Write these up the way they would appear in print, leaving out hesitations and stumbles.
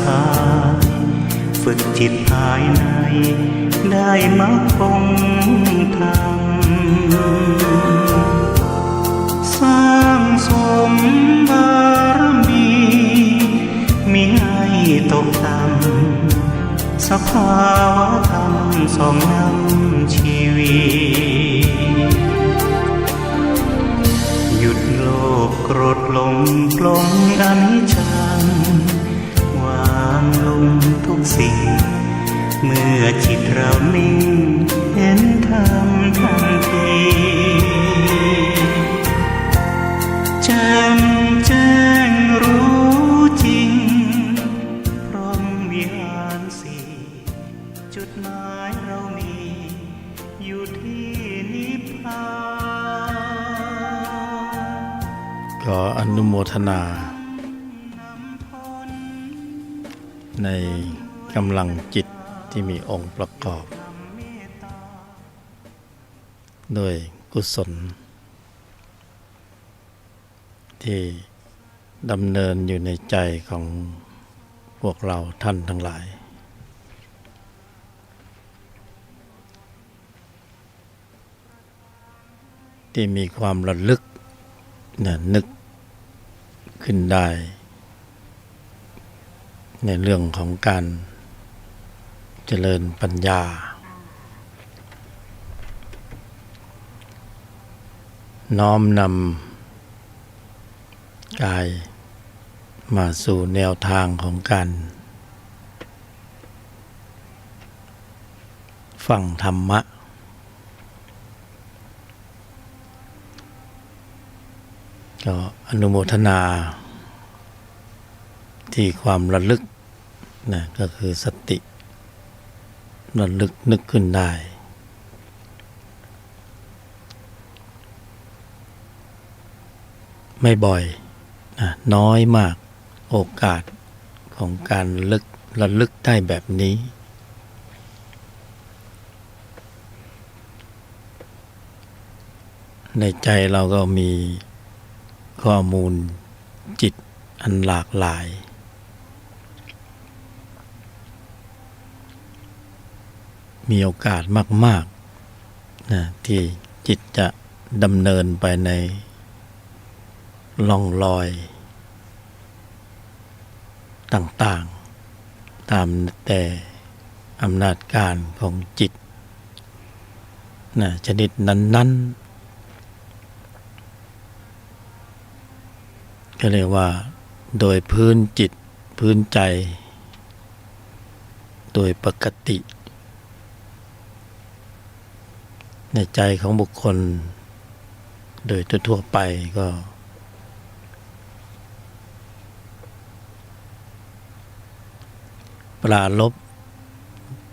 พายฝึกจิตภายในได้มรรคคงธรรมสร้างสมบารมีมิให้ตกต่ำสภาวะธรรมสองนำชีวิตหยุดโลภโกรธหลงปลงอนิจจังวางลงทุกสิ่งเมื่อจิตเรานิ่งเห็นธรรมทันทีแจ่มแจ้งรู้จริงพร้อมวิหารสี่จุดหมายเรามีอยู่ที่นิพพานขออนุโมทนาในกำลังจิตที่มีองค์ประกอบด้วยกุศลที่ดำเนินอยู่ในใจของพวกเราท่านทั้งหลายที่มีความระลึกนึกขึ้นได้ในเรื่องของการเจริญปัญญาน้อมนำกายมาสู่แนวทางของการฟังธรรมะก็อนุโมทนาที่ความระลึกก็คือสติระลึกนึกขึ้นได้ไม่บ่อยน้อยมากโอกาสของการระลึกได้แบบนี้ในใจเราก็มีข้อมูลจิตอันหลากหลายมีโอกาสมากๆที่จิตจะดำเนินไปในล่องรอยต่างๆตามแต่อำนาจการของจิตชนิดนั้นๆก็เรียกว่าโดยพื้นจิตพื้นใจโดยปกติในใจของบุคคลโดยทั่วไปก็ปรารภ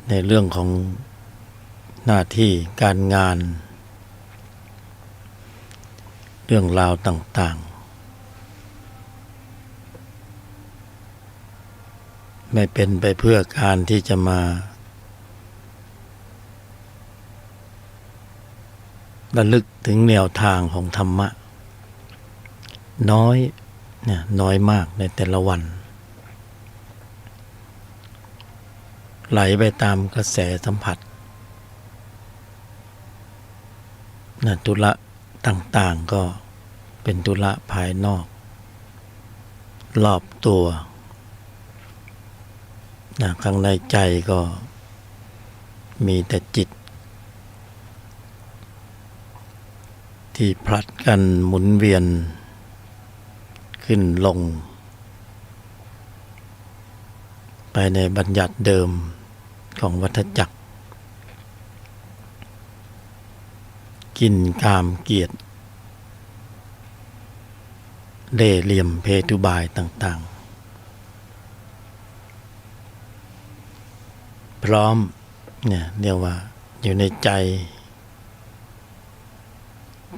ในเรื่องของหน้าที่การงานเรื่องราวต่างๆไม่เป็นไปเพื่อการที่จะมาระลึกถึงแนวทางของธรรมะน้อยมากในแต่ละวันไหลไปตามกระแสสัมผัสธุระต่างๆก็เป็นธุระภายนอกรอบตัวข้างในใจก็มีแต่จิตที่พลัดกันหมุนเวียนขึ้นลงไปในบัญญัติเดิมของวัฏจักรกินกามเกียรติเล่ห์เหลี่ยมเพทุบายต่างๆพร้อมเรียกว่าอยู่ในใจ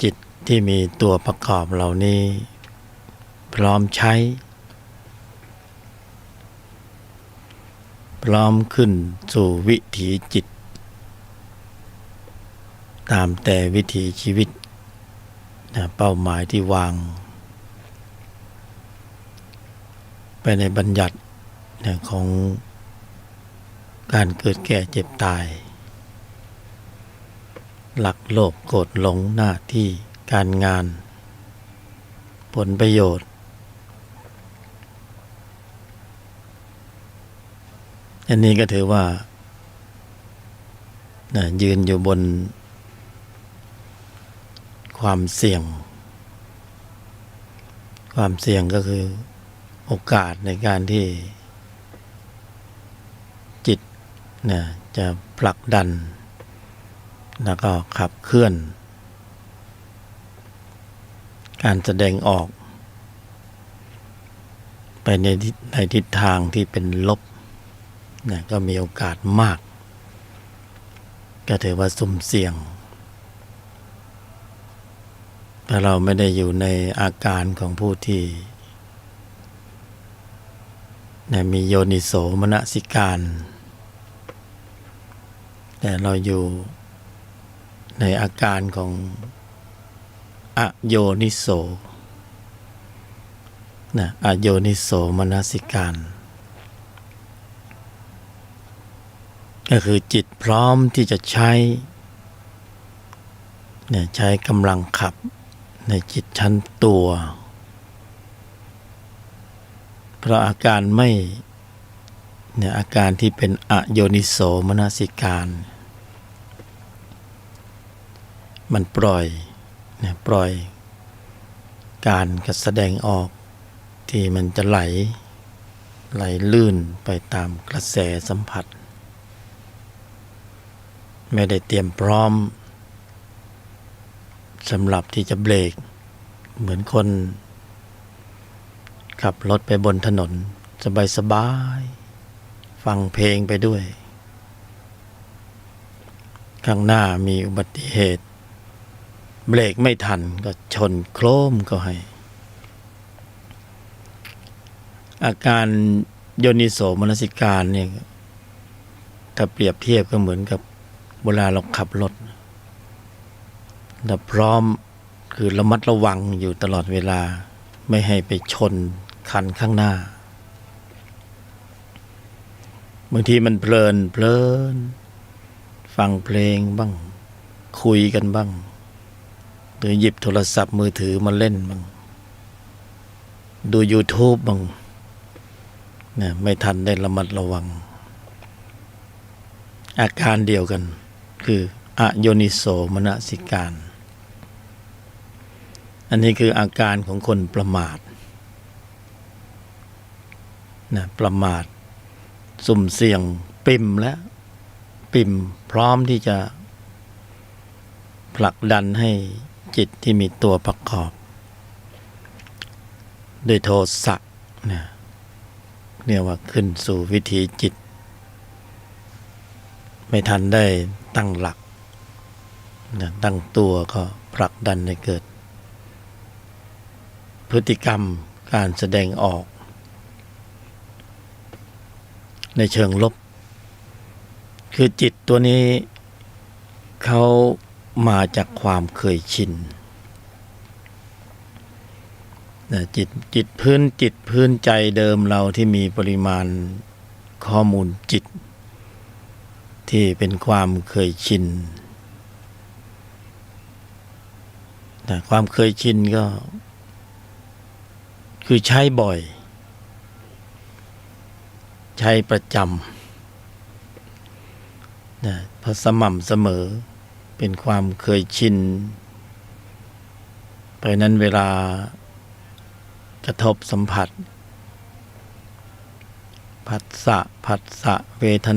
จิตที่มีตัวประกอบเหล่านี้พร้อมใช้พร้อมขึ้นสู่วิถีจิตตามแต่วิถีชีวิตเป้าหมายที่วางไปในบัญญัติ ของการเกิดแก่เจ็บตายหลักโลภโกรธหลงหน้าที่การงานผลประโยชน์อันนี้ก็ถือว่ายืนอยู่บนความเสี่ยงก็คือโอกาสในการที่จิตจะผลักดันแล้วก็ขับเคลื่อนการแสดงออกไปในทิศทางที่เป็นลบก็มีโอกาสมากก็ถือว่าสุ่มเสี่ยงแต่เราไม่ได้อยู่ในอาการของผู้ที่มีโยนิโสมนสิการแต่เราอยู่ในอาการของอโยนิโสอโยนิโสมนสิการก็คือจิตพร้อมที่จะใช้กำลังขับในจิตชั้นตัวเพราะอาการอาการที่เป็นอโยนิโสมนสิการมันปล่อยการแสดงออกที่มันจะไหลลื่นไปตามกระแสสัมผัสไม่ได้เตรียมพร้อมสำหรับที่จะเบรกเหมือนคนขับรถไปบนถนนสบายๆฟังเพลงไปด้วยข้างหน้ามีอุบัติเหตุเบรกไม่ทันก็ชนโครมก็ให้อาการโยนิโสมนสิการเนี่ยถ้าเปรียบเทียบก็เหมือนกับเวลาเราขับรถเราพร้อมคือระมัดระวังอยู่ตลอดเวลาไม่ให้ไปชนคันข้างหน้าบางทีมันเพลินฟังเพลงบ้างคุยกันบ้างหรือหยิบโทรศัพท์มือถือมาเล่นบ้างดู YouTube บ้างไม่ทันได้ระมัดระวังอาการเดียวกันคืออโยนิโสมนสิการอันนี้คืออาการของคนประมาทประมาทสุ่มเสี่ยงปิ่มพร้อมที่จะผลักดันให้จิตที่มีตัวประกอบด้วยโทสะเรียกว่าขึ้นสู่วิถีจิตไม่ทันได้ตั้งหลักตั้งตัวก็ผลักดันให้เกิดพฤติกรรมการแสดงออกในเชิงลบคือจิตตัวนี้เขามาจากความเคยชินจิตพื้นใจเดิมเราที่มีปริมาณข้อมูลจิตที่เป็นความเคยชินแต่ความเคยชินก็คือใช้บ่อยใช้ประจำพอสม่ำเสมอเป็นความเคยชินเพราะนั้นเวลากระทบสัมผัสผัสสะเวท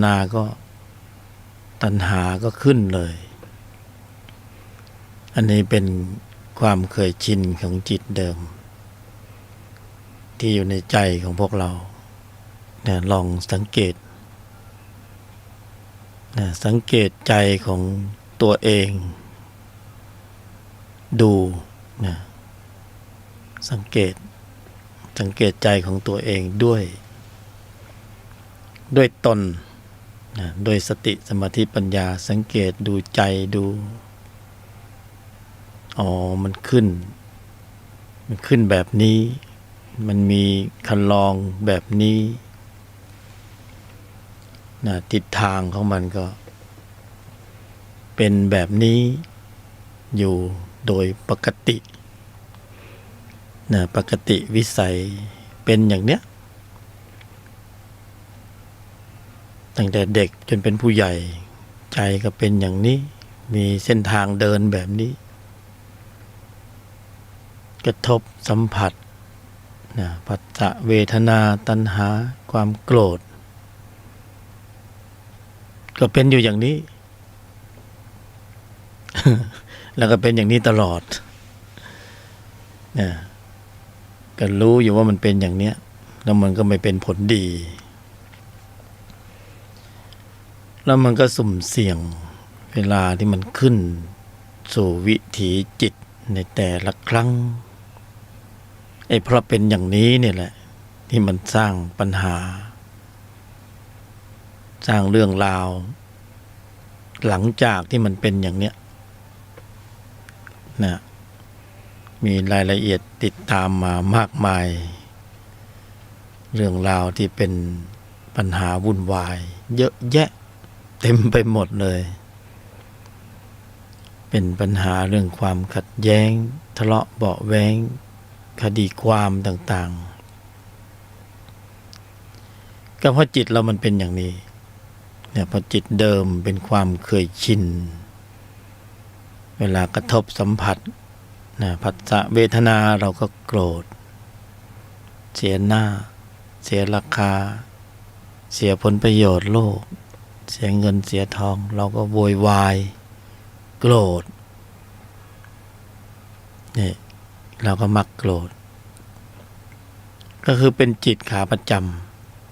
นาก็ตัณหาก็ขึ้นเลยอันนี้เป็นความเคยชินของจิตเดิมที่อยู่ในใจของพวกเราลองสังเกตใจของตัวเองดูสังเกตใจของตัวเองด้วยตนด้วยสติสมาธิปัญญาสังเกตดูใจดูมันขึ้นแบบนี้ มันมีคันลองแบบนี้นะทิศทางของมันก็เป็นแบบนี้อยู่โดยปกตินะปกติวิสัยเป็นอย่างเนี้ยตั้งแต่เด็กจนเป็นผู้ใหญ่ใจก็เป็นอย่างนี้มีเส้นทางเดินแบบนี้กระทบสัมผัสนะปัจจเวทนาตัณหาความโกรธก็เป็นอยู่อย่างนี้ แล้วก็เป็นอย่างนี้ตลอดนะก็รู้อยู่ว่ามันเป็นอย่างเนี้ยแล้วมันก็ไม่เป็นผลดีแล้วมันก็สุ่มเสี่ยงเวลาที่มันขึ้นสู่วิถีจิตในแต่ละครั้งเพราะเป็นอย่างนี้เนี่ยแหละที่มันสร้างปัญหาสร้างเรื่องราวหลังจากที่มันเป็นอย่างเนี้ยนะมีรายละเอียดติดตามมามากมายเรื่องราวที่เป็นปัญหาวุ่นวายเยอะแยะเต็มไปหมดเลยเป็นปัญหาเรื่องความขัดแย้งทะเลาะเบาะแว้งคดีความต่างๆก็เพราะจิตเรามันเป็นอย่างนี้เนี่ยพอจิตเดิมเป็นความเคยชินเวลากระทบสัมผัสนะผัสสะเวทนาเราก็โกรธเสียหน้าเสียราคาเสียผลประโยชน์โลกเสียเงินเสียทองเราก็โวยวายโกรธนี่เราก็มักโกรธก็คือเป็นจิตขาประจ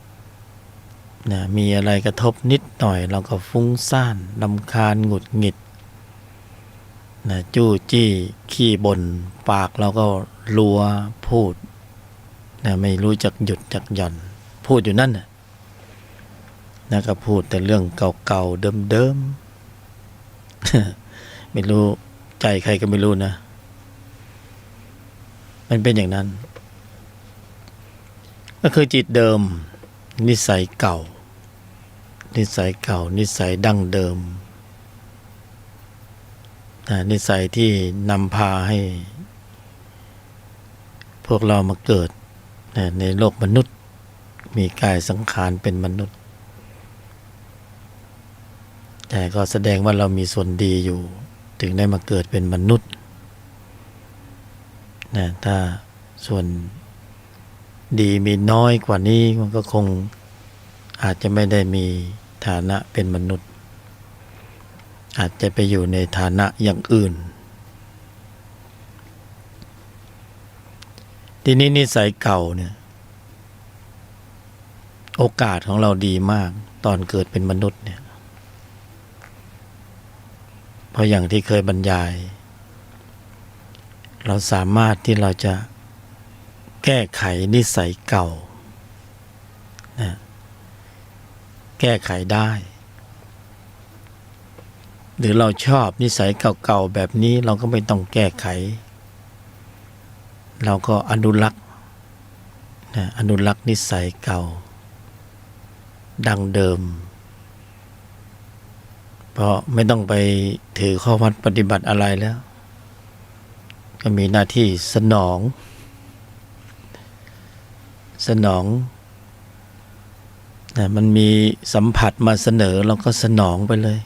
ำนะมีอะไรกระทบนิดหน่อยเราก็ฟุ้งซ่านรำคาญหงุดหงิดนะจู้จี้ขี้บ่นปากเราก็รัวพูดนะไม่รู้จักหยุดจักหย่อนพูดอยู่นั่นนะก็พูดแต่เรื่องเก่าๆเดิมๆ ไม่รู้ใจใครก็ไม่รู้นะมันเป็นอย่างนั้นก็คือจิตเดิมนิสัยเก่านิสัยดั้งเดิมนิสัยที่นำพาให้พวกเรามาเกิดในโลกมนุษย์มีกายสังขารเป็นมนุษย์แต่ก็แสดงว่าเรามีส่วนดีอยู่ถึงได้มาเกิดเป็นมนุษย์ถ้าส่วนดีมีน้อยกว่านี้มันก็คงอาจจะไม่ได้มีฐานะเป็นมนุษย์อาจจะไปอยู่ในฐานะอย่างอื่นทีนี้นิสัยเก่าเนี่ยโอกาสของเราดีมากตอนเกิดเป็นมนุษย์เนี่ยเพราะอย่างที่เคยบรรยายเราสามารถที่เราจะแก้ไขนิสัยเก่านะแก้ไขได้หรือเราชอบนิสัยเก่าๆแบบนี้เราก็ไม่ต้องแก้ไขเราก็อนุรักษ์อนุรักษ์นิสัยเก่าดังเดิมเพราะไม่ต้องไปถือข้อวัดปฏิบัติอะไรแล้วก็มีหน้าที่สนองมันมีสัมผัสมาเสนอเราก็สนองไปเลย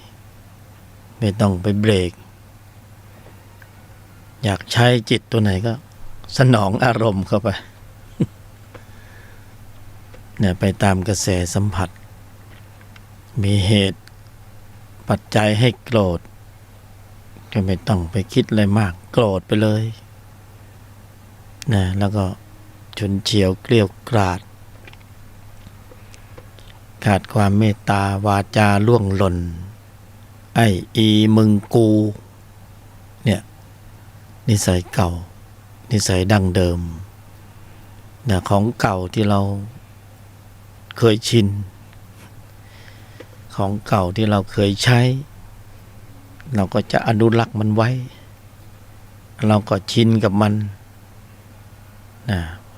ไม่ต้องไปเบรกอยากใช้จิตตัวไหนก็สนองอารมณ์เข้าไป ไปตามกระแสสัมผัสมีเหตุปัจจัยให้โกรธก็ไม่ต้องไปคิดอะไรมากโกรธไปเลยแล้วก็ฉุนเฉียวเกลี้ยวกราดขาดความเมตตาวาจาล่วงหล่นไอ้อีมึงกูเนี่ยนิสัยเก่านิสัยดั้งเดิมของเก่าที่เราเคยชินของเก่าที่เราเคยใช้เราก็จะอนุรักษ์มันไว้เราก็ชินกับมัน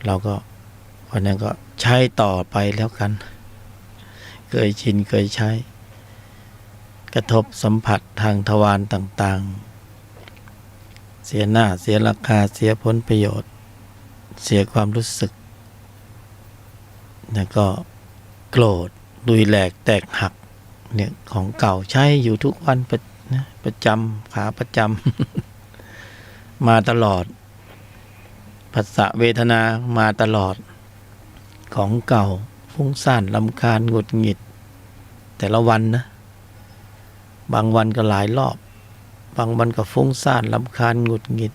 เราก็ ราะนั้นก็ใช้ต่อไปแล้วกัน เคยชินเคยใช้ กระทบสัมผัสทางทวารต่างๆ เสียหน้าเสียราคาเสียผลประโยชน์ เสียความรู้สึกแล้วก็โกรธลุยแหลกแตกหักเนี่ยของเก่าใช้อยู่ทุกวันประจำขาประจำ มาตลอดผัสสะเวทนามาตลอดของเก่าฟุ้งซ่านรำคาญหงุดหงิดแต่ละวันนะบางวันก็หลายรอบบางวันก็ฟุ้งซ่านรำคาญหงุดหงิด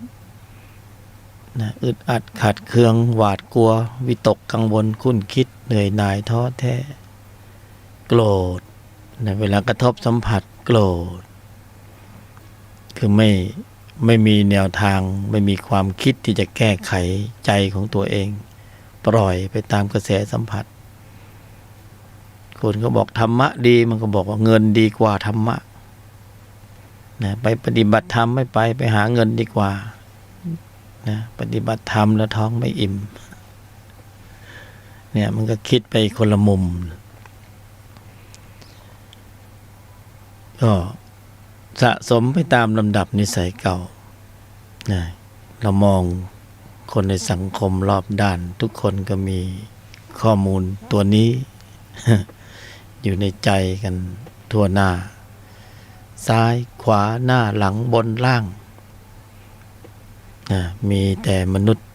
นะอึดอัดขัดเคืองหวาดกลัววิตกกังวลคุ้นคิดเหนื่อยหน่ายท้อแท้โกรธนะเวลากระทบสัมผัสโกรธคือไม่มีแนวทางไม่มีความคิดที่จะแก้ไขใจของตัวเองปล่อยไปตามกระแสสัมผัสคนก็บอกธรรมะดีมันก็บอกว่าเงินดีกว่าธรรมะนะไปปฏิบัติธรรมไม่ไปหาเงินดีกว่านะปฏิบัติธรรมแล้วท้องไม่อิ่มเนี่ยมันก็คิดไปคนละมุมก็สะสมไปตามลำดับนิสัยเก่านะเรามองคนในสังคมรอบด้านทุกคนก็มีข้อมูลตัวนี้ อยู่ในใจกันทั่วหน้าซ้ายขวาหน้าหลังบนล่างนะมีแต่มนุษย์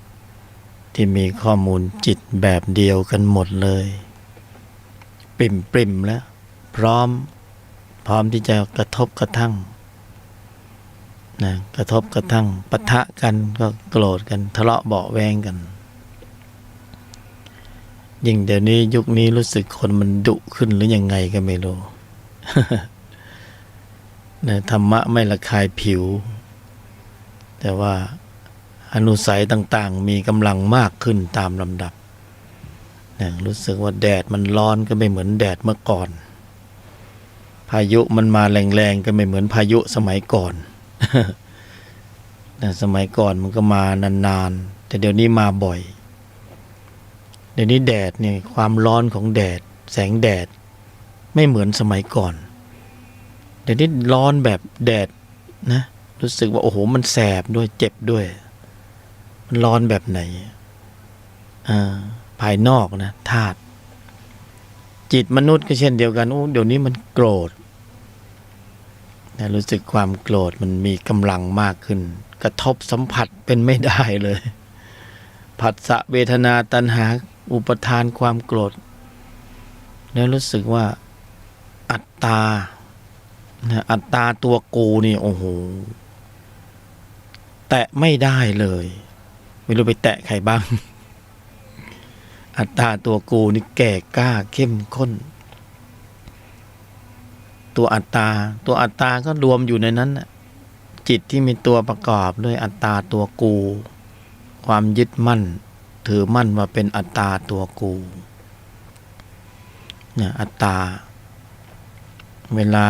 ที่มีข้อมูลจิตแบบเดียวกันหมดเลยปริ่มแล้วพร้อมที่จะกระทบกระทั่งนะกระทบกระทั่งปะทะกันก็โกรธกันทะเลาะเบาะแวงกันยิ่งเดี๋ยวนี้ยุคนี้รู้สึกคนมันดุขึ้นหรือยังไงก็ไม่รู้ นะธรรมะไม่ระคายผิวแต่ว่าอนุสัยต่างๆมีกำลังมากขึ้นตามลำดับนะรู้สึกว่าแดดมันร้อนก็ไม่เหมือนแดดเมื่อก่อนพายุมันมาแรงๆก็ไม่เหมือนพายุสมัยก่อน นะสมัยก่อนมันก็มานานๆแต่เดี๋ยวนี้มาบ่อยเดี๋ยวนี้แดดเนี่ยความร้อนของแดดแสงแดดไม่เหมือนสมัยก่อนเดี๋ยวนี้ร้อนแบบแดดนะรู้สึกว่าโอ้โหมันแสบด้วยเจ็บด้วยมันร้อนแบบไหนภายนอกนะธาตุจิตมนุษย์ก็เช่นเดียวกันเดี๋ยวนี้มันโกรธนะรู้สึกความโกรธมันมีกำลังมากขึ้นกระทบสัมผัสเป็นไม่ได้เลยผัสสะเวทนาตัณหาอุปทานความโกรธแล้วรู้สึกว่าอัตตานะอัตตาตัวกูนี่โอ้โหแตะไม่ได้เลยไม่รู้ไปแตะใครบ้าง อัตตาตัวกูนี่แก่กล้าเข้มข้นตัวอัตตาก็รวมอยู่ในนั้นน่ะจิตที่มีตัวประกอบด้วยอัตตาตัวกูความยึดมั่นถือมั่นว่าเป็นอัตตาตัวกูเนี่ยอัตตาเวลา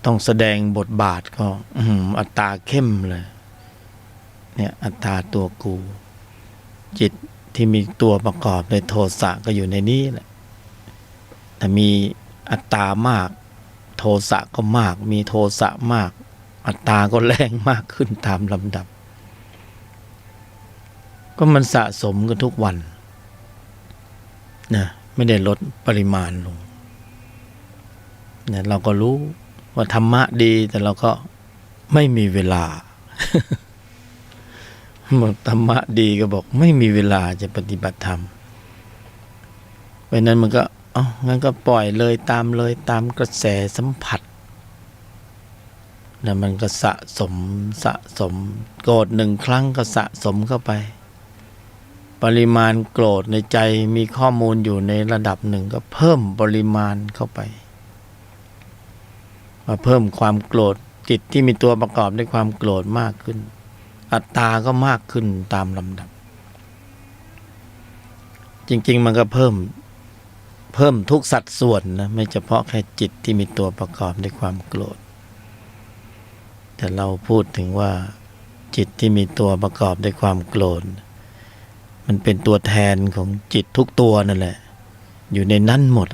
ต้องแสดงบทบาทก็อัตตาเข้มเลยเนี่ยอัตตาตัวกูจิตที่มีตัวประกอบด้วยโทสะก็อยู่ในนี้แหละแต่มีอัตตามากโทสะก็มากมีโทสะมากอัตตาก็แรงมากขึ้นตามลำดับก็มันสะสมกันทุกวันนะไม่ได้ลดปริมาณลงเนี่ยเราก็รู้ว่าธรรมะดีแต่เราก็ไม่มีเวลา บอกธรรมะดีก็บอกไม่มีเวลาจะปฏิบัติธรรมเพราะนั้นมันก็งั้นก็ปล่อยเลยตามกระแสสัมผัสแล้วมันก็สะสมโกรธหนึ่งครั้งก็สะสมเข้าไปปริมาณโกรธในใจมีข้อมูลอยู่ในระดับหนึ่งก็เพิ่มปริมาณเข้าไปมาเพิ่มความโกรธจิตที่มีตัวประกอบด้วยความโกรธมากขึ้นอัตตาก็มากขึ้นตามลำดับจริงๆมันก็เพิ่มทุกสัดส่วนนะไม่เฉพาะแค่จิตที่มีตัวประกอบด้วยความโกรธแต่เราพูดถึงว่าจิตที่มีตัวประกอบด้วยความโกรธ มันเป็นตัวแทนของจิตทุกตัวนั่นแหละอยู่ในนั้นหมด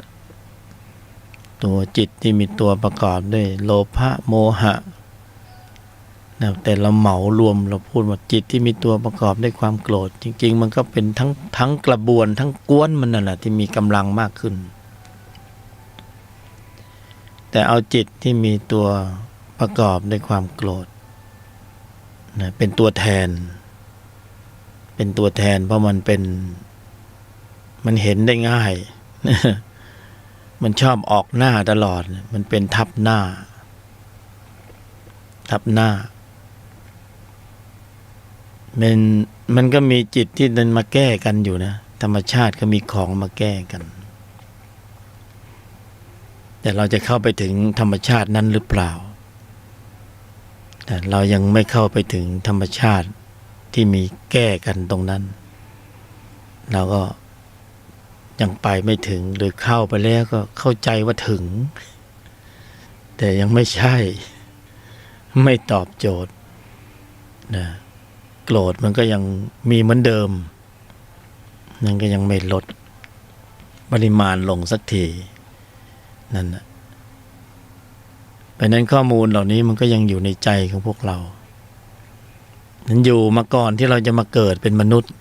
ตัวจิตที่มีตัวประกอบด้วยโลภะโมหะนะแต่เราเหมารวมเราพูดว่าจิตที่มีตัวประกอบด้วยความโกรธจริงๆมันก็เป็นทั้งกระบวนทั้งกวนมันนั่นแหละที่มีกำลังมากขึ้นแต่เอาจิตที่มีตัวประกอบด้วยความโกรธนะเป็นตัวแทนเพราะมันเห็นได้ง่าย มันชอบออกหน้าตลอดมันเป็นทับหน้ามันก็มีจิตที่เดินมาแก้กันอยู่นะธรรมชาติก็มีของมาแก้กันแต่เราจะเข้าไปถึงธรรมชาตินั้นหรือเปล่าแต่เรายังไม่เข้าไปถึงธรรมชาติที่มีแก้กันตรงนั้นเราก็ยังไปไม่ถึงหรือเข้าไปแล้วก็เข้าใจว่าถึงแต่ยังไม่ใช่ไม่ตอบโจทย์นะโกรธมันก็ยังมีเหมือนเดิมนั่นก็ยังไม่ลดปริมาณลงสักทีนั่นนะเพราะนั้นข้อมูลเหล่านี้มันก็ยังอยู่ในใจของพวกเรานั้นอยู่มาก่อนที่เราจะมาเกิดเป็นมนุษย์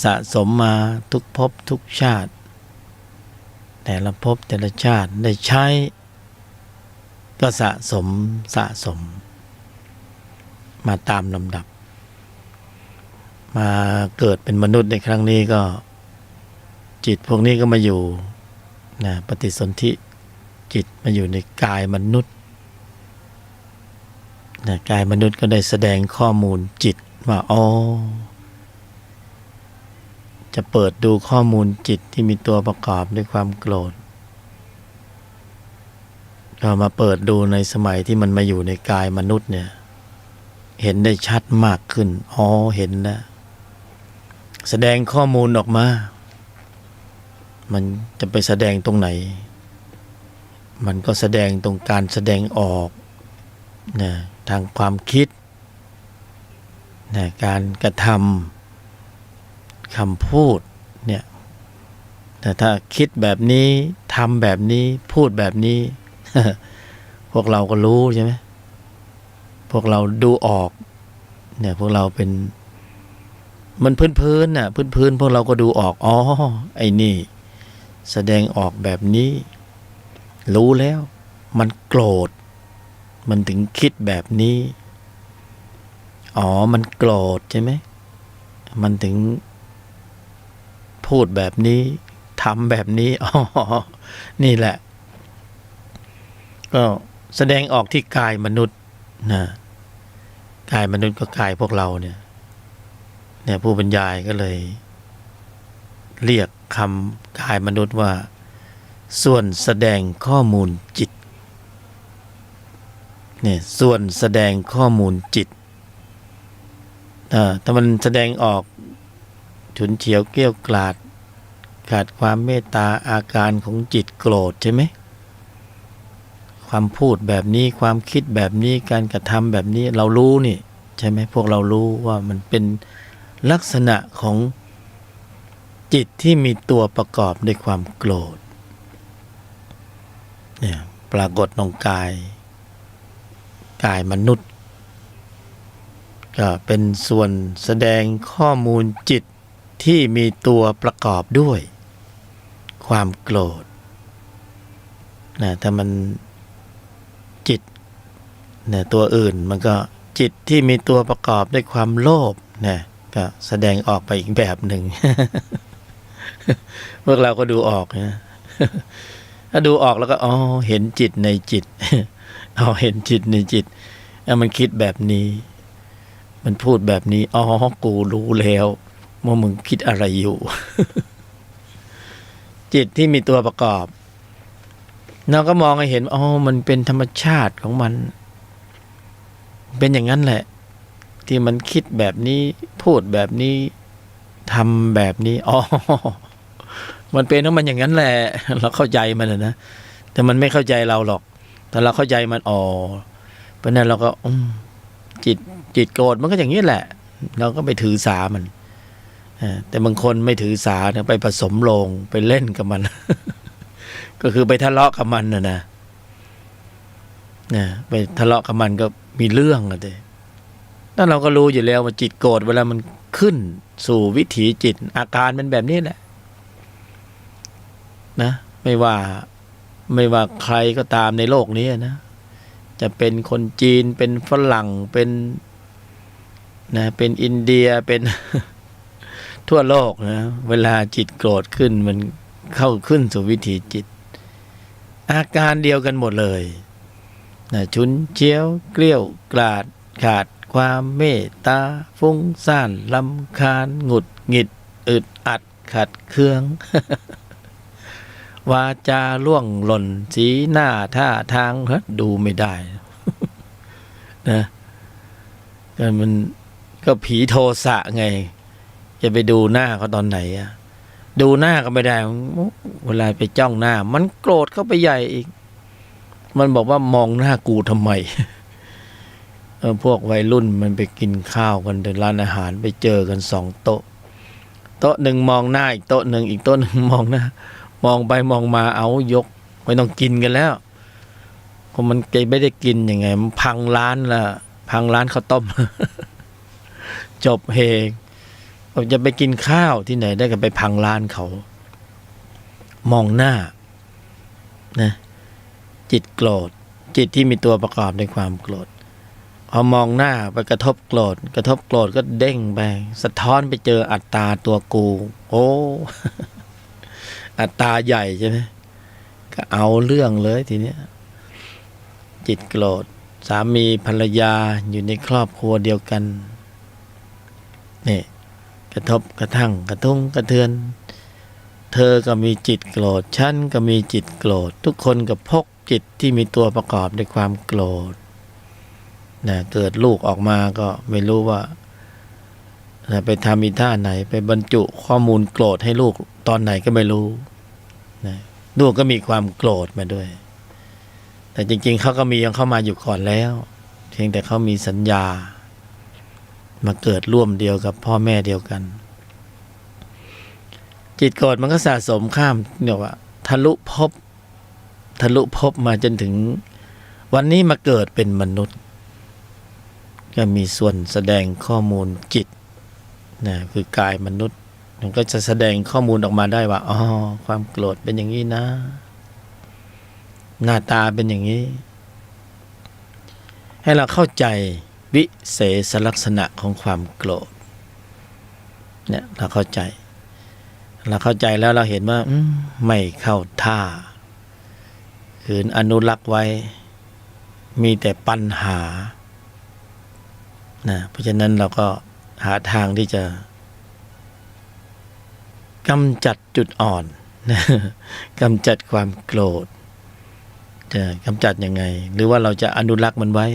สะสมมาทุกภพทุกชาติแต่ละภพแต่ละชาติได้ใช้ก็สะสมมาตามลำดับมาเกิดเป็นมนุษย์ในครั้งนี้ก็จิตพวกนี้ก็มาอยู่ปฏิสนธิจิตมาอยู่ในกายมนุษย์กายมนุษย์ก็ได้แสดงข้อมูลจิตว่าจะเปิดดูข้อมูลจิตที่มีตัวประกอบด้วยความโกรธก็มาเปิดดูในสมัยที่มันมาอยู่ในกายมนุษย์เนี่ยเห็นได้ชัดมากขึ้นเห็นแล้วแสดงข้อมูลออกมามันจะไปแสดงตรงไหนมันก็แสดงตรงการแสดงออกทางความคิดการกระทำคำพูดเนี่ยแต่ถ้าคิดแบบนี้ทำแบบนี้พูดแบบนี้ พวกเราก็รู้ใช่ไหมพวกเราดูออกเนี่ยพวกเราเป็นมันพื้นพื้นพวกเราก็ดูออกไอ้นี่แสดงออกแบบนี้รู้แล้วมันโกรธมันถึงคิดแบบนี้มันโกรธใช่ไหมมันถึงพูดแบบนี้ทำแบบนี้นี่แหละก็แสดงออกที่กายมนุษย์กายมนุษย์ก็กายพวกเราเนี่ยผู้บรรยายก็เลยเรียกคำกายมนุษย์ว่าส่วนแสดงข้อมูลจิตส่วนแสดงข้อมูลจิตถ้ามันแสดงออกฉุนเฉียวเกรี้ยวกราดขาดความเมตตาอาการของจิตโกรธใช่ไหมความพูดแบบนี้ความคิดแบบนี้การกระทำแบบนี้เรารู้นี่ใช่ไหมพวกเรารู้ว่ามันเป็นลักษณะของจิตที่มีตัวประกอบด้วยความโกรธปรากฏตรงกายมนุษย์ก็เป็นส่วนแสดงข้อมูลจิตที่มีตัวประกอบด้วยความโกรธถ้ามันจิตตัวอื่นมันก็จิตที่มีตัวประกอบด้วยความโลภก็แสดงออกไปอีกแบบหนึ่ง พวกเราก็ดูออกนะ ถ้าดูออกแล้วก็เห็นจิตในจิต เห็นจิตในจิตมันคิดแบบนี้มันพูดแบบนี้กูรู้แล้วว่ามึงคิดอะไรอยู่ จิตที่มีตัวประกอบเราก็มองให้เห็นมันเป็นธรรมชาติของมันเป็นอย่างนั้นแหละที่มันคิดแบบนี้พูดแบบนี้ทำแบบนี้มันเป็นของมันอย่างนั้นแหละเราเข้าใจมันนะแต่มันไม่เข้าใจเราหรอกแต่เราเข้าใจมันเพราะนั้นเราก็จิตโกรธมันก็อย่างนี้แหละเราก็ไปถือสามัน แต่บางคนไม่ถือสาเนี่ยไปผสมโลงไปเล่นกับมัน ก็คือไปทะเลาะกับมันนะไปทะเลาะกับมันก็มีเรื่องอะเด้นั่นเราก็รู้อยู่แล้วว่าจิตโกรธเวลามันขึ้นสู่วิถีจิตอาการมันแบบนี้แหละนะไม่ว่าใครก็ตามในโลกนี้นะจะเป็นคนจีนเป็นฝรั่งเป็นอินเดียเป็น ทั่วโลกนะเวลาจิตโกรธขึ้นมันเข้าขึ้นสู่วิถีจิตอาการเดียวกันหมดเลยฉุนเฉียวเกลี้ยวกราดขาดความเมตตาฟุ้งซ่านรำคาญหงุดหงิดอึดอัดขัดเคือง วาจาล่วงหล่นสีหน้าท่าทางดูไม่ได้ นะก็ผีโทสะไงจะไปดูหน้าเขาตอนไหนอะดูหน้าก็ไม่ได้เวลาไปจ้องหน้ามันโกรธเข้าไปใหญ่อีกมันบอกว่ามองหน้ากูทำไม พวกวัยรุ่นมันไปกินข้าวกันในร้านอาหารไปเจอกัน2 โต๊ะหนึ่งมองหน้าอีกโต๊ะหนึ่งมองหน้ามองไปมองมาเอายกไม่ต้องกินกันแล้วเพราะมันไม่ได้กินยังไงมันพังร้านละพังร้านข้าวต้ม จบเฮงผมจะไปกินข้าวที่ไหนได้ก็ไปพังร้านเขามองหน้านะจิตโกรธจิตที่มีตัวประกอบในความโกรธพอมองหน้าไปกระทบโกรธก็เด้งไปสะท้อนไปเจออัตตาตัวกูโอ้ อัตตาใหญ่ใช่ไหมก็เอาเรื่องเลยทีเนี้ยจิตโกรธสามีภรรยาอยู่ในครอบครัวเดียวกันนี่กระทบกระทั่งกระทุ้งกระเทือนเธอก็มีจิตโกรธฉันก็มีจิตโกรธทุกคนก็พกจิตที่มีตัวประกอบด้วยความโกรธเกิดลูกออกมาก็ไม่รู้ว่าไปทำอีท่าไหนไปบรรจุข้อมูลโกรธให้ลูกตอนไหนก็ไม่รู้ลูกก็มีความโกรธมาด้วยแต่จริงๆเขาก็มียังเข้ามาอยู่ก่อนแล้วเพียงแต่เขามีสัญญามาเกิดร่วมเดียวกับพ่อแม่เดียวกันจิตโกรธมันก็สะสมข้ามเนี่ยว่าทะลุภพมาจนถึงวันนี้มาเกิดเป็นมนุษย์ก็มีส่วนแสดงข้อมูลจิตคือกายมนุษย์มันก็จะแสดงข้อมูลออกมาได้ว่าอ๋อความโกรธเป็นอย่างนี้นะหน้าตาเป็นอย่างนี้ให้เราเข้าใจวิเศษลักษณะของความโกรธเนี่ยเราเข้าใจแล้วเราเห็นว่าไม่เข้าท่าขืนอนุรักษ์ไว้มีแต่ปัญหาเพราะฉะนั้นเราก็หาทางที่จะกำจัดจุดอ่อนกำจัดความโกรธจะกำจัดยังไงหรือว่าเราจะอนุรักษ์มันไว้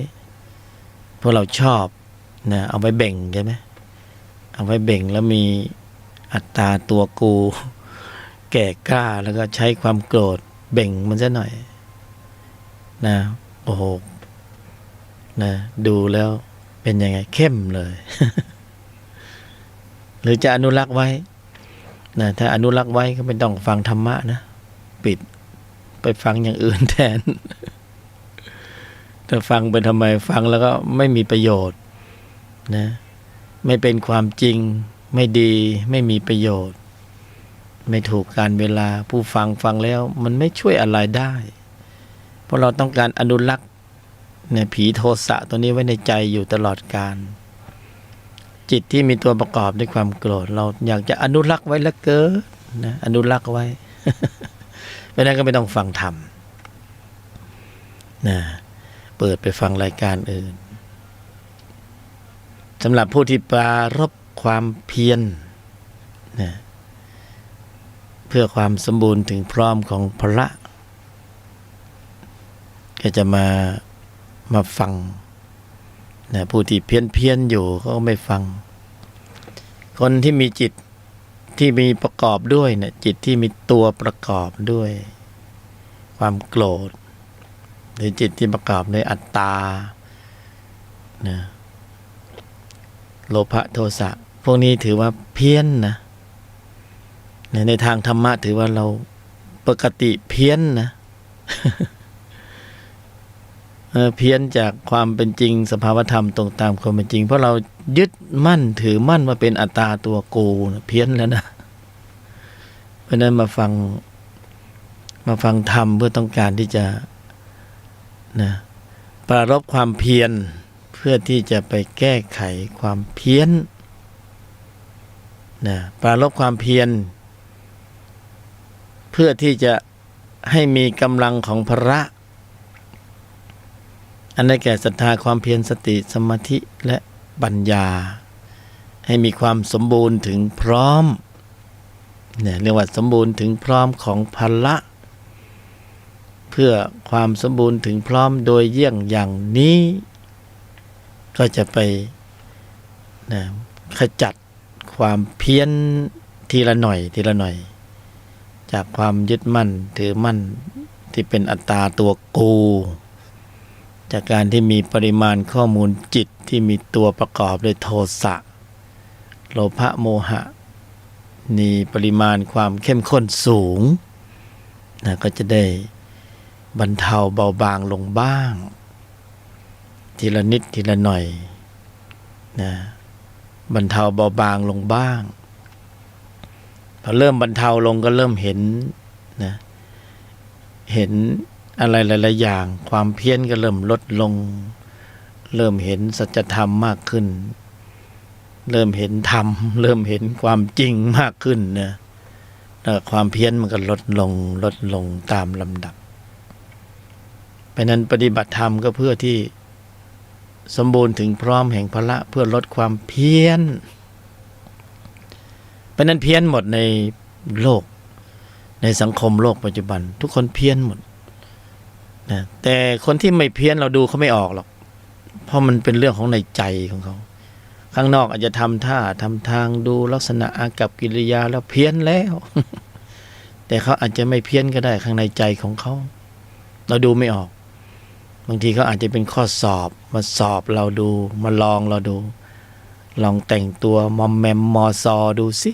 เพราะเราชอบเอาไว้เบ่งใช่ไหมเอาไว้เบ่งแล้วมีอัตตาตัวกูแก่กล้าแล้วก็ใช้ความโกรธเบ่งมันซะหน่อยโอ้โหดูแล้วเป็นยังไงเข้มเลย หรือจะอนุรักษ์ไว้ถ้าอนุรักษ์ไว้ก็ไม่ต้องฟังธรรมะนะปิดไปฟังอย่างอื่นแทน ถ้าฟังไปทำไมฟังแล้วก็ไม่มีประโยชน์ไม่เป็นความจริงไม่ดีไม่มีประโยชน์ไม่ถูกการเวลาผู้ฟังแล้วมันไม่ช่วยอะไรได้เพราะเราต้องการอนุรักษ์ผีโทสะตัวนี้ไว้ในใจอยู่ตลอดกาลจิตที่มีตัวประกอบด้วยความโกรธเราอยากจะอนุรักษ์ไว้เหลือเกินอนุรักษ์ไว้ เพราะนั้นก็ไม่ต้องฟังธรรมเปิดไปฟังรายการอื่นสำหรับผู้ที่ปรารภความเพียรเพื่อความสมบูรณ์ถึงพร้อมของพระก็จะมาฟังผู้ที่เพี้ยนอยู่เขาก็ไม่ฟังคนที่มีจิตที่มีประกอบด้วยจิตที่มีตัวประกอบด้วยความโกรธหรือจิตที่ประกอบด้วยอัตตาโลภะโทสะโก วกนี้ถือว่าเพี้ยนนะในทางธรรมะถือว่าเราปกติเพี้ยนนะ เพี้ยนจากความเป็นจริงสภาวธรรมตรงตามความเป็นจริงเพราะเรายึดมั่นถือมั่นว่าเป็นอัตตาตัวกูนะเพี้ยนแล้วนะเพราะนั้นมาฟังธรรมเพื่อต้องการที่จะนะปรารภความเพียรเพื่อที่จะไปแก้ไขความเพี้ยนนะปรารภความเพียรเพื่อที่จะให้มีกำลังของพระอันได้แก่ศรัทธาความเพียรสติสมาธิและปัญญาให้มีความสมบูรณ์ถึงพร้อมเนี่ยเรียกว่าสมบูรณ์ถึงพร้อมของพละเพื่อความสมบูรณ์ถึงพร้อมโดยเยี่ยงอย่างนี้ก็จะไปนะขจัดความเพี้ยนทีละหน่อยทีละหน่อยจากความยึดมั่นถือมั่นที่เป็นอัตตาตัวกูจากการที่มีปริมาณข้อมูลจิตที่มีตัวประกอบด้วยโทสะโลภะโมหะมีปริมาณความเข้มข้นสูงนะก็จะได้บรรเทาเบาบางลงบ้างทีละนิดทีละหน่อยนะบรรเทาเบาบางลงบ้างพอเริ่มบรรเทาลงก็เริ่มเห็นนะเห็นอะไรหลายๆอย่างความเพี้ยนก็เริ่มลดลงเริ่มเห็นสัจธรรมมากขึ้นเริ่มเห็นธรรมเริ่มเห็นความจริงมากขึ้นนะแล้วความเพี้ยนมันก็ลดลงตามลำดับเพราะนั้นปฏิบัติธรรมก็เพื่อที่สมบูรณ์ถึงพร้อมแห่งพละเพื่อลดความเพี้ยนเพราะนั้นเพี้ยนหมดในโลกในสังคมโลกปัจจุบันทุกคนเพี้ยนหมดนะแต่คนที่ไม่เพี้ยนเราดูเขาไม่ออกหรอกเพราะมันเป็นเรื่องของในใจของเขาข้างนอกอาจจะทำท่าทำทางดูลักษณะอากัปกิริยาแล้วเพี้ยนแล้ว แต่เขาอาจจะไม่เพี้ยนก็ได้ข้างในใจของเขาเราดูไม่ออกบางทีเขาอาจจะเป็นข้อสอบมาสอบเราดูมาลองเราดูลองแต่งตัวมอมแมมมอซอดูสิ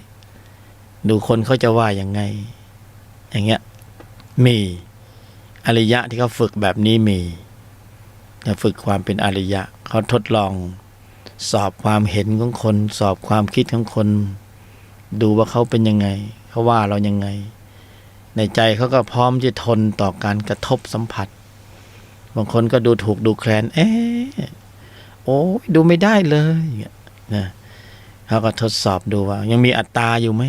ดูคนเขาจะว่ายังไงอย่างเงี้ยมีอริยะที่เขาฝึกแบบนี้มีฝึกความเป็นอริยะเขาทดลองสอบความเห็นของคนสอบความคิดของคนดูว่าเขาเป็นยังไงเขาว่าเรายังไงในใจเขาก็พร้อมจะทนต่อการกระทบสัมผัสบางคนก็ดูถูกดูแคลนโอ้ยดูไม่ได้เลยนะเขาก็ทดสอบดูว่ายังมีอัตตาอยู่ไหม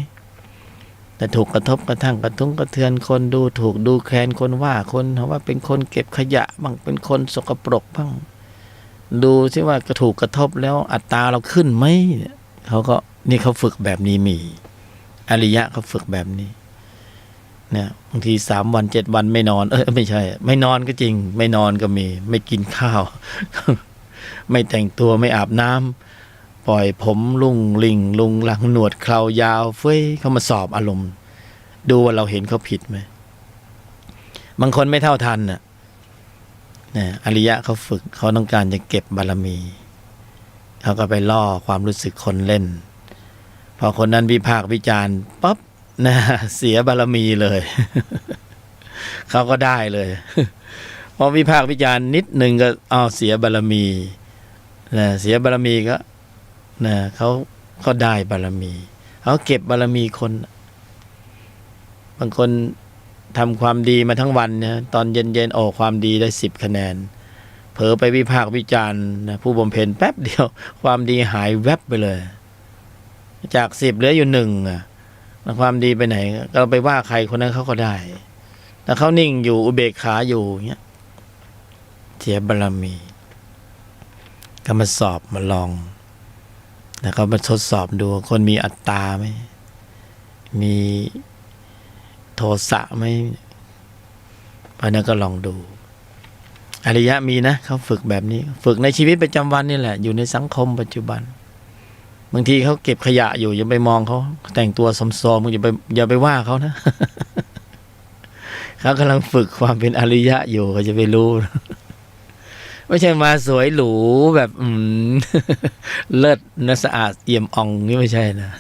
แต่ถูกกระทบกระทั่งกระทุ้งกระเทือนคนดูถูกดูแคลนคนว่าคนเขาว่าเป็นคนเก็บขยะบ้างเป็นคนสกปรกบ้างดูซิว่ากระถูกกระทบแล้วอัตตาเราขึ้นไหมเขาก็นี่เขาฝึกแบบนี้มีอริยะเขาฝึกแบบนี้เนี่ยบางที3 วัน 7 วันไม่นอนไม่ใช่ไม่นอนก็จริงไม่นอนก็มีไม่กินข้าว ไม่แต่งตัวไม่อาบน้ำปล่อยผมลุงหลังหนวดเครายาวเฟ้ยเขามาสอบอารมณ์ดูว่าเราเห็นเขาผิดไหมบางคนไม่เท่าทันน่ะอริยะเขาฝึกเขาต้องการจะเก็บบารมีเขาก็ไปล่อความรู้สึกคนเล่นพอคนนั้นวิพากษ์วิจารณ์ปั๊บนะเสียบารมีเลย เขาก็ได้เลยพอวิพากษ์วิจารณ์นิดหนึ่งก็เสียบารมีนะเสียบารมีก็นะเขาได้บารมีเขาเก็บบารมีคนบางคนทำความดีมาทั้งวันเนี่ยตอนเย็นๆความดีได้10 คะแนนเผลอไปวิพากษ์วิจารณ์นะผู้บำเพ็ญแป๊บเดียวความดีหายแวบไปเลยจาก10เหลืออยู่1แล้วความดีไปไหนเราไปว่าใครคนนั้นเขาก็ได้แต่เขานิ่งอยู่อุเบกขาอยู่เงี้ยเสียบารมีก็มาสอบมาลองแล้วก็มาทดสอบดูคนมีอัตตาไหมมีโทสะไหมเพราะนั้นก็ลองดูอริยะมีนะเขาฝึกแบบนี้ฝึกในชีวิตประจำวันนี่แหละอยู่ในสังคมปัจจุบันบางทีเขาเก็บขยะอยู่อย่าไปมองเขาแต่งตัวสมโสมอย่าไปว่าเขานะ เขากำลังฝึกความเป็นอริยะอยู่เขาจะไปรู้ ไม่ใช่มาสวยหรูแบบ เลิศนะสะอาดเอี่ยมอ่องนี่ไม่ใช่นะ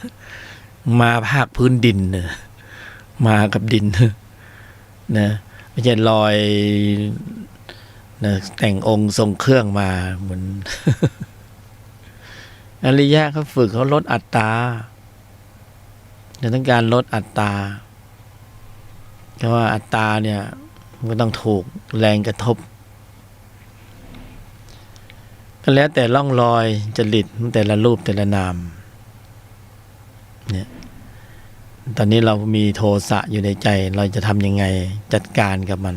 มาภาคพื้นดินนะมากับดินนะไม่ใช่ลอยนะแต่งองค์ทรงเครื่องมาเหมือน อริยะเขาฝึกเขาลดอัตราต้องการลดอัตราเพราะว่าอัตราเนี่ยมันก็ต้องถูกแรงกระทบก็แล้วแต่ร่องรอยจริตแต่ละรูปแต่ละนามเนี่ยตอนนี้เรามีโทสะอยู่ในใจเราจะทำยังไงจัดการกับมัน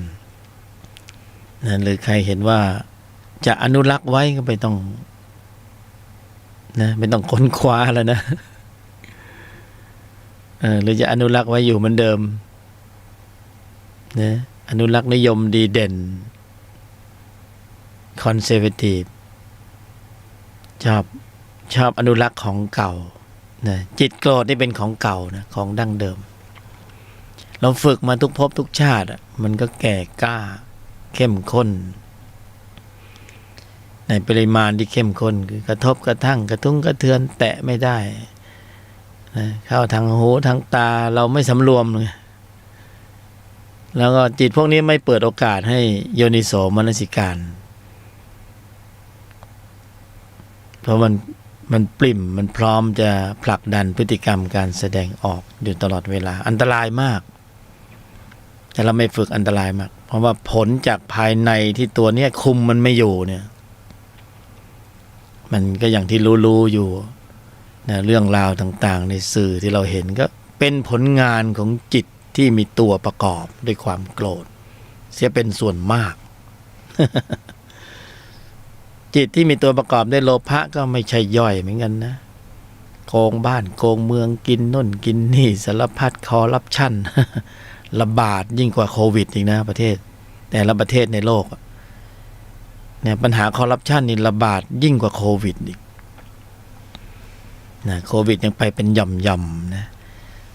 นะหรือใครเห็นว่าจะอนุรักษ์ไว้ก็ไม่ต้องนะไม่ต้องค้นคว้าแล้วนะหรือจะอนุรักษ์ไว้อยู่เหมือนเดิมนะอนุรักษ์นิยมดีเด่นคอนเซอร์เวทีฟชอบอนุรักษ์ของเก่านะจิตโกรธนี่เป็นของเก่านะของดั้งเดิมเราฝึกมาทุกภพทุกชาติมันก็แก่กล้าเข้มข้นในปริมาณที่เข้มข้นคือกระทบกระทั่งกระทุ้งกระเทือนแตะไม่ได้นะเข้าทางหูทางตาเราไม่สำรวมเลยแล้วก็จิตพวกนี้ไม่เปิดโอกาสให้โยนิโสมนสิการเพราะมันปริ่มมันพร้อมจะผลักดันพฤติกรรมการแสดงออกอยู่ตลอดเวลาอันตรายมากแต่เราไม่ฝึกอันตรายมากเพราะว่าผลจากภายในที่ตัวเนี้ยคุมมันไม่อยู่เนี่ยมันก็อย่างที่รู้อยู่นะเรื่องราวต่างๆในสื่อที่เราเห็นก็เป็นผลงานของจิตที่มีตัวประกอบด้วยความโกรธเสียเป็นส่วนมาก จิตที่มีตัวประกอบด้วยโลภะก็ไม่ใช่ย่อยเหมือนกันนะโกงบ้านโกงเมืองกินน่นกินนี่สารพัดคอร์รัปชัน ระบาดยิ่งกว่าโควิดอีกนะประเทศแต่ละประเทศในโลกเนี่ยปัญหาคอร์รัปชันนี่ระบาดยิ่งกว่าโควิดอีกนะโควิดยังไปเป็นหย่อมๆนะ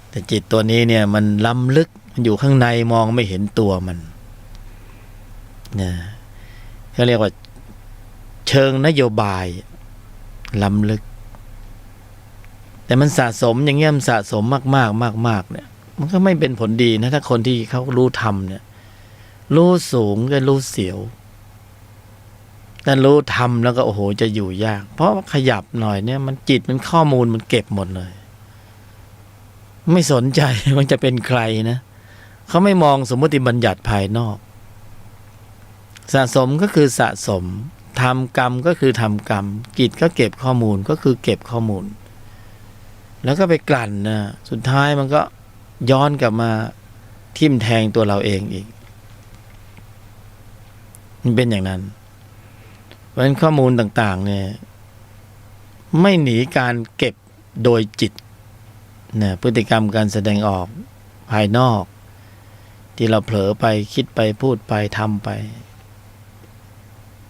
แต่จิตตัวนี้เนี่ยมันล้ำลึกมันอยู่ข้างในมองไม่เห็นตัวมันนะเขาเรียกว่าเชิงนโยบายล้ำลึกแต่มันสะสมอย่างเงี้ยมันสะสมมากๆเนี่ยมันก็ไม่เป็นผลดีนะถ้าคนที่เขารู้ธรรมเนี่ยรู้สูงก็รู้เสียวแต่รู้ธรรมแล้วก็โอ้โหจะอยู่ยากเพราะขยับหน่อยเนี่ยมันจิตมันข้อมูลมันเก็บหมดเลยไม่สนใจมันจะเป็นใครนะเขาไม่มองสมมติบัญญัติภายนอกสะสมก็คือสะสมทำกรรมก็คือทำกรรมจิตก็เก็บข้อมูลก็คือเก็บข้อมูลแล้วก็ไปกลั่นนะสุดท้ายมันก็ย้อนกลับมาทิ่มแทงตัวเราเองอีกมันเป็นอย่างนั้นเพราะฉะนั้นข้อมูลต่างๆเนี่ยไม่หนีการเก็บโดยจิตนะพฤติกรรมการแสดงออกภายนอกที่เราเผลอไปคิดไปพูดไปทำไป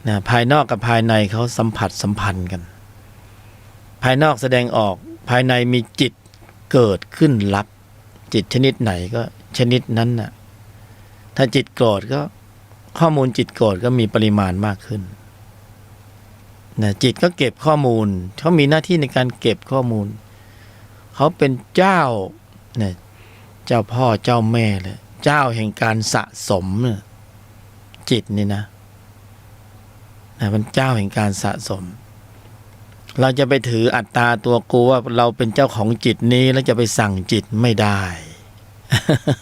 นะภายนอกกับภายในเขาสัมพันธ์กันภายนอกแสดงออกภายในมีจิตเกิดขึ้นรับจิตชนิดไหนก็ชนิดนั้นน่ะถ้าจิตโกรธก็ข้อมูลจิตโกรธก็มีปริมาณมากขึ้นนะจิตก็เก็บข้อมูลเขามีหน้าที่ในการเก็บข้อมูลเขาเป็นเจ้าเนี่ยเจ้าพ่อเจ้าแม่เลยเจ้าแห่งการสะสมเนี่ยจิตนี่นะเป็นเจ้าแห่งการสะสมเราจะไปถืออัตตาตัวกูว่าเราเป็นเจ้าของจิตนี้แล้วจะไปสั่งจิตไม่ได้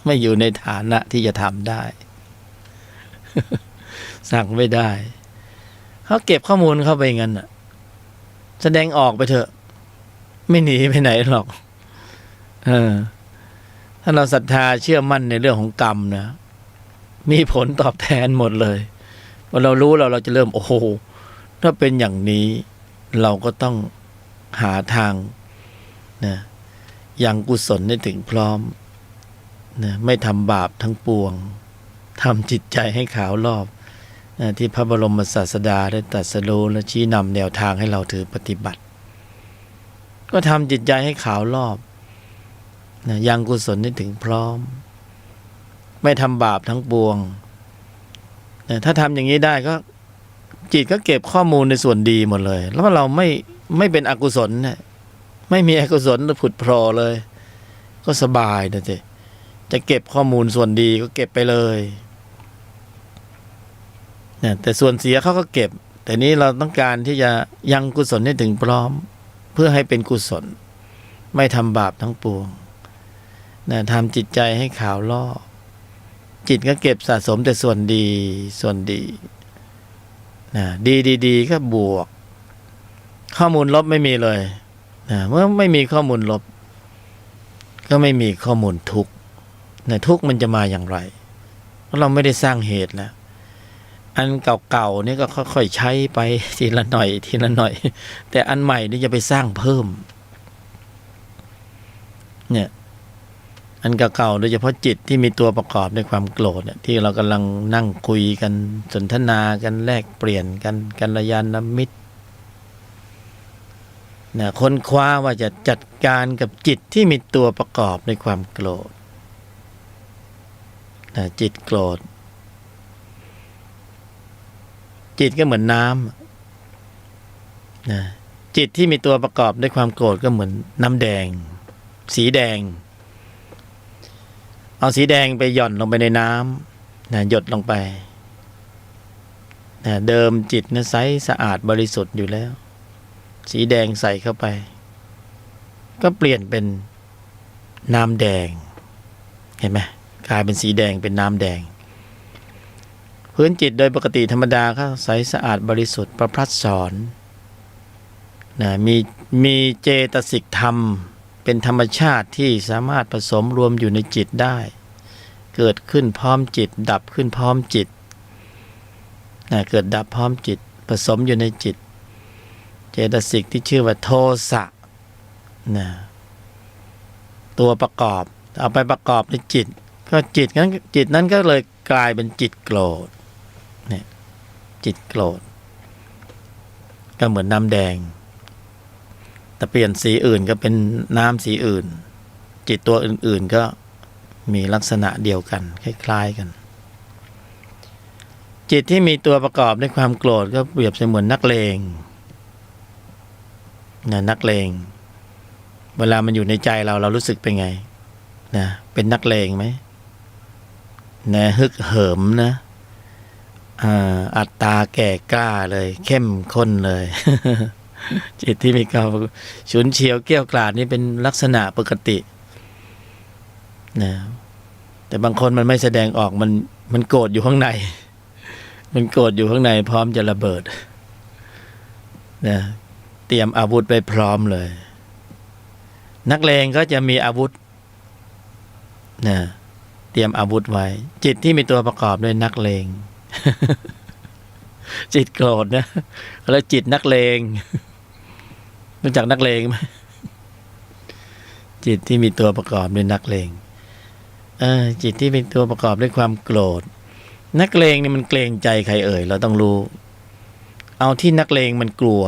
ไม่อยู่ในฐานะที่จะทำได้ สั่งไม่ได้เขาเก็บข้อมูลเข้าไปงั้นน่ะแสดงออกไปเถอะไม่หนีไปไหนหรอกถ้าเราศรัทธาเชื่อมั่นในเรื่องของกรรมนะมีผลตอบแทนหมดเลยพอเรารู้เราจะเริ่มโอ้โหถ้าเป็นอย่างนี้เราก็ต้องหาทางนะยังกุศลให้ถึงพร้อมนะไม่ทำบาปทั้งปวงทำจิตใจให้ขาวรอบนะที่พระบรมศาสดาได้ตรัสรู้และชี้นำแนวทางให้เราถือปฏิบัติก็ทำจิตใจให้ขาวรอบนะยังกุศลให้ถึงพร้อมไม่ทำบาปทั้งปวงนะถ้าทำอย่างนี้ได้ก็ จิตก็เก็บข้อมูลในส่วนดีหมดเลย แล้วเราไม่เป็นอกุศลเนี่ยไม่มีอกุศลผุดโผล่เลย ก็สบายนะจ๊ะจะเก็บข้อมูลส่วนดีก็เก็บไปเลยเนี่ยแต่ส่วนเสียเขาก็เก็บ แต่นี้เราต้องการที่จะยังกุศลให้ถึงพร้อม เพื่อให้เป็นกุศลไม่ทำบาปทั้งปวงนะทำจิตใจให้ขาวล่อจิตก็เก็บสะสมแต่ส่วนดีส่วนดีนะดีก็บวกข้อมูลลบไม่มีเลยนะเมื่อไม่มีข้อมูลลบก็ไม่มีข้อมูลทุกข์นะทุกข์มันจะมาอย่างไรเพราะเราไม่ได้สร้างเหตุแล้วอันเก่าๆนี่ก็ค่อยๆใช้ไปทีละหน่อยทีละหน่อยแต่อันใหม่นี่จะไปสร้างเพิ่มเนี่ยอันเก่าๆโดยเฉพาะจิตที่มีตัวประกอบด้วยความโกรธเนี่ยที่เรากำลังนั่งคุยกันสนทนากันแลกเปลี่ยนกันกัลยาณมิตรเนี่ยค้นคว้าว่าจะจัดการกับจิตที่มีตัวประกอบด้วยความโกรธนะจิตโกรธจิตก็เหมือนน้ำนะจิตที่มีตัวประกอบด้วยความโกรธก็เหมือนน้ำแดงสีแดงเอาสีแดงไปหย่อนลงไปในน้ำนะหยดลงไปนะเดิมจิตนะใสสะอาดบริสุทธิ์อยู่แล้วสีแดงใส่เข้าไปก็เปลี่ยนเป็นน้ำแดงเห็นไหมกลายเป็นสีแดงเป็นน้ำแดงพื้นจิตโดยปกติธรรมดาก็ใสสะอาดบริสุทธิ์ประพัดสอนนะมีเจตสิกธรรมเป็นธรรมชาติที่สามารถผสมรวมอยู่ในจิตได้เกิดขึ้นพร้อมจิตดับขึ้นพร้อมจิตนะเกิดดับพร้อมจิตผสมอยู่ในจิตเจตสิกที่ชื่อว่าโทสะนะตัวประกอบเอาไปประกอบในจิตก็จิตนั้นก็เลยกลายเป็นจิตโกรธเนี่ยจิตโกรธก็เหมือนน้ำแดงแต่เปลี่ยนสีอื่นก็เป็นน้ำสีอื่นจิตตัวอื่นๆก็มีลักษณะเดียวกันคล้ายๆกันจิตที่มีตัวประกอบด้วยความโกรธก็เปรียบเสมือนนักเลงนะนักเลงเวลามันอยู่ในใจเรารู้สึกเป็นไงนะเป็นนักเลงไหมนะฮึกเหิมนะอัตตาแก่กล้าเลยเข้มข้นเลย จิตที่มีความฉุนเฉียวเกรี้ยวกราดนี่เป็นลักษณะปกตินะแต่บางคนมันไม่แสดงออกมันโกรธอยู่ข้างในมันโกรธอยู่ข้างในพร้อมจะระเบิดนะเตรียมอาวุธไว้พร้อมเลยนักเลงก็จะมีอาวุธนะเตรียมอาวุธไว้จิตที่มีตัวประกอบด้วยนักเลง จิตโกรธนะแล้วจิตนักเลงรู้จักนักเลงไหมจิตที่มีตัวประกอบด้วยนักเลงจิตที่เป็นตัวประกอบด้วยความโกรธนักเลงนี่มันเกรงใจใครเอ่ยเราต้องรู้เอาที่นักเลงมันกลัว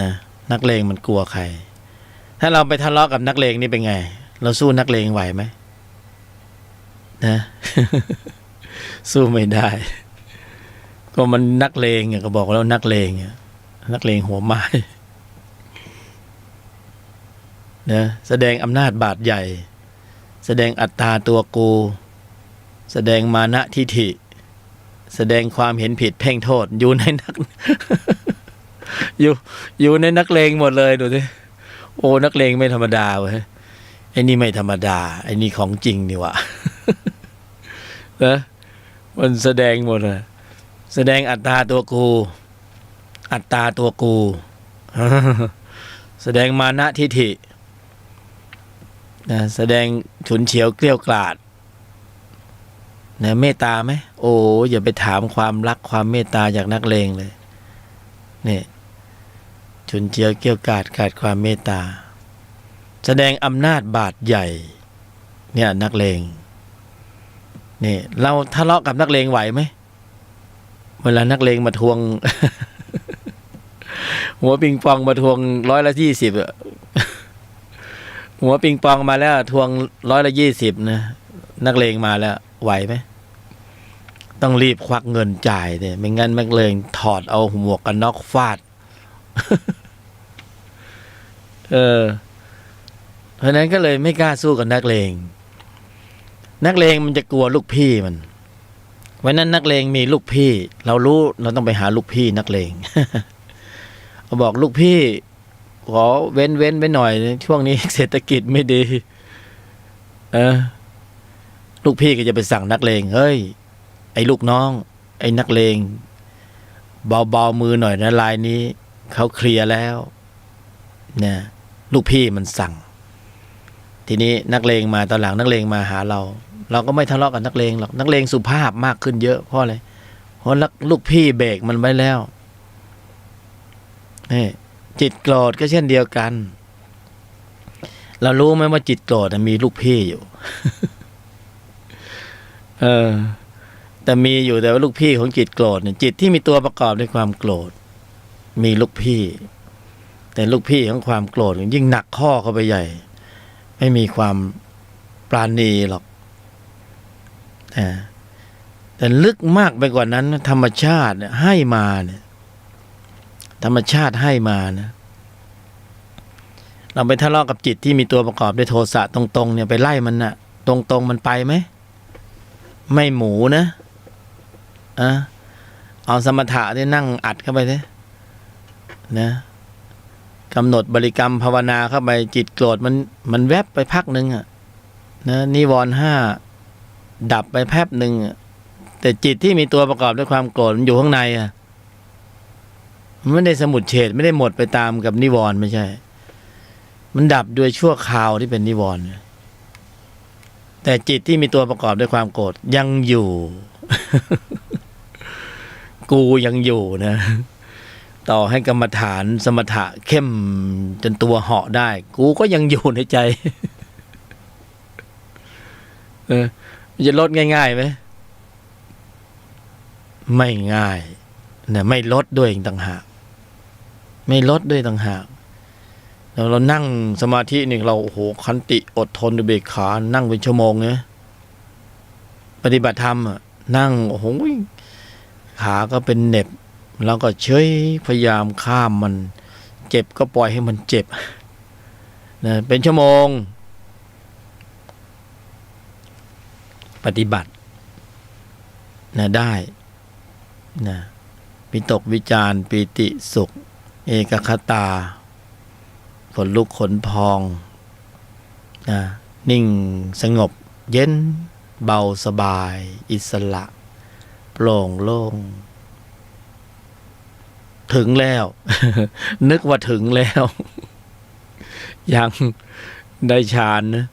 นะนักเลงมันกลัวใครถ้าเราไปทะเลาะกับนักเลงนี่เป็นไงเราสู้นักเลงไหวไหมนะ สู้ไม่ได้ก็มันนักเลงก็บอกแล้วนักเลงนักเลงหัวไม้นะแสดงอำนาจบาดใหญ่แสดงอัตตาตัวกูแสดงมานะทิฐิแสดงความเห็นผิดเพ่งโทษอยู่ในนัก อยู่ในนักเลงหมดเลยดูสิโอ้นักเลงไม่ธรรมดาเว้ยไอ้นี่ไม่ธรรมดาไอ้นี่ของจริงนี่วะ นะมันแสดงหมดเลยแสดงอัตตาตัวกูอัตตาตัวกู แสดงมานะทิฐินะแสดงฉุนเฉียวเกลี้ยวกล่อมนะเมตตาไหมโอ้อย่าไปถามความรักความเมตตาจากนักเลงเลยนี่ฉุนเฉียวเกลี้ยวกล่อมขาดความเมตตาแสดงอำนาจบาดใหญ่เนี่ยนักเลงนี่เราทะเลาะกับนักเลงไหวไหมเวลานักเลงมาทวง หัวปิงปองมาทวง120อะหัวปิงปองมาแล้วทวง120นะนักเลงมาแล้วไหวไหม ต้องรีบควักเงินจ่ายเนี่ยไม่งั้นนักเลงถอดเอาหมวกกันน็อกฟาด เพราะนั้นก็เลยไม่กล้าสู้กับนักเลงมันจะกลัวลูกพี่มันวันนั้นนักเลงมีลูกพี่เรารู้เราต้องไปหาลูกพี่นักเลง เขาบอกลูกพี่ขอเว้นไปหน่อยช่วงนี้ เศรษฐกิจไม่ดีลูกพี่ก็จะไปสั่งนักเลงเฮ้ยไอ้ลูกน้องไอ้นักเลงเบามือหน่อยนะลายนี้เขาเคลียร์แล้วเนี่ยลูกพี่มันสั่งทีนี้นักเลงมาตอนหลังนักเลงมาหาเราก็ไม่ทะเลาะกับนักเลงหรอกนักเลงสุภาพมากขึ้นเยอะเพราะอะไรเพราะลูกพี่เบรกมันไว้แล้วนี่จิตโกรธก็เช่นเดียวกันเรารู้ไหมว่าจิตโกรธมีลูกพี่อยู่ แต่มีอยู่แต่ว่าลูกพี่ของจิตโกรธเนี่ยจิตที่มีตัวประกอบด้วยความโกรธมีลูกพี่แต่ลูกพี่ของความโกรธยิ่งหนักข้อเข้าไปใหญ่ไม่มีความปราณีหรอกแต่ลึกมากไปกว่านั้นธรรมชาติให้มาเนี่ยธรรมชาติให้มานะเราไปทะเลาะกับจิตที่มีตัวประกอบด้วยโทสะตรงๆเนี่ยไปไล่มันน่ะตรงๆมันไปไหมไม่หมูนะเอาสมถะที่นั่งอัดเข้าไปเลยนะกำหนดบริกรรมภาวนาเข้าไปจิตโกรธมันแวบไปพักหนึ่งนะนิวรณ์ห้าดับไปแป๊บหนึ่งแต่จิตที่มีตัวประกอบด้วยความโกรธมันอยู่ข้างในมันไม่ได้สมุดเฉดไม่ได้หมดไปตามกับนิวรณ์ไม่ใช่มันดับด้วยชั่วคราวที่เป็นนิวรณ์แต่จิตที่มีตัวประกอบด้วยความโกรธยังอยู่ กูยังอยู่นะต่อให้กรรมฐานสมถะเข้มจนตัวเหาะได้กูก็ยังอยู่ในใจ มันจะลดง่ายๆไหมไม่ง่ายนะไม่ลดด้วยต่างหากไม่ลดด้วยต่างหากเรานั่งสมาธิหนึ่งเราโอ้โหขันติอดทนอุเบกขานั่งเป็นชั่วโมงเนี่ยปฏิบัติธรรมนั่งโอ้โหขาก็เป็นเหน็บแล้วก็เฉยพยายามข้ามมันเจ็บก็ปล่อยให้มันเจ็บนะเป็นชั่วโมงปฏิบัตินะได้นะวิตกวิจารปีติสุขเอกคตาขนลุกขนพองนะนิ่งสงบเย็นเบาสบายอิสระโปร่งโล่งถึงแล้ว นึกว่าถึงแล้ว ยังได้ฌานนะ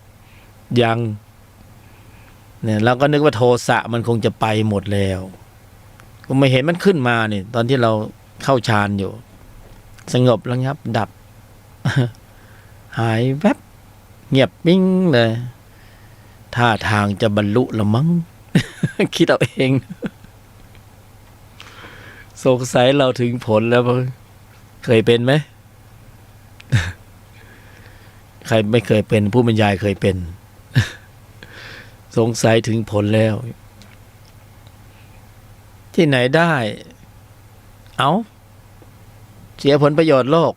ยังเนี่ยเราก็นึกว่าโทสะมันคงจะไปหมดแล้วก็ไม่เห็นมันขึ้นมาเนี่ยตอนที่เราเข้าฌานอยู่สงบแล้วครับดับ หายแวบเงียบปิ้งเลยท่าทางจะบรรลุละมั้ง คิดเอาเอง สงสัยเราถึงผลแล้วเคยเป็นไหม ใครไม่เคยเป็นผู้บรรยายเคยเป็น สงสัยถึงผลแล้วที่ไหนได้เอาเสียผลประโยชน์โลก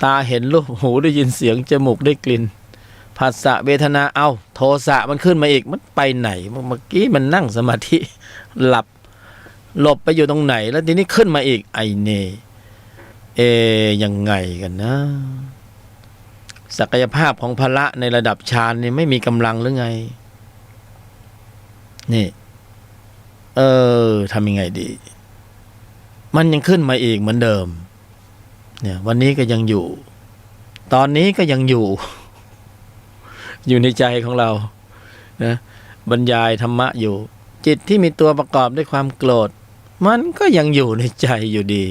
ตาเห็นรูปหูได้ยินเสียงจมูกได้กลิ่นผัสสะเวทนาเอาโทสะมันขึ้นมาอีกมันไปไหนเมื่อกี้มันนั่งสมาธิหลับหลบไปอยู่ตรงไหนแล้วทีนี้ขึ้นมาอีกไอเนยังไงกันนะศักยภาพของพละในระดับฌานนี่ไม่มีกำลังหรือไงนี่ทำยังไงดีมันยังขึ้นมาอีกเหมือนเดิมเนี่ยวันนี้ก็ยังอยู่ตอนนี้ก็ยังอยู่ อยู่ในใจของเรานะบรรยายธรรมะอยู่จิตที่มีตัวประกอบด้วยความโกรธมันก็ยังอยู่ในใจอยู่ดี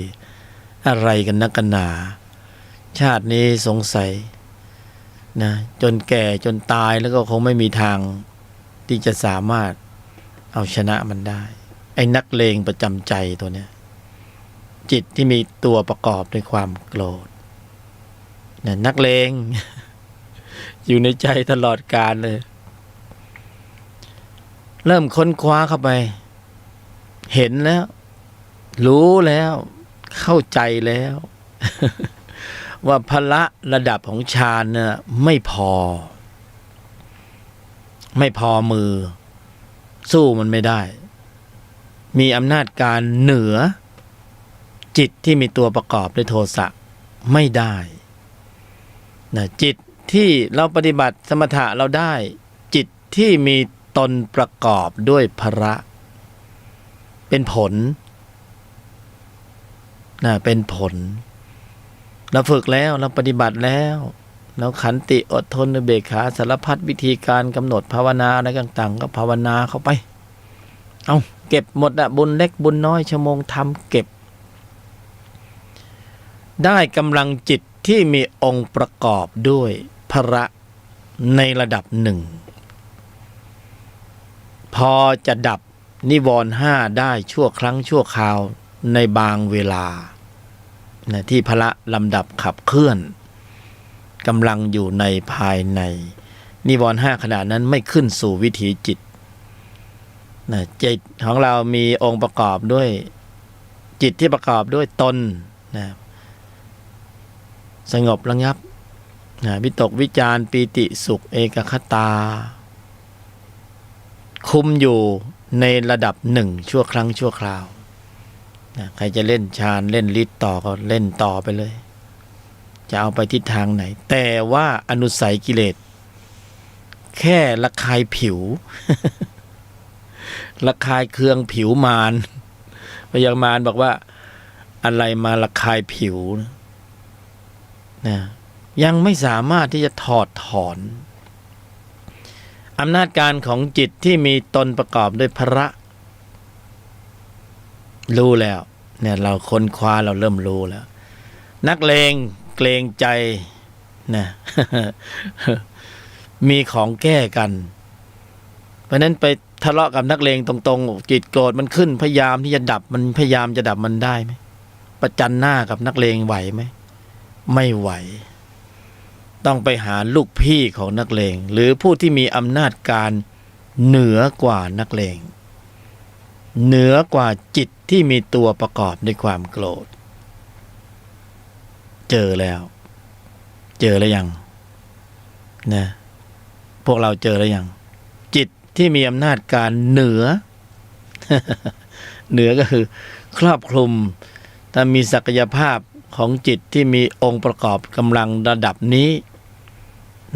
อะไรกันนักกันหนาชาตินี้สงสัยนะจนแก่จนตายแล้วก็คงไม่มีทางที่จะสามารถเอาชนะมันได้ไอ้นักเลงประจำใจตัวเนี้ยจิตที่มีตัวประกอบด้วยความโกรธนะนักเลง อยู่ในใจตลอดกาลเลยเริ่มค้นคว้าเข้าไป เห็นแล้ว รู้แล้ว เข้าใจแล้ว ว่าพละระดับของฌานเนี่ยไม่พอมือ สู้มันไม่ได้ มีอำนาจการเหนือ จิตที่มีตัวประกอบด้วยโทสะไม่ได้นะจิตที่เราปฏิบัติสมถะเราได้ จิตที่มีตนประกอบด้วยพละเป็นผลนะเป็นผลเราฝึกแล้วเราปฏิบัติแล้วเราขันติอดทนอุเบกขาสารพัดวิธีการกำหนดภาวนาอะไรต่างๆก็ภาวนาเข้าไปเอาเก็บหมดอะบุญเล็กบุญน้อยชั่วโมงทำเก็บได้กำลังจิตที่มีองค์ประกอบด้วยพละในระดับหนึ่งพอจะดับนิวรณ์ห้าได้ชั่วครั้งชั่วคราวในบางเวลานะที่พละลำดับขับเคลื่อนกำลังอยู่ในภายในนิวรณ์ห้าขณะนั้นไม่ขึ้นสู่วิถีจิตนะจิตของเรามีองค์ประกอบด้วยจิตที่ประกอบด้วยตนนะสงบระงับนะวิตกวิจารปีติสุขเอกคตาคุมอยู่ในระดับหนึ่งชั่วครั้งชั่วคราวนะใครจะเล่นฌานเล่นฤทธิ์ต่อก็เล่นต่อไปเลยจะเอาไปทิศทางไหนแต่ว่าอนุสัยกิเลสแค่ระคายผิว ระคายเคืองผิวมารพยามารบอกว่าอะไรมาระคายผิวนะยังไม่สามารถที่จะถอดถอนอำนาจการของจิตที่มีตนประกอบด้วยพละรู้แล้วเนี่ยเราค้นคว้าเราเริ่มรู้แล้วนักเลงเกรงใจนะ มีของแก้กันเพราะนั้นไปทะเลาะกับนักเลงตรงๆจิตโกรธมันขึ้นพยายามที่จะดับมันพยายามจะดับมันได้ไหมประจันหน้ากับนักเลงไหวไหมไม่ไหวต้องไปหาลูกพี่ของนักเลงหรือผู้ที่มีอำนาจการเหนือกว่านักเลงเหนือกว่าจิตที่มีตัวประกอบด้วยความโกรธเจอแล้วยังนะพวกเราเจอแล้วยังจิตที่มีอำนาจการเหนือ เหนือก็คือครอบคลุมถ้ามีศักยภาพของจิตที่มีองค์ประกอบกำลังระดับนี้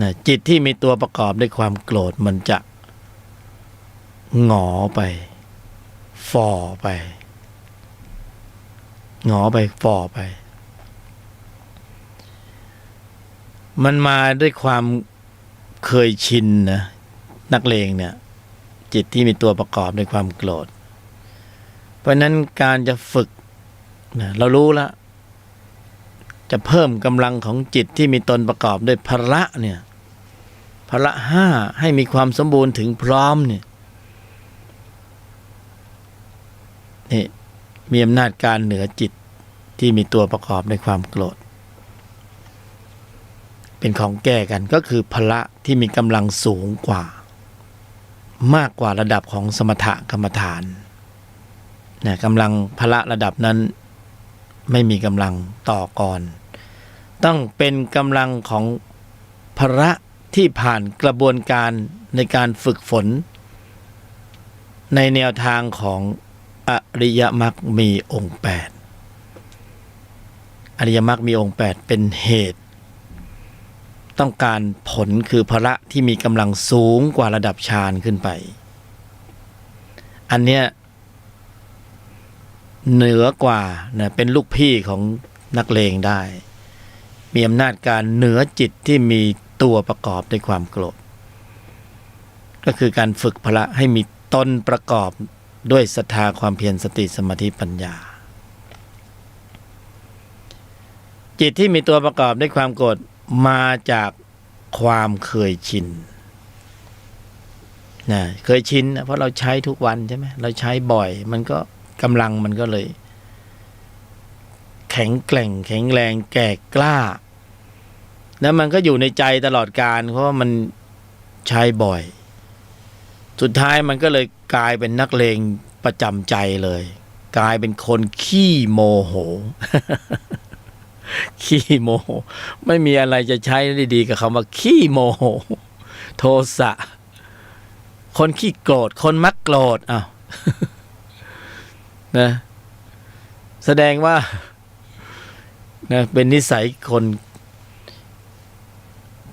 นะจิตที่มีตัวประกอบด้วยความโกรธมันจะหงอไปฝ่อไปหงอไปฝ่อไปมันมาด้วยความเคยชินนะนักเลงเนี่ยจิตที่มีตัวประกอบด้วยความโกรธเพราะนั้นการจะฝึกนะเรารู้แล้วจะเพิ่มกำลังของจิตที่มีตนประกอบด้วยพละเนี่ยพละห้าให้มีความสมบูรณ์ถึงพร้อมเนี่ยนี่มีอำนาจการเหนือจิตที่มีตัวประกอบด้วยความโกรธเป็นของแก้กันก็คือพละที่มีกำลังสูงกว่ามากกว่าระดับของสมถกรรมฐานนะกำลังพละระดับนั้นไม่มีกำลังต่อก่อนต้องเป็นกำลังของพละที่ผ่านกระบวนการในการฝึกฝนในแนวทางของอริยมรรคมีองค์8อริยมรรคมีองค์8เป็นเหตุต้องการผลคือพละที่มีกำลังสูงกว่าระดับฌานขึ้นไปอันเนี้ยเหนือกว่านะเป็นลูกพี่ของนักเลงได้มีอำนาจการเหนือจิตที่มีตัวประกอบด้วยความโกรธก็คือการฝึกพละให้มีตนประกอบด้วยศรัทธาความเพียรสติสมาธิปัญญาจิตที่มีตัวประกอบด้วยความโกรธมาจากความเคยชินนะเคยชินนะเพราะเราใช้ทุกวันใช่ไหมเราใช้บ่อยมันก็กำลังมันก็เลยแข็งแกร่งแข็งแรงแก่กล้าแล้วมันก็อยู่ในใจตลอดกาลเพราะว่ามันใช้บ่อยสุดท้ายมันก็เลยกลายเป็นนักเลง ประจำใจเลย กลายเป็นคนขี้โมโห ขี้โมโหไม่มีอะไรจะใช้ได้ดีกับคำว่าขี้โมโหโทสะคนขี้โกรธคนมักโกรธอ้าว นะแสดงว่านะเป็นนิสัยคน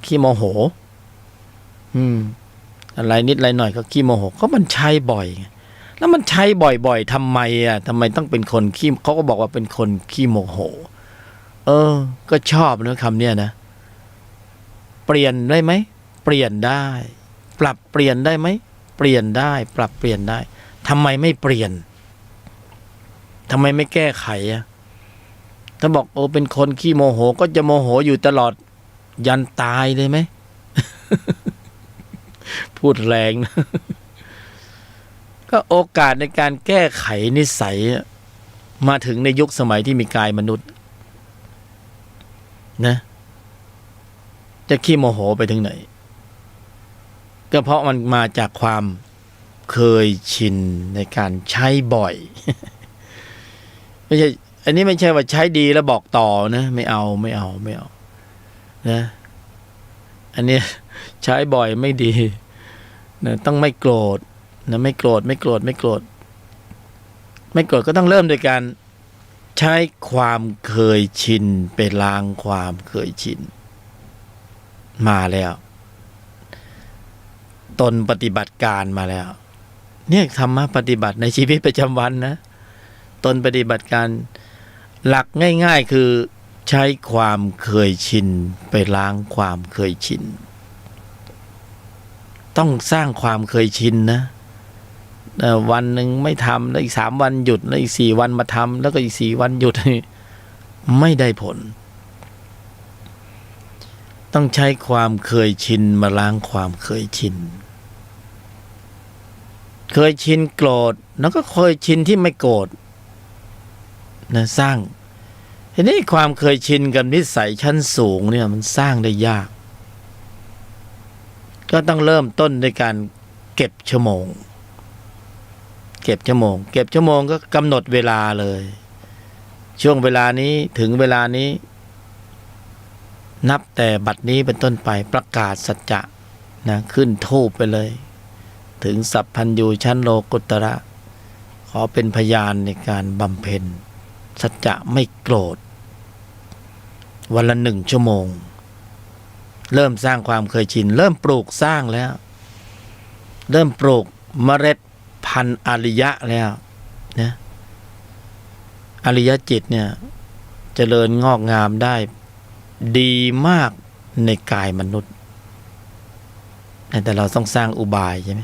ขี้โมโหอะไรนิดอะไรหน่อยก็ขี้โมโหก็มันใช้บ่อยแล้วมันใช้บ่อยๆทำไมทำไมต้องเป็นคนขี้เขาก็บอกว่าเป็นคนขี้โมโหก็ชอบนะคำเนี้ยนะเปลี่ยนได้ไหมเปลี่ยนได้ปรับเปลี่ยนได้ไหมเปลี่ยนได้ปรับเปลี่ยนได้ทำไมไม่เปลี่ยนทำไมไม่แก้ไขถ้าบอกเป็นคนขี้โมโหก็จะโมโหอยู่ตลอดยันตายเลยไหม พูดแรงนะ ก็โอกาสในการแก้ไขนิสัยมาถึงในยุคสมัยที่มีกายมนุษย์นะจะขี้โมโหไปถึงไหนก็เพราะมันมาจากความเคยชินในการใช้บ่อย ไม่ใช่อันนี้ไม่ใช่ว่าใช้ดีแล้วบอกต่อนะไม่เอานะอันนี้ใช้บ่อยไม่ดีนะต้องไม่โกรธนะไม่โกรธก็ต้องเริ่มโดยการใช้ความเคยชินไปล้างความเคยชินมาแล้วตนปฏิบัติการมาแล้วเนี่ยธรรมะปฏิบัติในชีวิตประจำวันนะตนปฏิบัติการหลักง่ายๆคือใช้ความเคยชินไปล้างความเคยชินต้องสร้างความเคยชินนะวันหนึ่งไม่ทำแล้วอีก3 วันหยุดแล้วอีก4 วันมาทำแล้วก็อีก4 วันหยุดไม่ได้ผลต้องใช้ความเคยชินมาล้างความเคยชินเคยชินโกรธแล้วก็เคยชินที่ไม่โกรธนะสร้างทีนี้ความเคยชินกับนิสัยชั้นสูงเนี่ยมันสร้างได้ยากก็ต้องเริ่มต้นด้วยการเก็บชั่วโมงก็กำหนดเวลาเลยช่วงเวลานี้ถึงเวลานี้นับแต่บัดนี้เป็นต้นไปประกาศสัจจะนะขึ้นธูปไปเลยถึงสัพพัญญูชั้นโลกุตระขอเป็นพยานในการบำเพ็ญสัจจะไม่โกรธวันละ1 ชั่วโมงเริ่มสร้างความเคยชินเริ่มปลูกสร้างแล้วเริ่มปลูกเมล็ดพันธุ์อริยะแล้วนะอริยจิตเนี่ยเจริญงอกงามได้ดีมากในกายมนุษย์แต่เราต้องสร้างอุบายใช่ไหม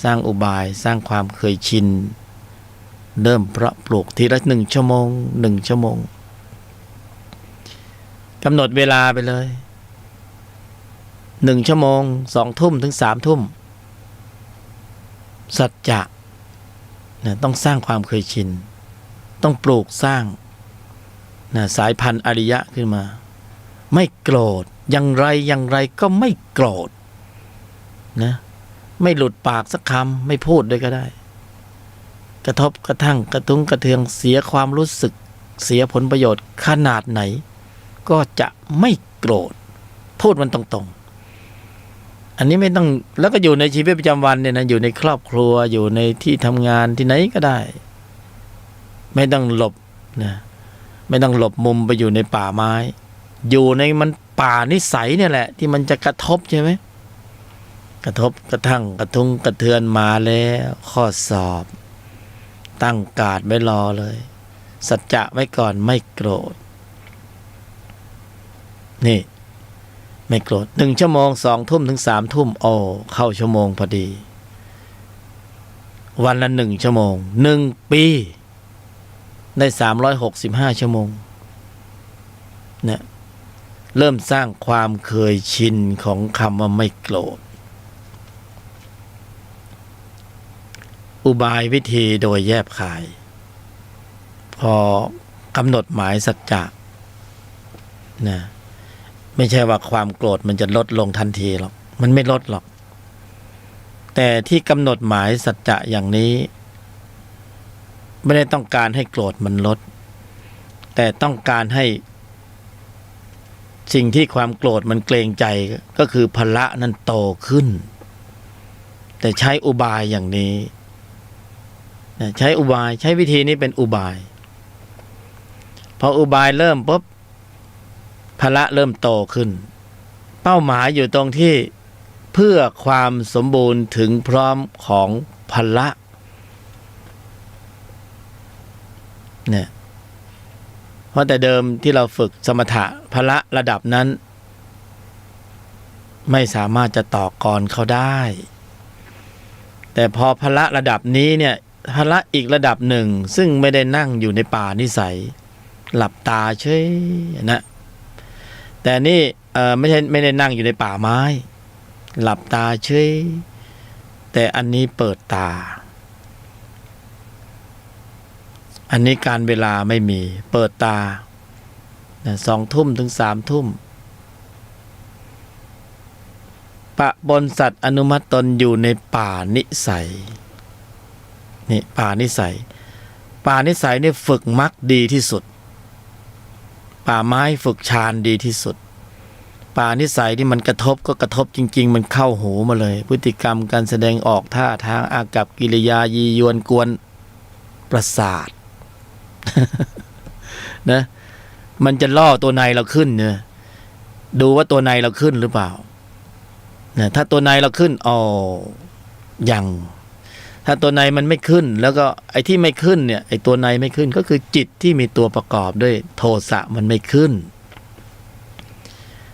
สร้างอุบายสร้างความเคยชินเริ่มเพาะปลูกทีละ1 ชั่วโมงกำหนดเวลาไปเลย1 ชั่วโมง2 ทุ่มถึง3 ทุ่มสัจจะนะต้องสร้างความเคยชินต้องปลูกสร้างนะสายพันธุ์อริยะขึ้นมาไม่โกรธอย่างไรก็ไม่โกรธนะไม่หลุดปากสักคำไม่พูดด้วยก็ได้กระทบกระทั่งกระทุ้งกระเทืองเสียความรู้สึกเสียผลประโยชน์ขนาดไหนก็จะไม่โกรธพูดมันตรงๆอันนี้ไม่ต้องแล้วก็อยู่ในชีวิตประจำวันเนี่ยนะอยู่ในครอบครัวอยู่ในที่ทำงานที่ไหนก็ได้ไม่ต้องหลบนะไม่ต้องหลบมุมไปอยู่ในป่าไม้อยู่ในมันป่านิสัยเนี่ยแหละที่มันจะกระทบใช่ไหมกระทบกระทั่งกระทุ้งกระเทือนมาแล้วข้อสอบตั้งการ์ดไว้รอเลยสัจจะไว้ก่อนไม่โกรธนี่ไม่โกรธ1 ชั่วโมง2 ทุ่มถึง3 ทุ่มเข้าชั่วโมงพอดีวันละ1 ชั่วโมง1 ปีได้365 ชั่วโมงเนี่ยเริ่มสร้างความเคยชินของคำว่าไม่โกรธอุบายวิธีโดยแยบคายพอกำหนดหมายสัจจะนะไม่ใช่ว่าความโกรธมันจะลดลงทันทีหรอกมันไม่ลดหรอกแต่ที่กำหนดหมายสัจจะอย่างนี้ ไม่ได้ต้องการให้โกรธมันลดแต่ต้องการให้สิ่งที่ความโกรธมันเกรงใจก็คือพละนั้นโตขึ้นแต่ใช้อุบายอย่างนี้ใช้อุบายใช้วิธีนี้เป็นอุบายพออุบายเริ่มปุ๊บพละเริ่มโตขึ้นเป้าหมายอยู่ตรงที่เพื่อความสมบูรณ์ถึงพร้อมของพละเนี่ยเพราะแต่เดิมที่เราฝึกสมถะพละระดับนั้นไม่สามารถจะต่อกรเขาได้แต่พอพละระดับนี้เนี่ยพละอีกระดับหนึ่งซึ่งไม่ได้นั่งอยู่ในป่านิสัยหลับตาเฉยนะแต่นี่ไม่ได้นั่งอยู่ในป่าไม้หลับตาเฉยแต่อันนี้เปิดตาอันนี้การเวลาไม่มีเปิดตา2 ทุ่มถึง3 ทุ่มปะบนสัตว์อนุมัติตนอยู่ในป่านิสัยนี่ป่านิสัยนี่ฝึกมรรคดีที่สุดป่าไม้ฝึกฌานดีที่สุดป่านิสัยที่มันกระทบก็กระทบจริงๆมันเข้าหูมาเลยพฤติกรรมการแสดงออกท่าทางอากัปกิริยายียวนกวนประสาท นะมันจะล่อตัวในเราขึ้นเนี่ยดูว่าตัวในเราขึ้นหรือเปล่านะถ้าตัวในเราขึ้นยังถ้าตัวในมันไม่ขึ้นแล้วก็ไอ้ที่ไม่ขึ้นเนี่ยไอ้ตัวในไม่ขึ้นก็คือจิตที่มีตัวประกอบด้วยโทสะมันไม่ขึ้น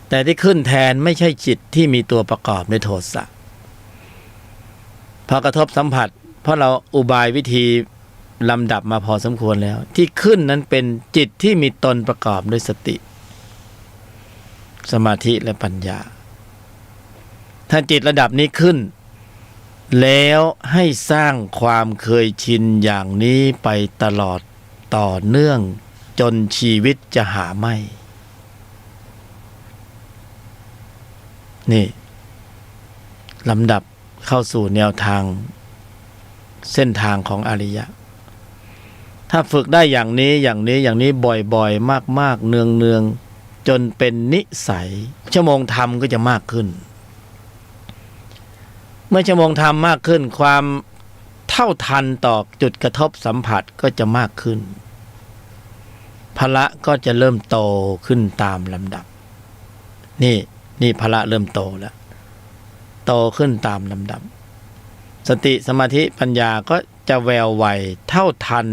แต่ที่ขึ้นแทนไม่ใช่จิตที่มีตัวประกอบด้วยโทสะพอกระทบสัมผัสเพราะเราอุบายวิธีลำดับมาพอสมควรแล้วที่ขึ้นนั้นเป็นจิตที่มีตนประกอบด้วยสติสมาธิและปัญญาถ้าจิตระดับนี้ขึ้นแล้วให้สร้างความเคยชินอย่างนี้ไปตลอดต่อเนื่องจนชีวิตจะหาไม่นี่ลำดับเข้าสู่แนวทางเส้นทางของอริยะถ้าฝึกได้อย่างนี้บ่อยๆมากๆเนืองๆจนเป็นนิสัยชั่วโมงธรรมก็จะมากขึ้นเมื่อชั่วโมงธรรมมากขึ้นความเท่าทันต่อจุดกระทบสัมผัสก็จะมากขึ้นพละก็จะเริ่มโตขึ้นตามลำดับนี่พละเริ่มโตแล้วโตขึ้นตามลำดับสติสมาธิปัญญาก็จะแววไวเท่าทัน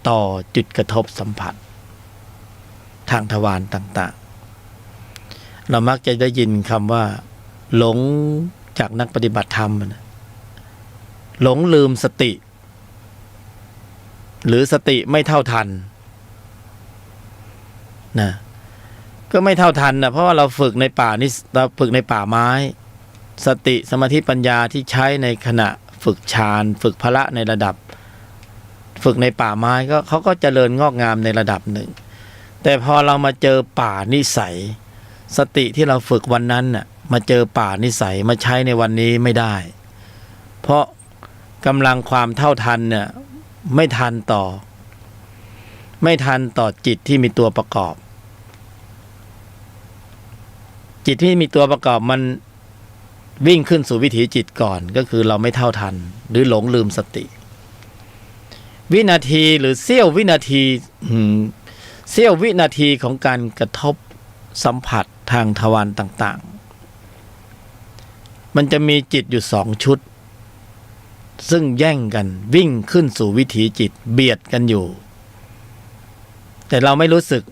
ต่อจุดกระทบสัมผัสทางทวารต่างๆเรามักจะได้ยินคำว่าหลงจากนักปฏิบัติธรรมนะหลงลืมสติหรือสติไม่เท่าทันนะก็ไม่เท่าทันนะเพราะว่าเราฝึกในป่านี่เราฝึกในป่าไม้สติสมาธิปัญญาที่ใช้ในขณะฝึกฌานฝึกพละในระดับฝึกในป่าไม้ก็เขาก็เจริญงอกงามในระดับหนึ่งแต่พอเรามาเจอป่านิสัยสติที่เราฝึกวันนั้นน่ะมาเจอป่านิสัยมาใช้ในวันนี้ไม่ได้เพราะกำลังความเท่าทันเนี่ยไม่ทันต่อจิตที่มีตัวประกอบจิตที่มีตัวประกอบมันวิ่งขึ้นสู่วิถีจิตก่อนก็คือเราไม่เท่าทันหรือหลงลืมสติวินาทีหรือเสี้ยววินาทีของการกระทบสัมผัสทางทวารต่างๆมันจะมีจิตอยู่2 ชุดซึ่งแย่งกันวิ่งขึ้นสู่วิถีจิตเบียดกันอยู่แต่เราไม่รู้สึก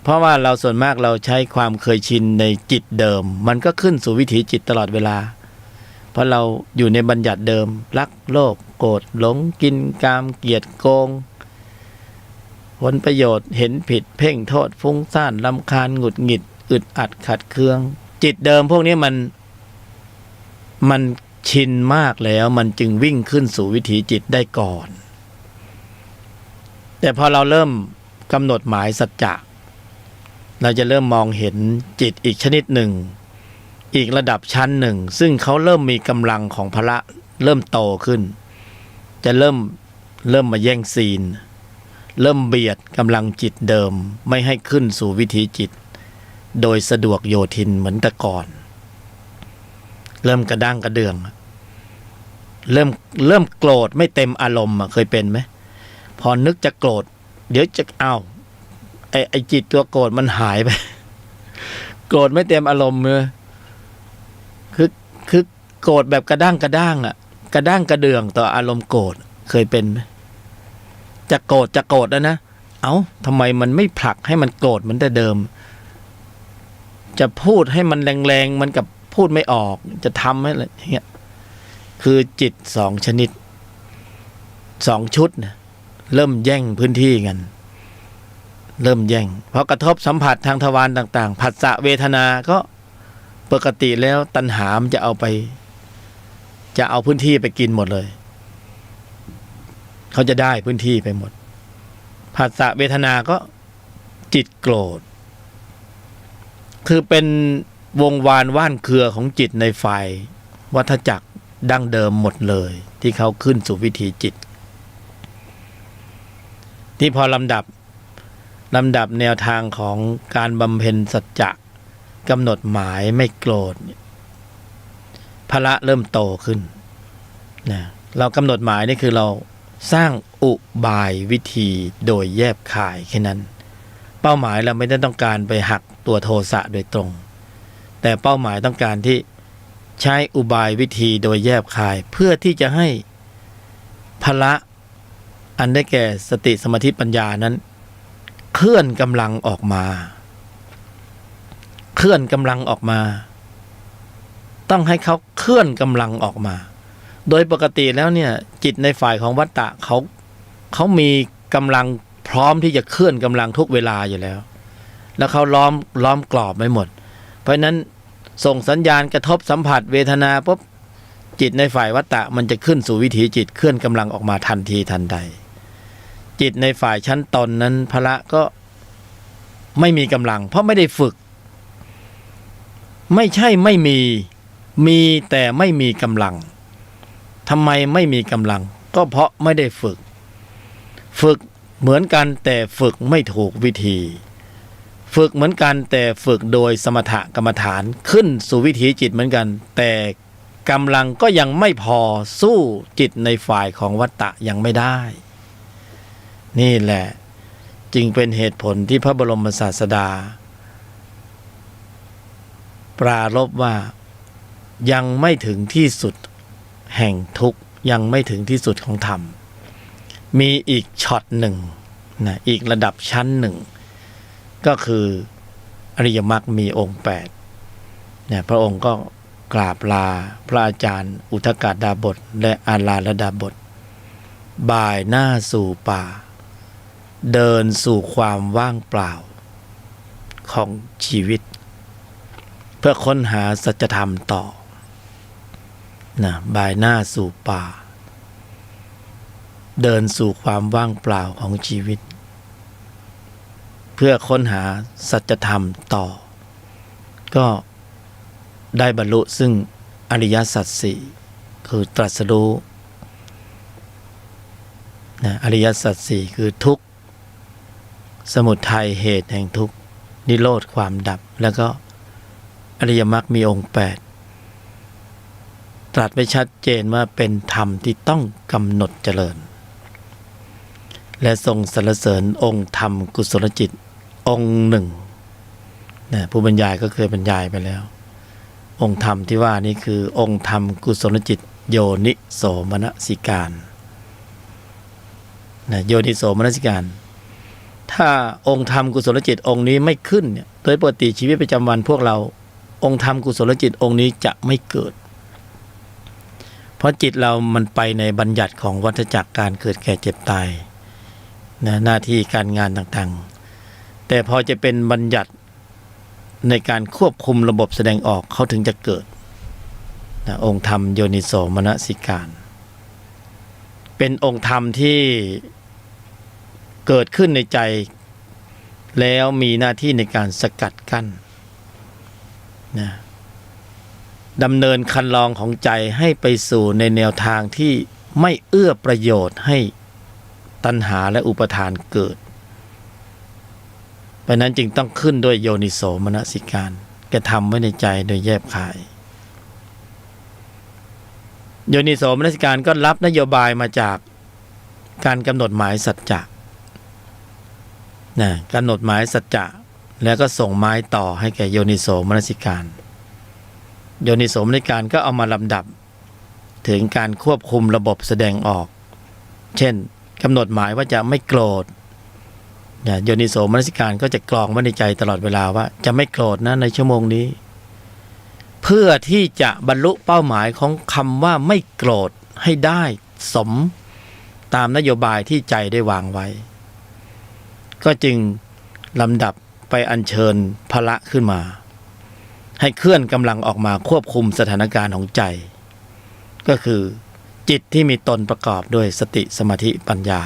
เพราะว่าเราส่วนมากเราใช้ความเคยชินในจิตเดิมมันก็ขึ้นสู่วิถีจิตตลอดเวลาเพราะเราอยู่ในบัญญัติเดิมรักโลภโกรธหลงกินกามเกลียดโกงผลประโยชน์เห็นผิดเพ่งโทษฟุ้งซ่านรำคาญหงุดหงิดอึดอัดขัดเคืองจิตเดิมพวกนี้มันชินมากแล้วมันจึงวิ่งขึ้นสู่วิถีจิตได้ก่อนแต่พอเราเริ่มกำหนดหมายสัจจะเราจะเริ่มมองเห็นจิตอีกชนิดหนึ่งอีกระดับชั้นหนึ่งซึ่งเขาเริ่มมีกำลังของพละเริ่มโตขึ้นจะเริ่มมาแย่งซีน เริ่มเบียดกำลังจิตเดิมไม่ให้ขึ้นสู่วิถีจิตโดยสะดวกโยทินเหมือนแต่ก่อน เริ่มกระด้างกระเดื่องเริ่มโกรธไม่เต็มอารมณ์เคยเป็นไหมพอนึกจะโกรธเดี๋ยวจะไอ้จิตตัวโกรธมันหายไป โกรธไม่เต็มอารมณ์เลยคือโกรธแบบกระด้างกระด้างกระด้างกระเดื่องต่ออารมณ์โกรธเคยเป็นไหมจะโกรธแล้วนะทำไมมันไม่ผลักให้มันโกรธเหมือนแต่เดิมจะพูดให้มันแรงๆมันกับพูดไม่ออกจะทำให้อะไรอย่างเงี้ยคือจิตสองชนิดสองชุดนะเริ่มแย่งพื้นที่กันเริ่มแย่งเพราะกระทบสัมผัสทางทวารต่างๆผัสสะเวทนาก็ปกติแล้วตัณหามันจะเอาพื้นที่ไปกินหมดเลยเขาจะได้พื้นที่ไปหมดผัสสะเวทนาก็จิตโกรธคือเป็นวงวานว่านเครือของจิตในฝ่ายวัฏจักรดั้งเดิมหมดเลยที่เขาขึ้นสู่วิถีจิตที่พอลำดับแนวทางของการบำเพ็ญสัจจะกำหนดหมายไม่โกรธพละเริ่มโตขึ้นนะเรากำหนดหมายนี่คือเราสร้างอุบายวิธีโดยแยบคายแค่นั้นเป้าหมายเราไม่ได้ต้องการไปหักตัวโทสะโดยตรงแต่เป้าหมายต้องการที่ใช้อุบายวิธีโดยแยบคายเพื่อที่จะให้พละอันได้แก่สติสมาธิปัญญานั้นเคลื่อนกำลังออกมาต้องให้เขาเคลื่อนกำลังออกมาโดยปกติแล้วเนี่ยจิตในฝ่ายของวัตตะเขามีกำลังพร้อมที่จะเคลื่อนกำลังทุกเวลาอยู่แล้วแล้วเขาล้อมกรอบไว้หมดเพราะนั้นส่งสัญญาณกระทบสัมผัสเวทนาปุ๊บจิตในฝ่ายวัตตะมันจะขึ้นสู่วิถีจิตเคลื่อนกำลังออกมาทันทีทันใดจิตในฝ่ายชั้นตนนั้นพละก็ไม่มีกำลังเพราะไม่ได้ฝึกไม่ใช่ไม่มีแต่ไม่มีกำลังทำไมไม่มีกำลังก็เพราะไม่ได้ฝึกเหมือนกันแต่ฝึกไม่ถูกวิธีฝึกเหมือนกันแต่ฝึกโดยสมถกรรมฐานขึ้นสู่วิถีจิตเหมือนกันแต่กำลังก็ยังไม่พอสู้จิตในฝ่ายของวัตตะยังไม่ได้นี่แหละจึงเป็นเหตุผลที่พระบรมศาสดาปรารภว่ายังไม่ถึงที่สุดแห่งทุกข์ยังไม่ถึงที่สุดของธรรมมีอีกช็อตหนึ่งนะอีกระดับชั้นหนึ่งก็คืออริยมรรคมีองค์8เนี่ยพระองค์ก็กราบลาพระอาจารย์อุทกดาบทและอาลาลดาบทบ่ายหน้าสู่ป่าเดินสู่ความว่างเปล่าของชีวิตเพื่อค้นหาสัจธรรมต่อนะบ่ายหน้าสู่ป่าเดินสู่ความว่างเปล่าของชีวิตเพื่อค้นหาสัจธรรมต่อก็ได้บรรลุซึ่งอริยสัจสี่คือตรัสรู้นะอริยสัจสี่คือทุกข์สมุทัยเหตุแห่งทุกข์นิโรธความดับแล้วก็อริยมรรคมีองค์8ตรัสไว้ชัดเจนว่าเป็นธรรมที่ต้องกำหนดเจริญและทรงสรรเสริญองค์ธรรมกุศลจิตองค์หนึ่งนะผู้บรรยายก็เคยบรรยายไปแล้วองค์ธรรมที่ว่านี้คือองค์ธรรมกุศลจิตโยนิโสมนสิการนะโยนิโสมนสิการถ้าองค์ธรรมกุศลจิตองค์นี้ไม่ขึ้นเนี่ยโดยปกติชีวิตประจำวันพวกเราองค์ธรรมกุศลจิตองค์นี้จะไม่เกิดเพราะจิตเรามันไปในบัญญัติของวัฏจักรการเกิดแก่เจ็บตายนะหน้าที่การงานต่างๆแต่พอจะเป็นบัญญัติในการควบคุมระบบแสดงออกเขาถึงจะเกิดนะองค์ธรรมโยนิโสมนสิการเป็นองค์ธรรมที่เกิดขึ้นในใจแล้วมีหน้าที่ในการสกัดกั้นนะดำเนินคันลองของใจให้ไปสู่ในแนวทางที่ไม่เอื้อประโยชน์ให้ ตัณหาและอุปทานเกิดเพราะนั้นจึงต้องขึ้นด้วยโยนิโสมนสิการกระทำไว้ในใจโดยแยบคายโยนิโสมนสิการก็รับนโยบายมาจากการกำหนดหมายสัจจะนะกำหนดหมายสัจจะแล้วก็ส่งไม้ต่อให้แก่โยนิโสมนสิการโยนิโสมนสิการก็เอามาลำดับถึงการควบคุมระบบแสดงออกเช่นกำหนดหมายว่าจะไม่โกรธโยนิโสมนสิการก็จะกรองไว้ในใจตลอดเวลาว่าจะไม่โกรธนะในชั่วโมงนี้เพื่อที่จะบรรลุเป้าหมายของคำว่าไม่โกรธให้ได้สมตามนโยบายที่ใจได้วางไว้ก็จึงลำดับไปอัญเชิญพละขึ้นมาให้เคลื่อนกำลังออกมาควบคุมสถานการณ์ของใจก็คือจิตที่มีตนประกอบด้วยสติสมาธิปัญญา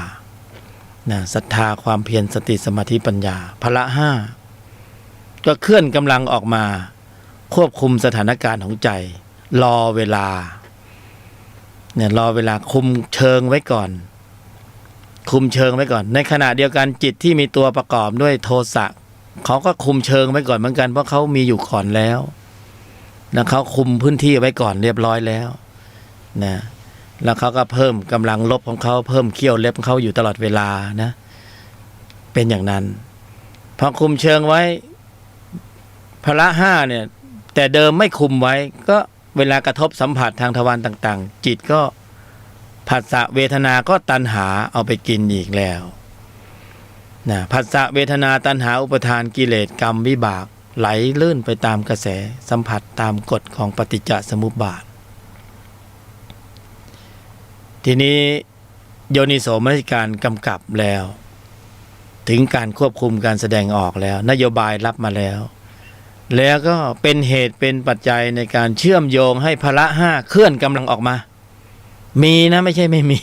ศรัทธาความเพียรสติสมาธิปัญญาพละห้าก็เคลื่อนกำลังออกมาควบคุมสถานการณ์ของใจรอเวลารอเวลาคุมเชิงไว้ก่อนในขณะเดียวกันจิตที่มีตัวประกอบด้วยโทสะเขาก็คุมเชิงไว้ก่อนเหมือนกันเพราะเขามีอยู่ก่อนแล้วเขาคุมพื้นที่ไว้ก่อนเรียบร้อยแล้วแล้วเขาก็เพิ่มกำลังลบของเขาเพิ่มเขี้ยวเล็บของเขาอยู่ตลอดเวลานะเป็นอย่างนั้นพอคุมเชิงไว้พละห้าเนี่ยแต่เดิมไม่คุมไว้ก็เวลากระทบสัมผัสทางทวารต่างๆจิตก็ผัสสะเวทนาก็ตัณหาเอาไปกินอีกแล้วผัสสะเวทนาตัณหาอุปทานกิเลสกรรมวิบากไหลลื่นไปตามกระแสสัมผัสตามกฎของปฏิจจสมุปบาททีนี้โยนิโสมนสิการกำกับแล้วถึงการควบคุมการแสดงออกแล้วนโยบายรับมาแล้วก็เป็นเหตุเป็นปัจจัยในการเชื่อมโยงให้พละห้าเคลื่อนกำลังออกมามีนะไม่ใช่ไม่มี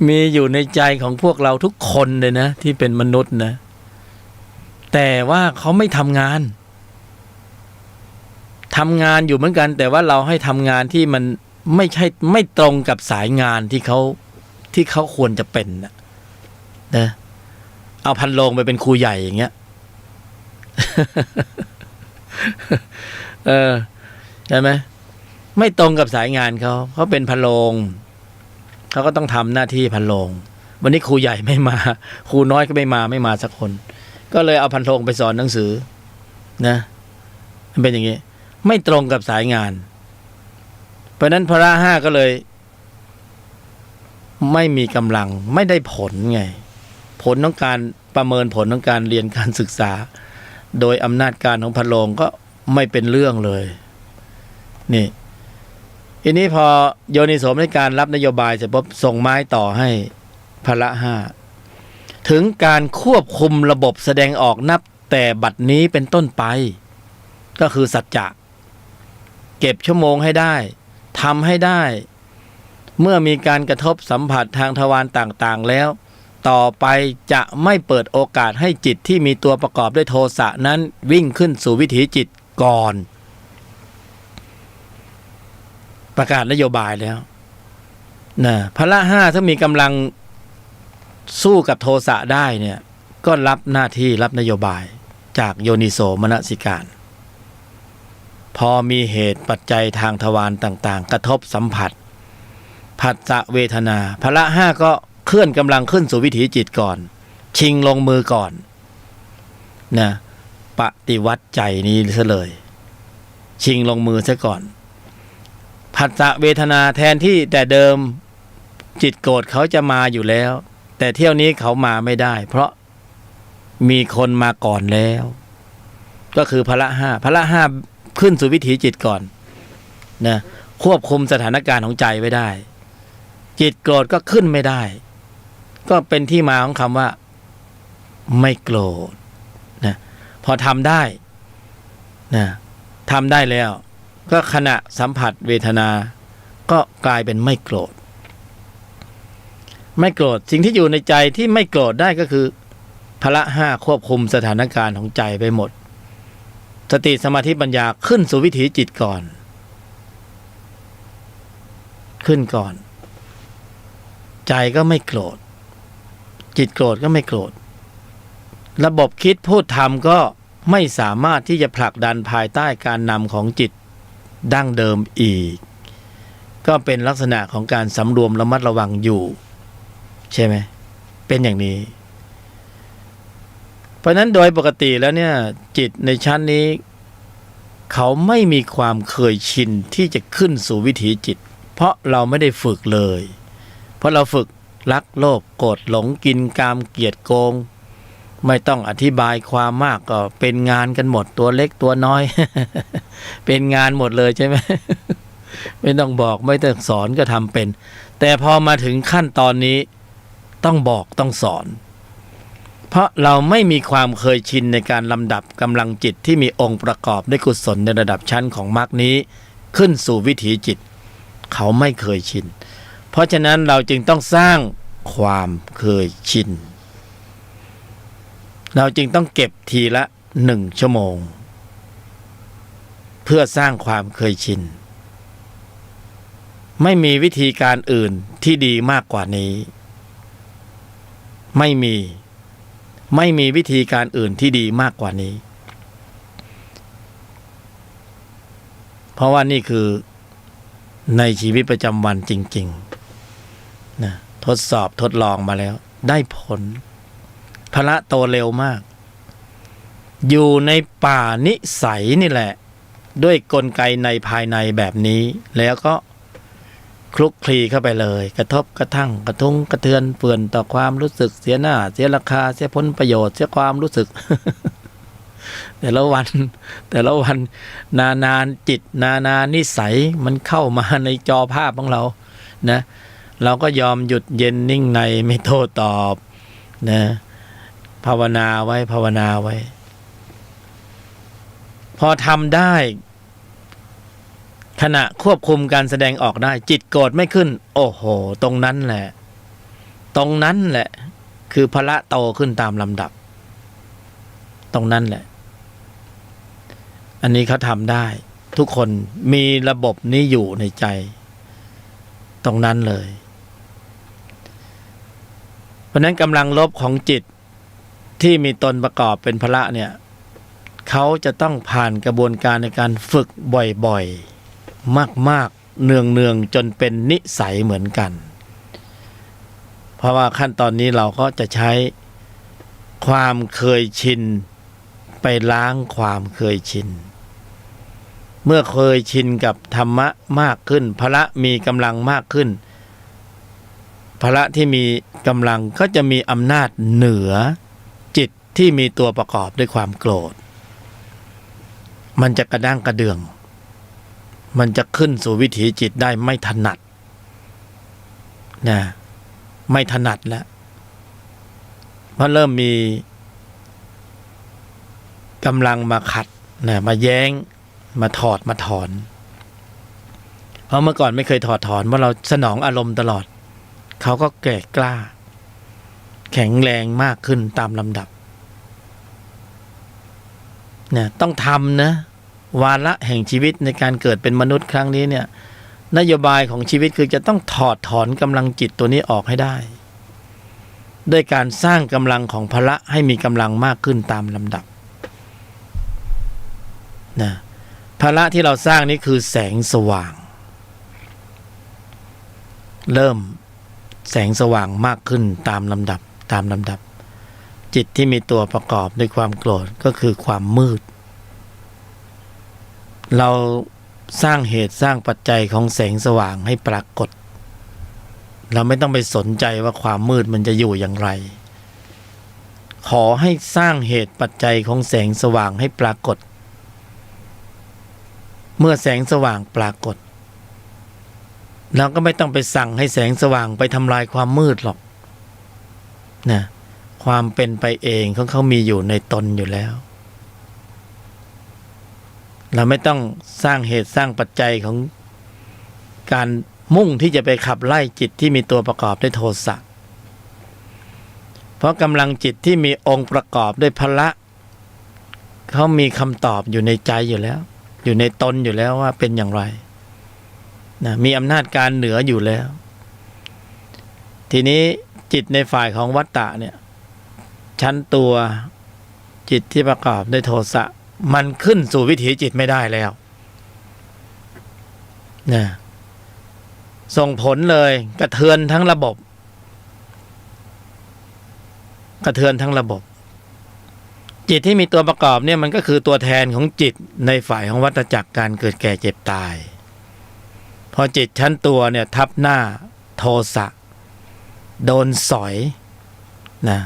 มีอยู่ในใจของพวกเราทุกคนเลยนะที่เป็นมนุษย์นะแต่ว่าเขาไม่ทำงานอยู่เหมือนกันแต่ว่าเราให้ทำงานที่มันไม่ตรงกับสายงานที่เขาควรจะเป็นนะเอาพันโรงไปเป็นครูใหญ่อย่างเงี้ย ใช่ไหมไม่ตรงกับสายงานเขาเป็นพันโรงเขาก็ต้องทำหน้าที่พันโรงวันนี้ครูใหญ่ไม่มาครูน้อยก็ไม่มาสักคนก็เลยเอาพันโรงไปสอนหนังสือนะมันเป็นอย่างนี้ไม่ตรงกับสายงานเพราะนั้นพละห้าก็เลยไม่มีกำลังไม่ได้ผลไงผลของการประเมินผลของการเรียนการศึกษาโดยอำนาจการของพันโรงก็ไม่เป็นเรื่องเลยนี่ทีนี้พอโยนิโสมนสิการรับนโยบายเสร็จปุ๊บส่งไม้ต่อให้พละห้าถึงการควบคุมระบบแสดงออกนับแต่บัดนี้เป็นต้นไปก็คือสัจจะเก็บชั่วโมงให้ได้ทำให้ได้เมื่อมีการกระทบสัมผัสทางทวารต่างๆแล้วต่อไปจะไม่เปิดโอกาสให้จิตที่มีตัวประกอบด้วยโทสะนั้นวิ่งขึ้นสู่วิถีจิตก่อนประกาศนโยบายแล้วพละห้าถ้ามีกำลังสู้กับโทสะได้เนี่ยก็รับหน้าที่รับนโยบายจากโยนิโสมนสิการพอมีเหตุปัจจัยทางทวารต่างๆกระทบสัมผัสผัสสะเวทนาพละห้าก็เคลื่อนกำลังขึ้นสู่วิถีจิตก่อนชิงลงมือก่อนปฏิวัติใจนี้ซะเลยชิงลงมือซะก่อนผัสสะเวทนาแทนที่แต่เดิมจิตโกรธเขาจะมาอยู่แล้วแต่เที่ยวนี้เขามาไม่ได้เพราะมีคนมาก่อนแล้วก็คือพละห้าขึ้นสู่วิถีจิตก่อนควบคุมสถานการณ์ของใจไว้ได้จิตโกรธก็ขึ้นไม่ได้ก็เป็นที่มาของคำว่าไม่โกรธพอทำได้ทำได้แล้วก็ขณะสัมผัสเวทนาก็กลายเป็นไม่โกรธสิ่งที่อยู่ในใจที่ไม่โกรธได้ก็คือพละห้าควบคุมสถานการณ์ของใจไปหมดสติสมาธิปัญญาขึ้นสู่วิถีจิตก่อนขึ้นก่อน ใจก็ไม่โกรธจิตโกรธก็ไม่โกรธระบบคิดพูดทำก็ไม่สามารถที่จะผลักดันภายใต้การนำของจิตดั้งเดิมอีกก็เป็นลักษณะของการสำรวมระมัดระวังอยู่ใช่ไหมเป็นอย่างนี้เพราะฉะนั้นโดยปกติแล้วเนี่ยจิตในชั้นนี้เขาไม่มีความเคยชินที่จะขึ้นสู่วิถีจิตเพราะเราไม่ได้ฝึกเลยเพราะเราฝึกรักโลภโกรธหลงกินกามเกลียดโกงไม่ต้องอธิบายความมากก็เป็นงานกันหมดตัวเล็กตัวน้อย เป็นงานหมดเลยใช่ไหม ไม่ต้องบอกไม่ต้องสอนก็ทำเป็นแต่พอมาถึงขั้นตอนนี้ต้องบอกต้องสอนเพราะเราไม่มีความเคยชินในการลำดับกำลังจิตที่มีองค์ประกอบด้วยกุศลในระดับชั้นของมรรคนี้ขึ้นสู่วิถีจิตเขาไม่เคยชินเพราะฉะนั้นเราจึงต้องสร้างความเคยชินเราจึงต้องเก็บทีละ1 ชั่วโมงเพื่อสร้างความเคยชินไม่มีวิธีการอื่นที่ดีมากกว่านี้ไม่มีวิธีการอื่นที่ดีมากกว่านี้เพราะว่านี่คือในชีวิตประจำวันจริงๆนะทดสอบทดลองมาแล้วได้ผลพละโตเร็วมากอยู่ในป่านิสัยนี่แหละด้วยกลไกในภายในแบบนี้แล้วก็คลุกคลีเข้าไปเลยกระทบกระทั่งกระทุ้งกระเทือนเปื่อนต่อความรู้สึกเสียหน้าเสียราคาเสียผลประโยชน์เสียความรู้สึก แต่ละวันนาจิตนานิสัยมันเข้ามาในจอภาพของเรานะเราก็ยอมหยุดเย็นนิ่งในไม่โต้ตอบนะภาวนาไว้พอทำได้ขณะควบคุมการแสดงออกได้จิตโกรธไม่ขึ้นโอ้โหตรงนั้นแหละคือพละโตขึ้นตามลำดับตรงนั้นแหละอันนี้เขาทำได้ทุกคนมีระบบนี้อยู่ในใจตรงนั้นเลยเพราะนั้นกำลังลบของจิตที่มีตนประกอบเป็นพละเนี่ยเขาจะต้องผ่านกระบวนการในการฝึกบ่อยๆมากๆเนืองๆจนเป็นนิสัยเหมือนกันเพราะว่าขั้นตอนนี้เราก็จะใช้ความเคยชินไปล้างความเคยชินเมื่อเคยชินกับธรรมะมากขึ้นพละมีกำลังมากขึ้นพละที่มีกำลังก็จะมีอำนาจเหนือจิตที่มีตัวประกอบด้วยความโกรธมันจะกระด้างกระเดื่องมันจะขึ้นสู่วิถีจิตได้ไม่ถนัดนะไม่ถนัดแล้วเพราะเริ่มมีกำลังมาขัดนะมาแย้งมาถอดมาถอนเพราะเมื่อก่อนไม่เคยถอดถอนเพราะเราสนองอารมณ์ตลอดเขาก็แก่กล้าแข็งแรงมากขึ้นตามลำดับเนี่ยต้องทำนะวาระแห่งชีวิตในการเกิดเป็นมนุษย์ครั้งนี้เนี่ยนโยบายของชีวิตคือจะต้องถอดถอนกำลังจิตตัวนี้ออกให้ได้ด้วยการสร้างกำลังของพละให้มีกำลังมากขึ้นตามลำดับนะพละที่เราสร้างนี้คือแสงสว่างเริ่มแสงสว่างมากขึ้นตามลำดับจิตที่มีตัวประกอบด้วยความโกรธก็คือความมืดเราสร้างเหตุสร้างปัจจัยของแสงสว่างให้ปรากฏเราไม่ต้องไปสนใจว่าความมืดมันจะอยู่อย่างไรขอให้สร้างเหตุปัจจัยของแสงสว่างให้ปรากฏเมื่อแสงสว่างปรากฏเราก็ไม่ต้องไปสั่งให้แสงสว่างไปทำลายความมืดหรอกนะความเป็นไปเองของเขามีอยู่ในตนอยู่แล้วเราไม่ต้องสร้างเหตุสร้างปัจจัยของการมุ่งที่จะไปขับไล่จิตที่มีตัวประกอบด้วยโทสะเพราะกำลังจิตที่มีองค์ประกอบด้วยพละเขามีคำตอบอยู่ในใจอยู่แล้วอยู่ในตนอยู่แล้วว่าเป็นอย่างไรนะมีอำนาจการเหนืออยู่แล้วท ทีนี้จิตในฝ่ายของวัตตะเนี่ยชั้นตัวจิตที่ประกอบด้วยโทสะมันขึ้นสู่วิถีจิตไม่ได้แล้วนะส่งผลเลยกระเทือนทั้งระบบกระเทือนทั้งระบบ จิตที่มีตัวประกอบเนี่ยมันก็คือตัวแทนของจิตในฝ่ายของวัฏจักรการเกิดแก่เจ็บตายพอจิตชั้นตัวเนี่ยทับหน้าโทสะโดนสอยนะ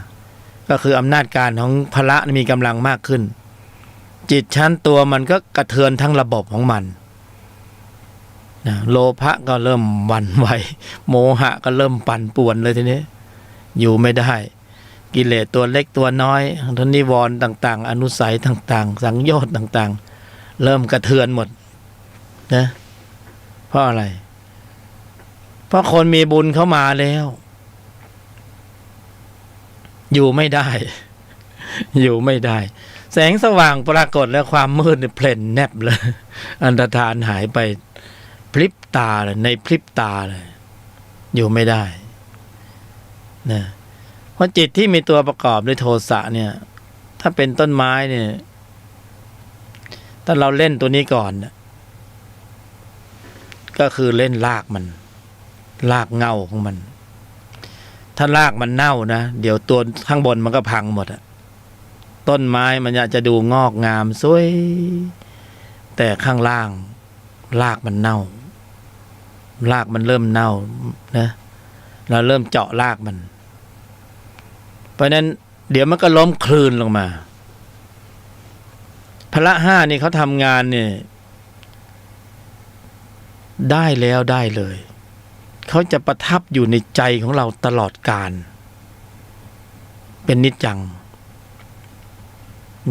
ก็คืออำนาจการของพละมีกำลังมากขึ้นจิตชั้นตัวมันก็กระเทือนทั้งระบบของมันนะโลภะก็เริ่มหวั่นไหวโมหะก็เริ่มปั่นป่วนเลยทีนี้อยู่ไม่ได้กิเลสตัวเล็กตัวน้อยทนิวรณ์ต่างๆอนุสัยต่างๆสังโยชน์ต่างๆเริ่มกระเทือนหมดนะเพราะอะไรเพราะคนมีบุญเข้ามาแล้วอยู่ไม่ได้อยู่ไม่ได้แสงสว่างปรากฏแล้วความมืดเนี่ยเพล่นแนบเลยอันตรธานหายไปพริบตาเลยในพริบตาเลยอยู่ไม่ได้นะเพราะจิตที่มีตัวประกอบด้วยโทสะเนี่ยถ้าเป็นต้นไม้เนี่ยถ้าเราเล่นตัวนี้ก่อนก็คือเล่นรากมันรากเงาของมันถ้ารากมันเน่านะเดี๋ยวตัวข้างบนมันก็พังหมดอะต้นไม้มันจะดูงอกงามสวยแต่ข้างล่างรากมันเน่ารากมันเริ่มเน่านะเราเริ่มเจาะรากมันเพราะนั้นเดี๋ยวมันก็ล้มคลืนลงมาพละห้านี่เขาทำงานเนี่ยได้แล้วได้เลยเขาจะประทับอยู่ในใจของเราตลอดกาลเป็นนิจจัง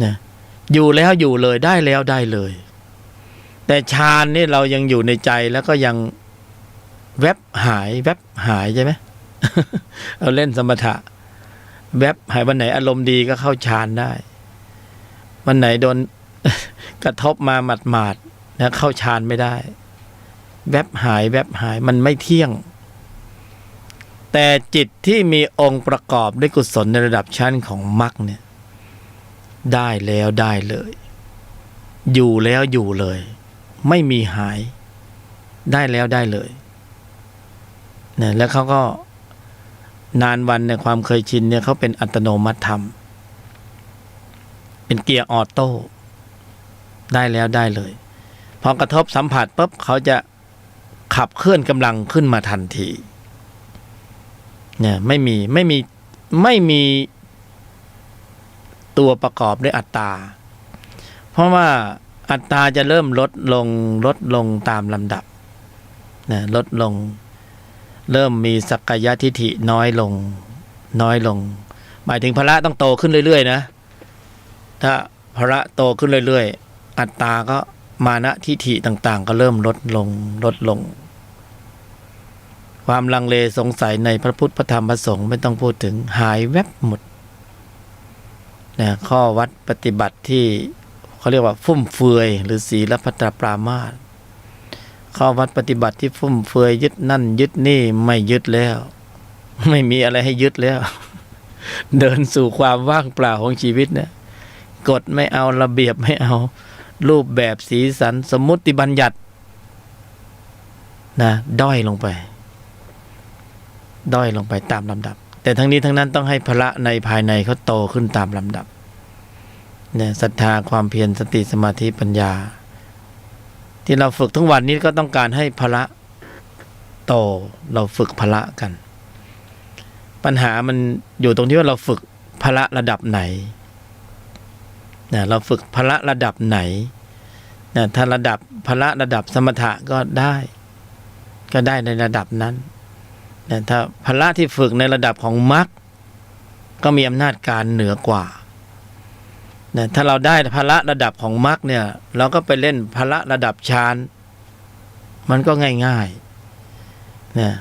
นะอยู่แล้วอยู่เลยได้แล้วได้เลยแต่ฌานนี่เรายังอยู่ในใจแล้วก็ยังแวบหายแวบหายใช่ไหม เราเล่นสมถะแวบหายวันไหนอารมณ์ดีก็เข้าฌานได้วันไหนโดน กระทบมาหมาดๆนะเข้าฌานไม่ได้แวบหายแวบหายมันไม่เที่ยงแต่จิตที่มีองค์ประกอบด้วยกุศลในระดับชั้นของมรรคเนี่ยได้แล้วได้เลยอยู่แล้วอยู่เลยไม่มีหายได้แล้วได้เลยเนี่ยแล้วเขาก็นานวันในความเคยชินเนี่ยเขาเป็นอัตโนมัติธรรมเป็นเกียร์ออโต้ได้แล้วได้เลยพอกระทบสัมผัสปุ๊บเขาจะขับเคลื่อนกำลังขึ้นมาทันทีเนี่ยไม่มีตัวประกอบด้วยอัตตาเพราะว่าอัตตาจะเริ่มลดลงตามลำดับนะลดลงเริ่มมีสักกายทิฏฐิน้อยลงหมายถึงพละต้องโตขึ้นเรื่อยๆนะถ้าพละโตขึ้นเรื่อยๆอัตตาก็มานะทิฏฐิต่างๆก็เริ่มลดลงความลังเลสงสัยในพระพุทธพระธรรมพระสงฆ์ไม่ต้องพูดถึงหายแวบหมดนะข้อวัดปฏิบัติที่เขาเรียกว่าฟุ่มเฟือยหรือศีลพัตตปรามาสข้อวัดปฏิบัติที่ฟุ่มเฟือยยึดนั่นยึดนี่ไม่ยึดแล้วไม่มีอะไรให้ยึดแล้ว เดินสู่ความว่างเปล่าของชีวิตเนี่ยกฎไม่เอาระเบียบไม่เอารูปแบบสีสันสมมุติบัญญัตินะด้อยลงไปตามลำดับแต่ทั้งนี้ทั้งนั้นต้องให้พละในภายในเขาโตขึ้นตามลำดับเนี่ยศรัทธาความเพียรสติสมาธิปัญญาที่เราฝึกทั้งวันนี้ก็ต้องการให้พละโตเราฝึกพละกันปัญหามันอยู่ตรงที่ว่าเราฝึกพละระดับไหนนะเราฝึกพละระดับไหนนะถ้าระดับพละระดับสมถะก็ได้ในระดับนั้นนะถ้าพละที่ฝึกในระดับของมรรคก็มีอำนาจการเหนือกว่านะถ้าเราได้พละระดับของมรรคเนี่ยเราก็ไปเล่นพละระดับฌานมันก็ง่ายๆนะ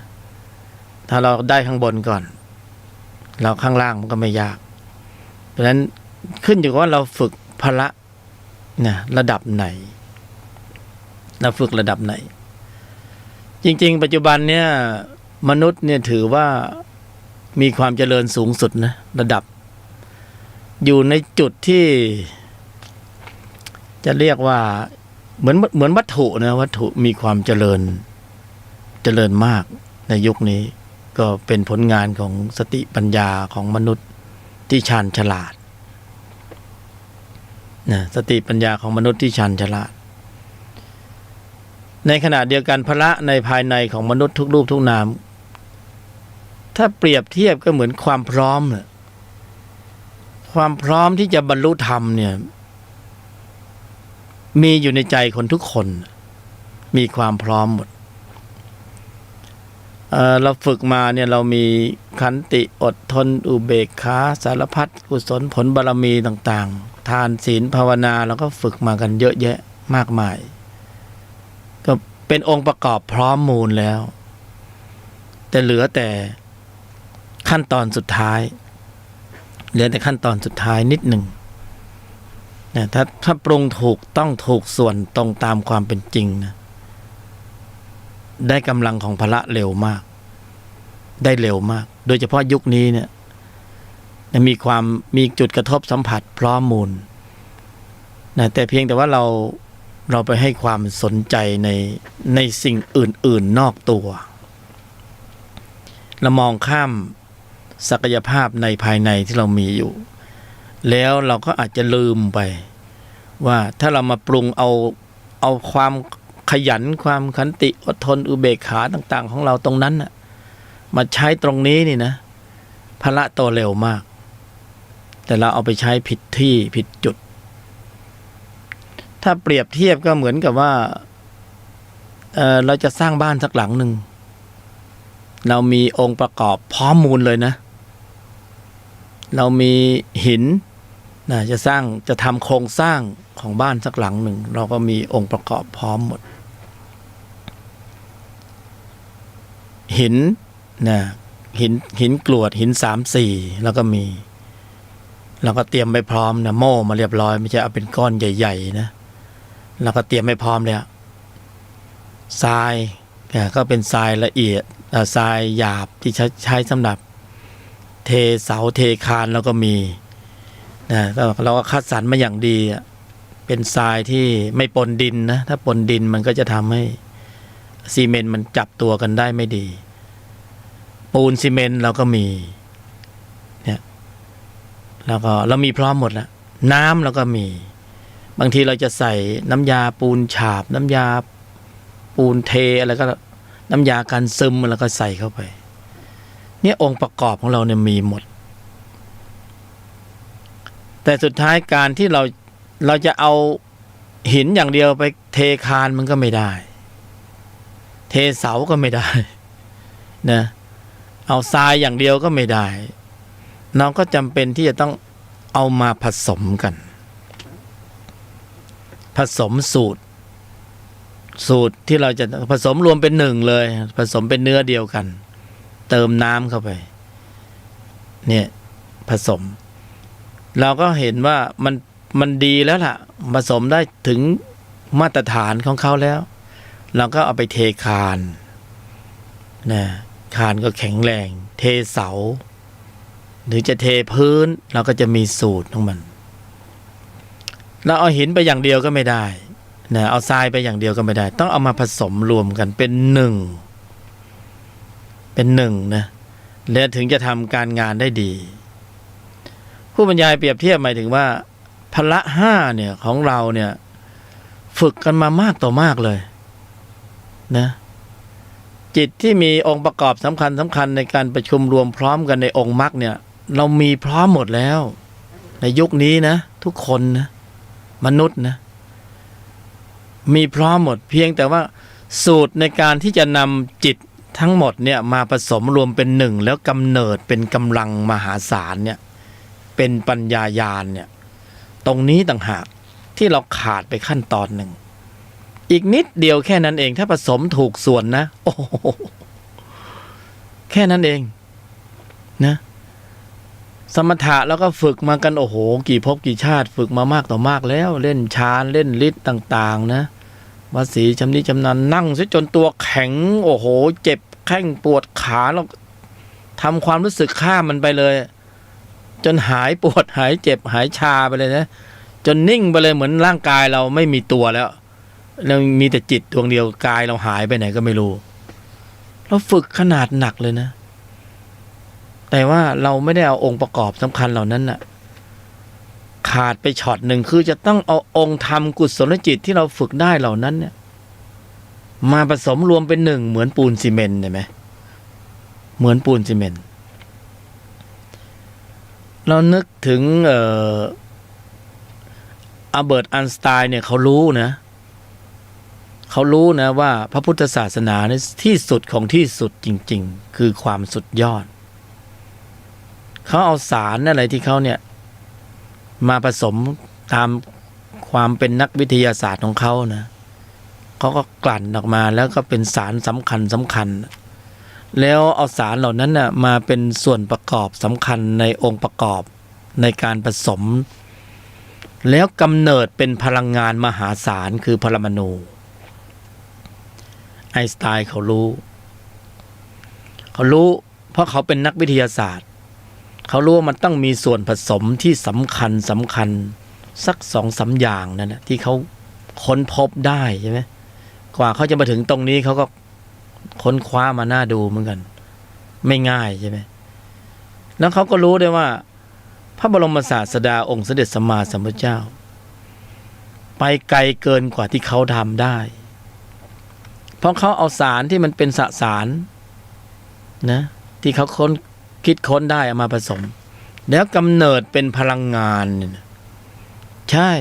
ถ้าเราได้ข้างบนก่อนเราข้างล่างมันก็ไม่ยากเพราะฉะนั้นขึ้นอยู่กับว่าเราฝึกพละนะระดับไหนเราฝึกระดับไหนจริงๆปัจจุบันเนี่ยมนุษย์เนี่ยถือว่า มีความเจริญสูงสุดนะระดับอยู่ในจุดที่จะเรียกว่าเหมือนวัตถุนะวัตถุมีความเจริญมากในยุคนี้ก็เป็นผลงานของสติปัญญาของมนุษย์ที่ชาญฉลาดนะสติปัญญาของมนุษย์ที่ชาญฉลาดในขณะเดียวกันพละในภายในของมนุษย์ทุกรูปทุกนามถ้าเปรียบเทียบก็เหมือนความพร้อมความพร้อมที่จะบรรลุธรรมเนี่ยมีอยู่ในใจคนทุกคนมีความพร้อมหมดเราฝึกมาเนี่ยเรามีขันติอดทนอุเบกขาสารพัดกุศลผลบารมีต่างๆทานศีลภาวนาเราก็ฝึกมากันเยอะแยะมากมายก็เป็นองค์ประกอบพร้อมมูลแล้วแต่เหลือแต่ขั้นตอนสุดท้ายเหลือแต่ขั้นตอนสุดท้ายนิดหนึ่งนะถ้าปรุงถูกต้องถูกส่วนตรงตามความเป็นจริงนะได้กำลังของพละเร็วมากได้เร็วมากโดยเฉพาะยุคนี้เนี่ยมีจุดกระทบสัมผัสพร้อมมูลนะแต่เพียงแต่ว่าเราไปให้ความสนใจในสิ่งอื่นๆนอกตัวเรามองข้ามศักยภาพในภายในที่เรามีอยู่แล้วเราก็อาจจะลืมไปว่าถ้าเรามาปรุงเอาความขยันความขันติอดทนอุเบกขาต่างๆของเราตรงนั้นน่ะมาใช้ตรงนี้นี่นะพละโตเร็วมากแต่เราเอาไปใช้ผิดที่ผิดจุดถ้าเปรียบเทียบก็เหมือนกับว่าเราจะสร้างบ้านสักหลังหนึ่งเรามีองค์ประกอบพร้อมมูลเลยนะเรามีหินนะจะทำโครงสร้างของบ้านสักหลังหนึ่งเราก็มีองค์ประกอบพร้อมหมดหินนะหินกรวดหิน3-4แล้วก็มีเราก็เตรียมไปพร้อมนะโม่มาเรียบร้อยไม่ใช่เอาเป็นก้อนใหญ่ๆนะเราก็เตรียมไปพร้อมเลยทรายก็เป็นทรายละเอียดทรายหยาบที่ใช้สำหรับเทเสาเทคานแล้วก็มีนะเราก็คัดสรรมาอย่างดีเป็นทรายที่ไม่ปนดินนะถ้าปนดินมันก็จะทำให้ซีเมนต์มันจับตัวกันได้ไม่ดีปูนซีเมนต์เราก็มีเนี่ยแล้วก็เรามีพร้อมหมดแล้วน้ำเราก็มีบางทีเราจะใส่น้ำยาปูนฉาบน้ำยาปูนเทอะไรก็น้ำยากันซึมแล้วก็ใส่เข้าไปเนี่ยองค์ประกอบของเราเนี่ยมีหมดแต่สุดท้ายการที่เราจะเอาหินอย่างเดียวไปเทคานมันก็ไม่ได้เทเสาก็ไม่ได้นะเอาทรายอย่างเดียวก็ไม่ได้เราก็จำเป็นที่จะต้องเอามาผสมกันผสมสูตรที่เราจะผสมรวมเป็นหนึ่งเลยผสมเป็นเนื้อเดียวกันเติมน้ำเข้าไปเนี่ยผสมเราก็เห็นว่ามันดีแล้วล่ะผสมได้ถึงมาตรฐานของเขาแล้วเราก็เอาไปเทคานนะคานก็แข็งแรงเทเสาหรือจะเทพื้นเราก็จะมีสูตรของมันเราเอาหินไปอย่างเดียวก็ไม่ได้นะเอาทรายไปอย่างเดียวก็ไม่ได้ต้องเอามาผสมรวมกันเป็นหนึ่งนะแล้วถึงจะทำการงานได้ดีผู้บรรยายเปรียบเทียบหมายถึงว่าพละ5เนี่ยของเราเนี่ยฝึกกันมามากต่อมากเลยนะจิตที่มีองค์ประกอบสำคัญในการประชุมรวมพร้อมกันในองค์มรรคเนี่ยเรามีพร้อมหมดแล้วในยุคนี้นะทุกคนนะมนุษย์นะมีพร้อมหมดเพียงแต่ว่าสูตรในการที่จะนำจิตทั้งหมดเนี่ยมาผสมรวมเป็นหนึ่งแล้วกำเนิดเป็นกำลังมหาศาลเนี่ยเป็นปัญญาญาณเนี่ยตรงนี้ต่างหากที่เราขาดไปขั้นตอนหนึ่งอีกนิดเดียวแค่นั้นเองถ้าผสมถูกส่วนนะโอ้แค่นั้นเองนะสมถะแล้วก็ฝึกมากันโอ้โหกี่ภพกี่ชาติฝึกมามากต่อมากแล้วเล่นฌานเล่นฤทธิ์ต่างๆนะวสีชำนิชำนาญนั่งซะจนตัวแข็งโอ้โหเจ็บแข้งปวดขาแล้ว ทำความรู้สึกข้ามมันไปเลย จนหายปวดหายเจ็บหายชาไปเลยนะจนนิ่งไปเลยเหมือนร่างกายเราไม่มีตัวแล้วมีแต่จิตดวงเดียวกายเราหายไปไหนก็ไม่รู้เราฝึกขนาดหนักเลยนะแต่ว่าเราไม่ได้เอาองค์ประกอบสำคัญเหล่านั้นน่ะขาดไปช็อตหนึ่งคือจะต้องเอาองค์ธรรมกุศลจิตที่เราฝึกได้เหล่านั้นเนี่ยมาผสมรวมเป็นหนึ่งเหมือนปูนซีเมนต์เห็นไหมเหมือนปูนซีเมนต์เรานึกถึงอัลเบิร์ตไอน์สไตน์เนี่ยเขารู้นะว่าพระพุทธศาสนาเนี่ยที่สุดของที่สุดจริงๆคือความสุดยอดเขาเอาสารอะไรที่เขาเนี่ยมาผสมตามความเป็นนักวิทยาศาสตร์ของเขานะเขาก็กลั่นออกมาแล้วก็เป็นสารสำคัญแล้วเอาสารเหล่านั้นน่ะมาเป็นส่วนประกอบสำคัญในองค์ประกอบในการผสมแล้วกำเนิดเป็นพลังงานมหาศาลคือปรมาณูไอน์สไตน์เขารู้เพราะเขาเป็นนักวิทยาศาสตร์เขารู้ว่ามันต้องมีส่วนผสมที่สำคัญสัก2-3อย่างนั่นแหละที่เขาค้นพบได้ใช่ไหมกว่าเขาจะมาถึงตรงนี้เขาก็ค้นคว้ามาน่าดูเหมือนกันไม่ง่ายใช่ไหมแล้วเขาก็รู้ได้ว่าพระบรมศาสดาองค์สมเด็จสัมมาสัมพุทธเจ้าไปไกลเกินกว่าที่เขาทำได้เพราะเขาเอาสารที่มันเป็นสสารนะที่เขาคิดค้นได้เอามาผสมแล้วกำเนิดเป็นพลังงานใช่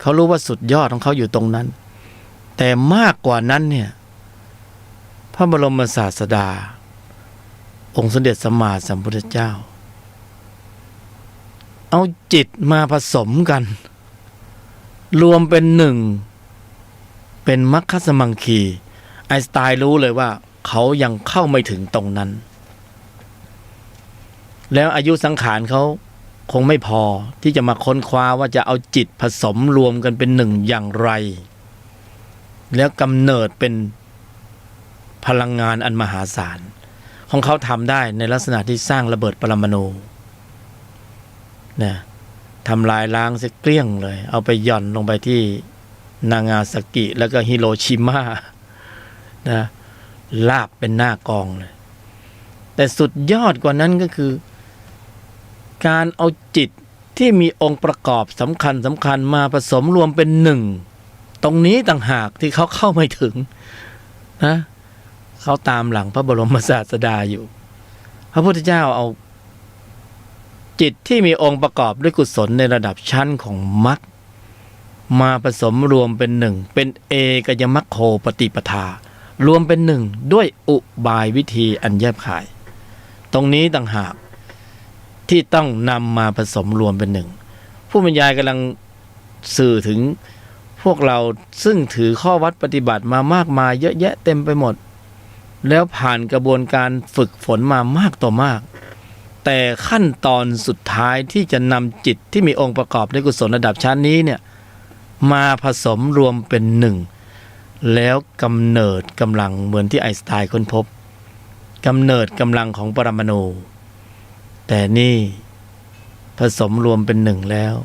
เขารู้ว่าสุดยอดของเขาอยู่ตรงนั้นแต่มากกว่านั้นเนี่ยพระบรมศาสดาองค์สมเด็จสัมมาสัมพุทธเจ้าเอาจิตมาผสมกันรวมเป็นหนึ่งเป็นมัคคสมังคีไอน์สไตน์รู้เลยว่าเขายังเข้าไม่ถึงตรงนั้นแล้วอายุสังขารเขาคงไม่พอที่จะมาค้นคว้าว่าจะเอาจิตผสมรวมกันเป็นหนึ่งอย่างไรแล้วกำเนิดเป็นพลังงานอันมหาศาลของเขาทำได้ในลักษณะที่สร้างระเบิดปรมาณูนะทำลายล้างเสียเกลี้ยงเลยเอาไปหย่อนลงไปที่นางาซากิแล้วก็ฮิโรชิมานะลาบเป็นหน้ากองเลยแต่สุดยอดกว่านั้นก็คือการเอาจิตที่มีองค์ประกอบสำคัญมาผสมรวมเป็นหนึ่งตรงนี้ต่างหากที่เขาเข้าไม่ถึงนะเขาตามหลังพระบรมศาสดาอยู่พระพุทธเจ้าเอาจิตที่มีองค์ประกอบด้วยกุศลในระดับชั้นของมรรคมาผสมรวมเป็นหนึ่งเป็นเอกยมัคโคปฏิปทารวมเป็นหนึ่งด้วยอุบายวิธีอันแยบคายตรงนี้ต่างหากที่ต้องนำมาผสมรวมเป็นหนึ่งผู้บรรยายกำลังสื่อถึงพวกเราซึ่งถือข้อวัดปฏิบัติมามากมายเยอะแยะเต็มไปหมดแล้วผ่านกระบวนการฝึกฝนมามากต่อมากแต่ขั้นตอนสุดท้ายที่จะนำจิตที่มีองค์ประกอบด้วยกุศลระดับชั้นนี้เนี่ยมาผสมรวมเป็นหนึ่งแล้วกำเนิดกำลังเหมือนที่ไอน์สไตน์ค้นพบกำเนิดกำลังของปรมาณูแต่นี่ผสมรวมเป็นหนึ่งแล้ว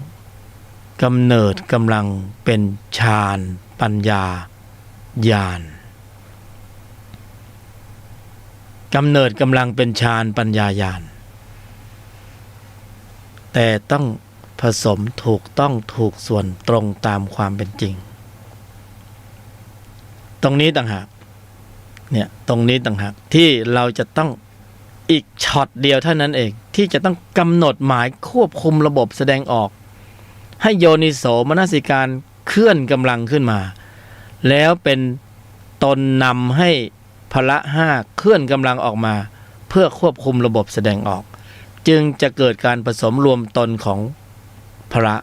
กำเนิดกำลังเป็นฌานปัญญาญาณกำเนิดกำลังเป็นฌานปัญญาญาณแต่ต้องผสมถูกต้องถูกส่วนตรงตามความเป็นจริงตรงนี้ต่างหากเนี่ยตรงนี้ต่างหากที่เราจะต้องอีกช็อตเดียวเท่านั้นเองที่จะต้องกำหนดหมายควบคุมระบบแสดงออกให้โยนิโสมนสิการเคลื่อนกำลังขึ้นมาแล้วเป็นตนนำให้พละห้าเคลื่อนกำลังออกมาเพื่อควบคุมระบบแสดงออกจึงจะเกิดการผสมรวมตนของพละ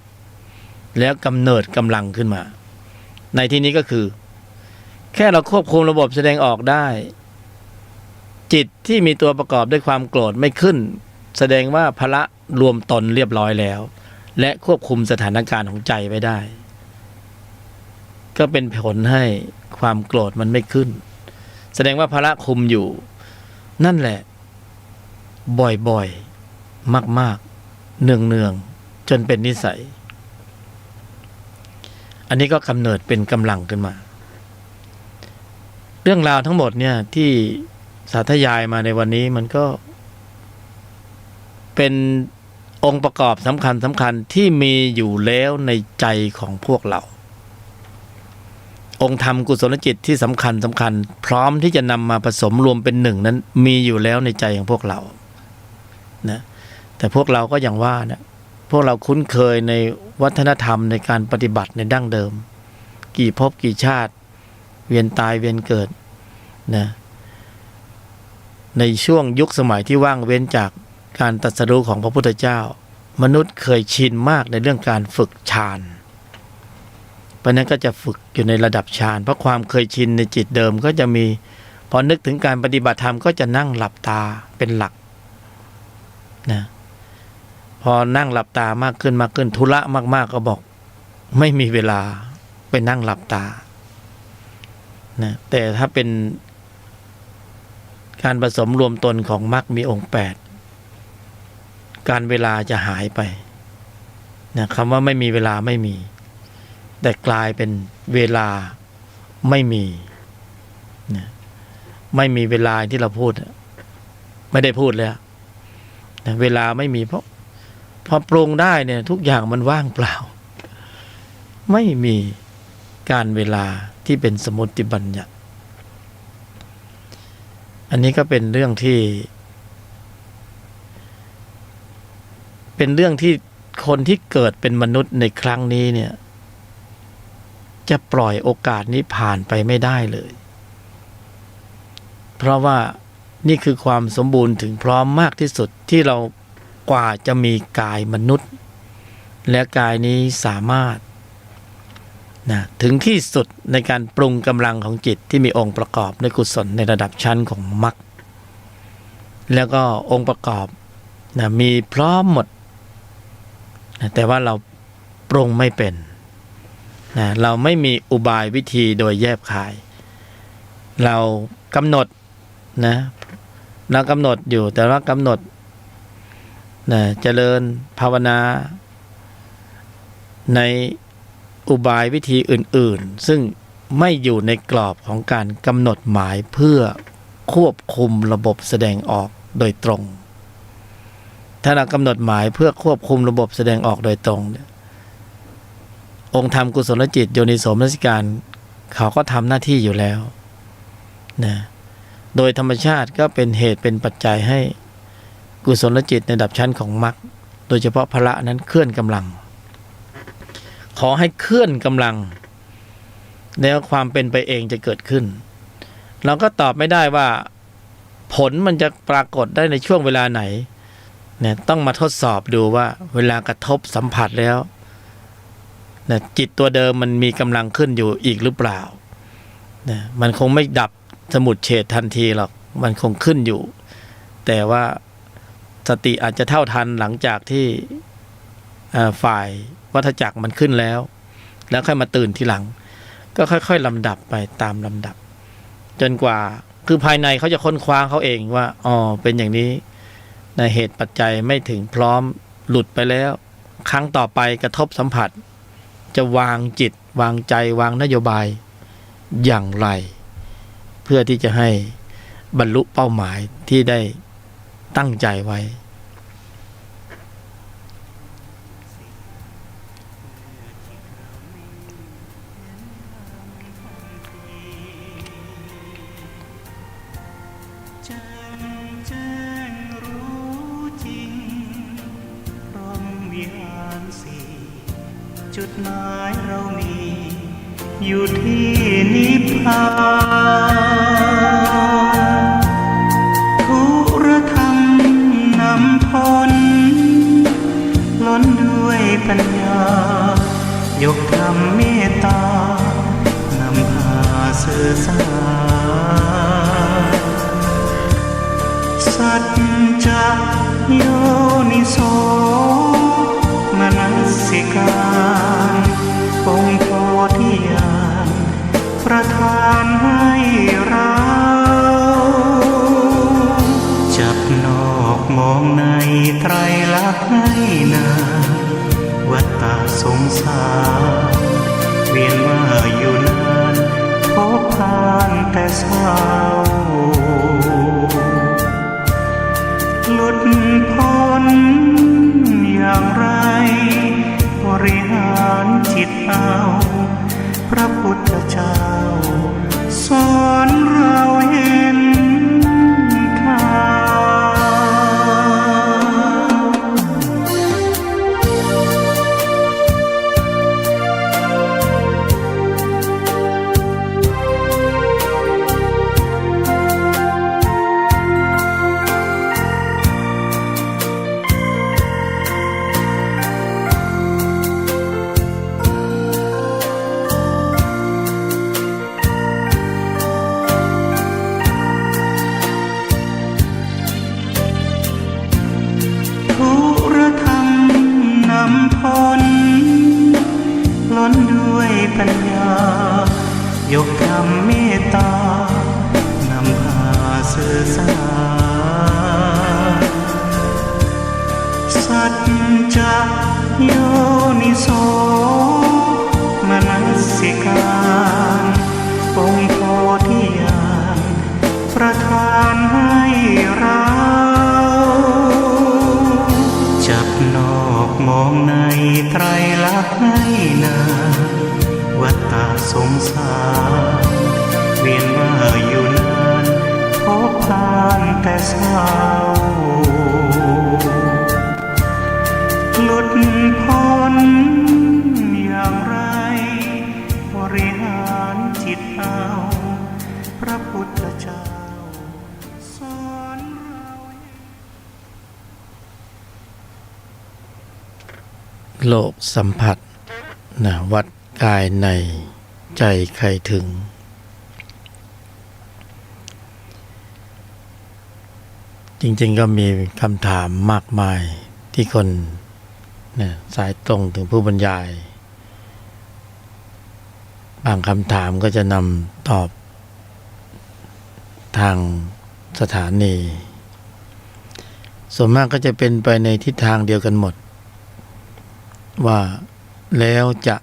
แล้วกำเนิดกำลังขึ้นมาในที่นี้ก็คือแค่เราควบคุมระบบแสดงออกได้จิตที่มีตัวประกอบด้วยความโกรธไม่ขึ้นแสดงว่าพละรวมตนเรียบร้อยแล้วและควบคุมสถานการณ์ของใจไว้ได้ก็เป็นผลให้ความโกรธมันไม่ขึ้นแสดงว่าพละคุมอยู่นั่นแหละ บ่อยๆมากๆเนืองๆจนเป็นนิสัยอันนี้ก็กำเนิดเป็นกำลังขึ้นมาเรื่องราวทั้งหมดเนี่ยที่สาธยายมาในวันนี้มันก็เป็นองค์ประกอบสำคัญที่มีอยู่แล้วในใจของพวกเราองค์ธรรมกุศลจิตที่สำคัญพร้อมที่จะนำมาผสมรวมเป็นหนึ่งนั้นมีอยู่แล้วในใจของพวกเรานะแต่พวกเราก็อย่างว่านะพวกเราคุ้นเคยในวัฒนธรรมในการปฏิบัติในดั้งเดิมกี่ภพกี่ชาติเวียนตายเวียนเกิดนะในช่วงยุคสมัยที่ว่างเว้นจากการตรัสรู้ของพระพุทธเจ้ามนุษย์เคยชินมากในเรื่องการฝึกฌานเพราะนั้นก็จะฝึกอยู่ในระดับฌานเพราะความเคยชินในจิตเดิมก็จะมีพอนึกถึงการปฏิบัติธรรมก็จะนั่งหลับตาเป็นหลักนะพอนั่งหลับตามากขึ้นธุระมากๆก็บอกไม่มีเวลาไปนั่งหลับตานะแต่ถ้าเป็นการผสมรวมตนของมรรคมีองค์8การเวลาจะหายไปนะคำว่าไม่มีเวลาไม่มีแต่กลายเป็นเวลาไม่มีนะไม่มีเวลาที่เราพูดไม่ได้พูดเลยนะเวลาไม่มีเพราะพอปรุงได้เนี่ยทุกอย่างมันว่างเปล่าไม่มีการเวลาที่เป็นสมมติบัญญัติอันนี้ก็เป็นเรื่องที่คนที่เกิดเป็นมนุษย์ในครั้งนี้เนี่ยจะปล่อยโอกาสนี้ผ่านไปไม่ได้เลยเพราะว่านี่คือความสมบูรณ์ถึงพร้อมมากที่สุดที่เรากว่าจะมีกายมนุษย์และกายนี้สามารถนะถึงที่สุดในการปรุงกำลังของจิตที่มีองค์ประกอบในกุศลในระดับชั้นของมรรคแล้วก็องค์ประกอบนะมีพร้อมหมดนะแต่ว่าเราปรุงไม่เป็นนะเราไม่มีอุบายวิธีโดยแยบคายเรากำหนดนะเรากำหนดอยู่แต่ว่ากำหนดนะเจริญภาวนาในอุบายวิธีอื่นๆซึ่งไม่อยู่ในกรอบของการกำหนดหมายเพื่อควบคุมระบบแสดงออกโดยตรงถ้าเรากำหนดหมายเพื่อควบคุมระบบแสดงออกโดยตรงเนี่ยองค์ธรรมกุศลจิตโยนิโสมนสิการเขาก็ทำหน้าที่อยู่แล้วนะโดยธรรมชาติก็เป็นเหตุเป็นปัจจัยให้กุศลจิตในระดับชั้นของมรรคโดยเฉพาะพละนั้นเคลื่อนกำลังขอให้เคลื่อนกำลังแล้วความเป็นไปเองจะเกิดขึ้นเราก็ตอบไม่ได้ว่าผลมันจะปรากฏได้ในช่วงเวลาไหนเนี่ยต้องมาทดสอบดูว่าเวลากระทบสัมผัสแล้วนะจิตตัวเดิมมันมีกำลังขึ้นอยู่อีกหรือเปล่านะมันคงไม่ดับสมุดเฉดทันทีหรอกมันคงขึ้นอยู่แต่ว่าสติอาจจะเท่าทันหลังจากที่ฝ่ายวัฏจักรมันขึ้นแล้วค่อยมาตื่นทีหลังก็ค่อยๆลำดับไปตามลำดับจนกว่าคือภายในเขาจะค้นคว้าเขาเองว่าอ๋อเป็นอย่างนี้ในเหตุปัจจัยไม่ถึงพร้อมหลุดไปแล้วครั้งต่อไปกระทบสัมผัสจะวางจิตวางใจวางนโยบายอย่างไรเพื่อที่จะให้บรรลุเป้าหมายที่ได้ตั้งใจไว้จุดหมายเรามีอยู่ที่นิพพานทุรธรรมนำพ้นล้นด้วยปัญญายกธรรมเมตตานำพาสื่อสารสัจจะโยนิโสมนสิการองค์โพธิญาณประทานให้เราจับนอกม วัฏฏะสงสารเวียนมาอยู่นานพบผ่านแต่เศร้าหลุดพ้นอย่างไรบริหารจิตเอาพระพุทธเจ้าสอนเราเห็นทางล้นด้วยปัญญายกธรรมเมตตานำพาสื่อสารสัจจะโยนิโสมนสิการองค์โพธิญาณประทานให้เราจับนอกมองในไตรลักษณ์ให้นาวัฏฏะสงสารเวียนมาอยู่นานพบผ่านแต่เศร้าหลุดพ้นอย่างไรบริหารจิตเอาพระพุทธเจ้าสอนเราโลกสัมผัสนะวัดกายในใจใครถึงจริงๆก็มีคำถามมากมายที่คนนะสายตรงถึงผู้บรรยายบางคำถามก็จะนำตอบทางสถานีส่วนมากก็จะเป็นไปในทิศทางเดียวกันหมดว่าแล้วจะ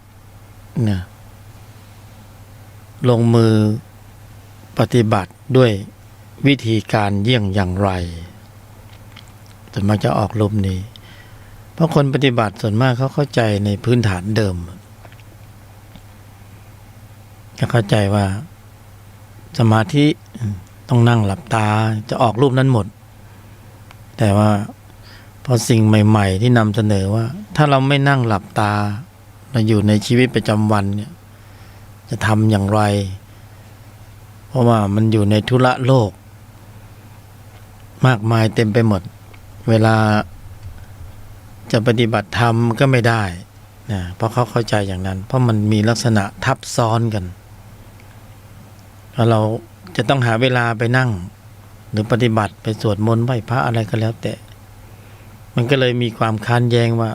เนี่ยลงมือปฏิบัติด้วยวิธีการเยี่ยงอย่างไรส่วนมากจะออกรูปนี้เพราะคนปฏิบัติส่วนมากเขาเข้าใจในพื้นฐานเดิมจะเข้าใจว่าสมาธิต้องนั่งหลับตาจะออกรูปนั้นหมดแต่ว่าพอสิ่งใหม่ๆที่นำเสนอว่าถ้าเราไม่นั่งหลับตาเราอยู่ในชีวิตประจำวันเนี่ยจะทำอย่างไรเพราะว่ามันอยู่ในธุระโลกมากมายเต็มไปหมดเวลาจะปฏิบัติธรรมก็ไม่ได้นะเพราะเขาเข้าใจอย่างนั้นเพราะมันมีลักษณะทับซ้อนกันแล้วเราจะต้องหาเวลาไปนั่งหรือปฏิบัติไปสวดมนต์ไหว้พระอะไรก็แล้วแต่มันก็เลยมีความค้านแย้งว่า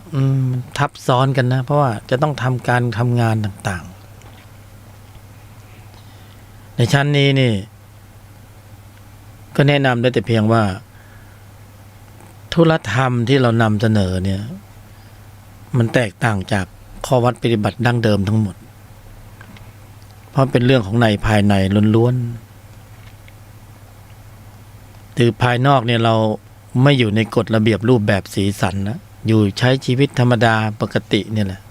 ทับซ้อนกันนะเพราะว่าจะต้องทำการทำงานต่างๆในชั้นนี้นี่ก็แนะนำได้แต่เพียงว่าธุรธรรมที่เรานำเสนอเนี่ยมันแตกต่างจากข้อวัดปฏิบัติดั้งเดิมทั้งหมดเพราะเป็นเรื่องของในภายในล้วนๆคือภายนอกเนี่ยเราไม่อยู่ในกฎระเบียบรูปแบบสีสันนะอยู่ใช้ชีวิตธรรมดาปกติเนี่ยแหละ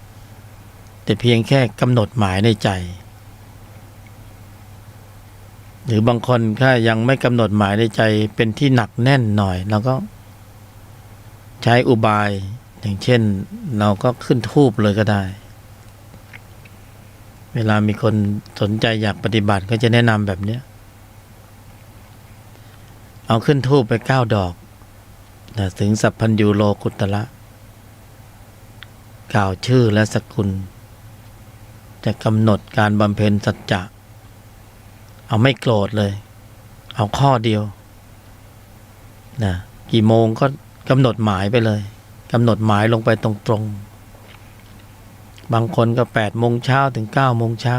แต่เพียงแค่กำหนดหมายในใจหรือบางคนถ้ายังไม่กำหนดหมายในใจเป็นที่หนักแน่นหน่อยเราก็ใช้อุบายอย่างเช่นเราก็ขึ้นธูปเลยก็ได้เวลามีคนสนใจอยากปฏิบัติก็จะแนะนำแบบเนี้ยเอาขึ้นธูปไป9 ดอกถึงสัพพัญญูโลกุตระกล่าวชื่อและสกุลจะกำหนดการบำเพ็ญสัจจะเอาไม่โกรธเลยเอาข้อเดียวนะกี่โมงก็กำหนดหมายไปเลยกำหนดหมายลงไปตรงๆบางคนก็8 โมงเช้าถึง9 โมงเช้า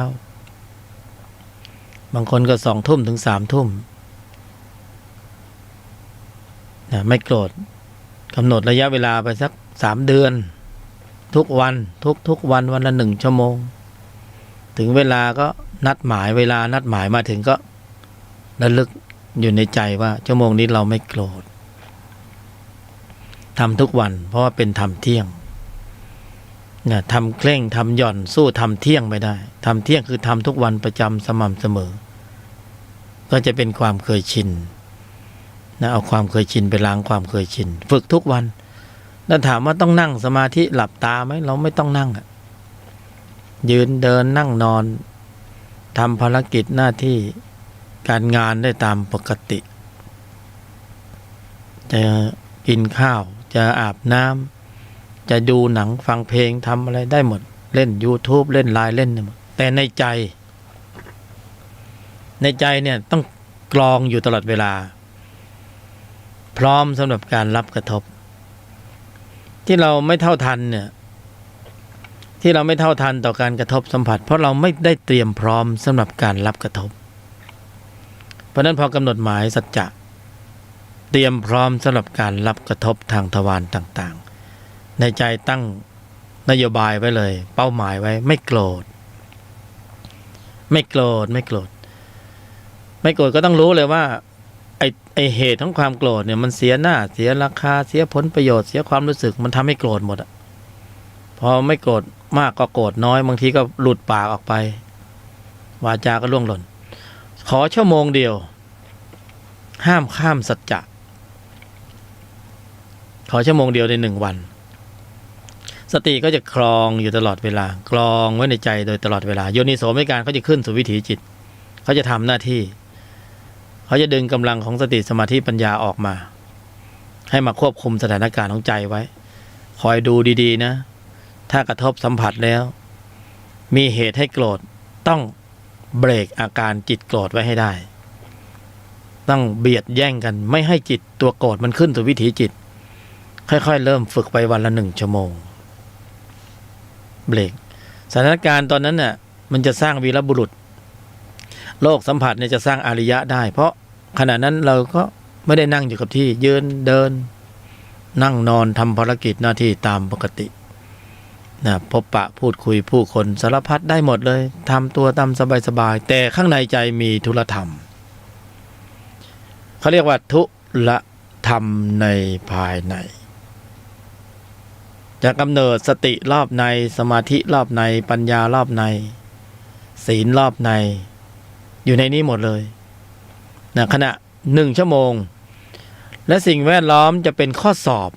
บางคนก็2 ทุ่มถึง3 ทุ่มนะไม่โกรธกำหนดระยะเวลาไปสัก3 เดือน ทุกวันทุกวันวันละ1 ชั่วโมงถึงเวลาก็นัดหมายเวลานัดหมายมาถึงก็ระลึกอยู่ในใจว่าชั่วโมงนี้เราไม่โกรธทำทุกวันเพราะว่าเป็นทำเที่ยงเนี่ยทำเคร่งทำหย่อนสู้ทำเที่ยงไม่ได้ทำเที่ยงคือทำทุกวันประจำสม่ำเสมอก็จะเป็นความเคยชินนะเอาความเคยชินไปล้างความเคยชินฝึกทุกวันแล้วถามว่าต้องนั่งสมาธิหลับตาไหมเราไม่ต้องนั่งยืนเดินนั่งนอนทำภารกิจหน้าที่การงานได้ตามปกติจะกินข้าวจะอาบน้ำจะดูหนังฟังเพลงทำอะไรได้หมดเล่น YouTube เล่นไลน์เล่นหมดแต่ในใจเนี่ยต้องกรองอยู่ตลอดเวลาพร้อมสำหรับการรับกระทบที่เราไม่เท่าทันเนี่ยที่เราไม่เท่าทันต่อการกระทบสัมผัสเพราะเราไม่ได้เตรียมพร้อมสำหรับการรับกระทบเพราะนั้นพอกำหนดหมายสัจจะเตรียมพร้อมสำหรับการรับกระทบทางทวารต่างๆในใจตั้งนโยบายไว้เลยเป้าหมายไว้ไม่โกรธก็ต้องรู้เลยว่าไอเหตุของความโกรธเนี่ยมันเสียหน้าเสียราคาเสียผลประโยชน์เสียความรู้สึกมันทำให้โกรธหมดอ่ะพอไม่โกรธมากก็โกรธน้อยบางทีก็หลุดปากออกไปวาจาก็ล่วงหล่นขอชั่วโมงเดียวห้ามข้ามสัจจะขอชั่วโมงเดียวใน1 วันสติก็จะครองอยู่ตลอดเวลากรองไว้ในใจโดยตลอดเวลาโยนิโสมนสิการเขาจะขึ้นสู่วิถีจิตเขาจะทำหน้าที่เขาจะดึงกำลังของสติสมาธิปัญญาออกมาให้มาควบคุมสถานการณ์ของใจไว้คอยดูดีๆนะถ้ากระทบสัมผัสแล้วมีเหตุให้โกรธต้องเบรกอาการจิตโกรธไว้ให้ได้ต้องเบียดแย่งกันไม่ให้จิตตัวโกรธมันขึ้นสู่วิถีจิตค่อยๆเริ่มฝึกไปวันละ1 ชั่วโมงเบรกสถานการณ์ตอนนั้นน่ะมันจะสร้างวีรบุรุษโลกสัมผัสเนี่ยจะสร้างอริยะได้เพราะขณะนั้นเราก็ไม่ได้นั่งอยู่กับที่ยืนเดินนั่งนอนทำภารกิจหน้าที่ตามปกตินะพบปะพูดคุยผู้คนสารพัดได้หมดเลยทำตัวตามสบายๆแต่ข้างในใจมีธุรธรรมเขาเรียกว่าธุรธรรมในภายในจะกำเนิดสติรอบในสมาธิรอบในปัญญารอบในศีลรอบในอยู่ในนี้หมดเลยนะขณะ1 ชั่วโมงและสิ่งแวดล้อมจะเป็นข้อสอบ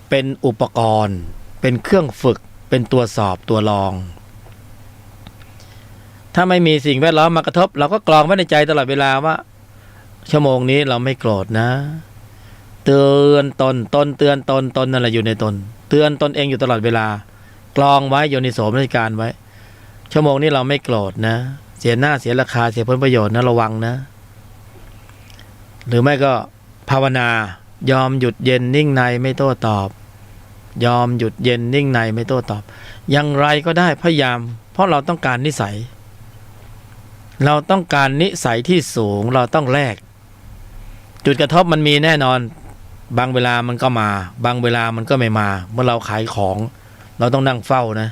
เป็นอุปกรณ์เป็นเครื่องฝึกเป็นตัวสอบตัวลองถ้าไม่มีสิ่งแวดล้อมมากระทบเราก็กรองไว้ในใจตลอดเวลาว่าชั่วโมงนี้เราไม่โกรธนะเตือนตนเตือนตนนั่นแหละอยู่ในตนเตือนตนเองอยู่ตลอดเวลากรองไว้โยนิโสมนสิการไว้ชั่วโมงนี้เราไม่โกรธนะเสียหน้าเสียราคาเสียผลประโยชน์นะระวังนะหรือไม่ก็ภาวนายอมหยุดเย็นนิ่งในไม่โต้ตอบยอมหยุดเย็นนิ่งในไม่โต้ตอบอย่างไรก็ได้พยายามเพราะเราต้องการนิสัยที่สูงเราต้องแลกจุดกระทบมันมีแน่นอนบางเวลามันก็มาบางเวลามันก็ไม่มาเมื่อเราขายของเราต้องนั่งเฝ้านะ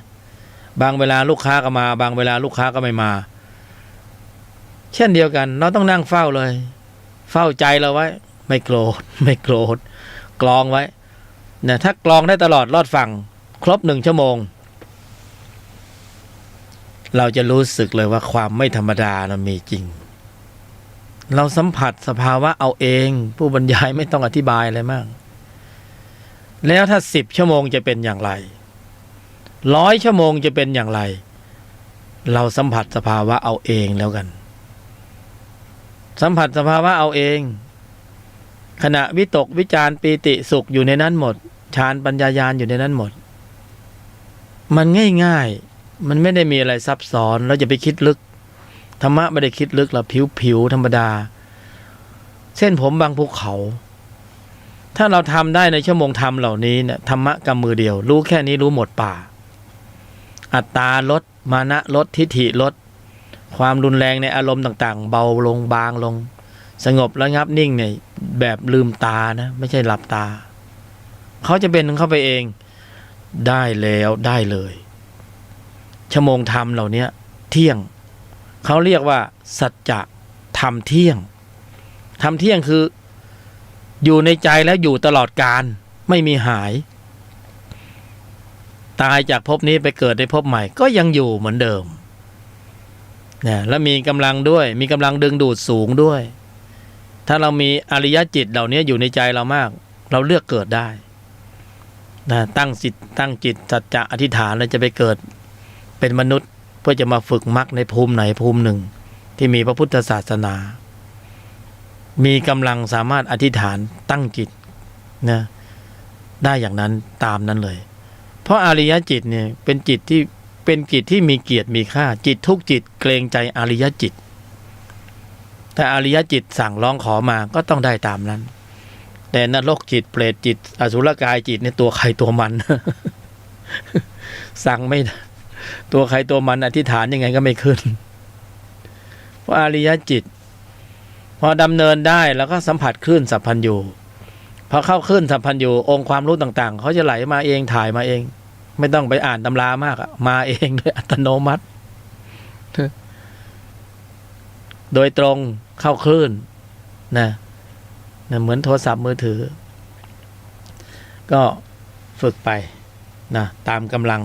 บางเวลาลูกค้าก็มาบางเวลาลูกค้าก็ไม่มาเช่นเดียวกันเราต้องนั่งเฝ้าเลยเฝ้าใจเราไว้ไม่โกรธกรองไว้นะถ้ากรองได้ตลอดรอดฝั่งครบ1 ชั่วโมงเราจะรู้สึกเลยว่าความไม่ธรรมดานะมีจริงเราสัมผัสสภาวะเอาเองผู้บรรยายไม่ต้องอธิบายอะไรมากแล้วถ้า10 ชั่วโมงจะเป็นอย่างไร100 ชั่วโมงจะเป็นอย่างไรเราสัมผัสสภาวะเอาเองแล้วกันสัมผัสสภาวะเอาเองขณะวิตกวิจารปีติสุขอยู่ในนั้นหมดฌานปัญญาญาณอยู่ในนั้นหมดมันง่ายๆมันไม่ได้มีอะไรซับซ้อนเราอย่าไปคิดลึกธรรมะไม่ได้คิดลึกเราผิวธรรมดาเส้นผมบางภูเขาถ้าเราทำได้ในชั่วโมงธรรมเหล่านี้เนี่ยธรรมะกำมือเดียวรู้แค่นี้รู้หมดป่าอัตตาลดมานะลดทิฏฐิลดความรุนแรงในอารมณ์ต่างๆเบาลงบางลงสงบระงับนิ่งเนี่ยแบบลืมตานะไม่ใช่หลับตาเขาจะเป็นของเขาไปเอง ได้แล้วได้เลยชั่วโมงธรรมเหล่านี้เที่ยงเขาเรียกว่าสัจจะธรรมเที่ยงธรรมเที่ยงคืออยู่ในใจแล้วอยู่ตลอดกาลไม่มีหายตายจากภพนี้ไปเกิดในภพใหม่ก็ยังอยู่เหมือนเดิมเนี่ยและมีกำลังด้วยมีกำลังดึงดูดสูงด้วยถ้าเรามีอริยจิตเหล่านี้อยู่ในใจเรามากเราเลือกเกิดได้นะตั้งจิตสัจจะอธิษฐานแล้วจะไปเกิดเป็นมนุษย์เพื่อจะมาฝึกมรรคในภูมิไหนภูมิหนึ่งที่มีพระพุทธศาสนามีกำลังสามารถอธิษฐานตั้งจิตนะได้อย่างนั้นตามนั้นเลยเพราะอริยจิตเนี่ยเป็นจิตที่มีเกียรติมีค่าจิตทุกจิตเกรงใจอริยจิตถ้าอริยจิตสั่งร้องขอมาก็ต้องได้ตามนั้นแต่นรกจิตเปรตจิตอสุรกายจิตเนี่ยตัวใครตัวมัน สั่งไม่ตัวใครตัวมันอธิษฐานยังไงก็ไม่ขึ้นเพราะอริยจิตพอดำเนินได้แล้วก็สัมผัสคลื่นสัพพัญญูพอเข้าคลื่นสัพพัญญูองค์ความรู้ต่างๆเขาจะไหลมาเองถ่ายมาเองไม่ต้องไปอ่านตำรามากมาเองโดยอัตโนมัติโดยตรงเข้าคลื่นนะเหมือนโทรศัพท์มือถือก็ฝึกไปนะตามกำลัง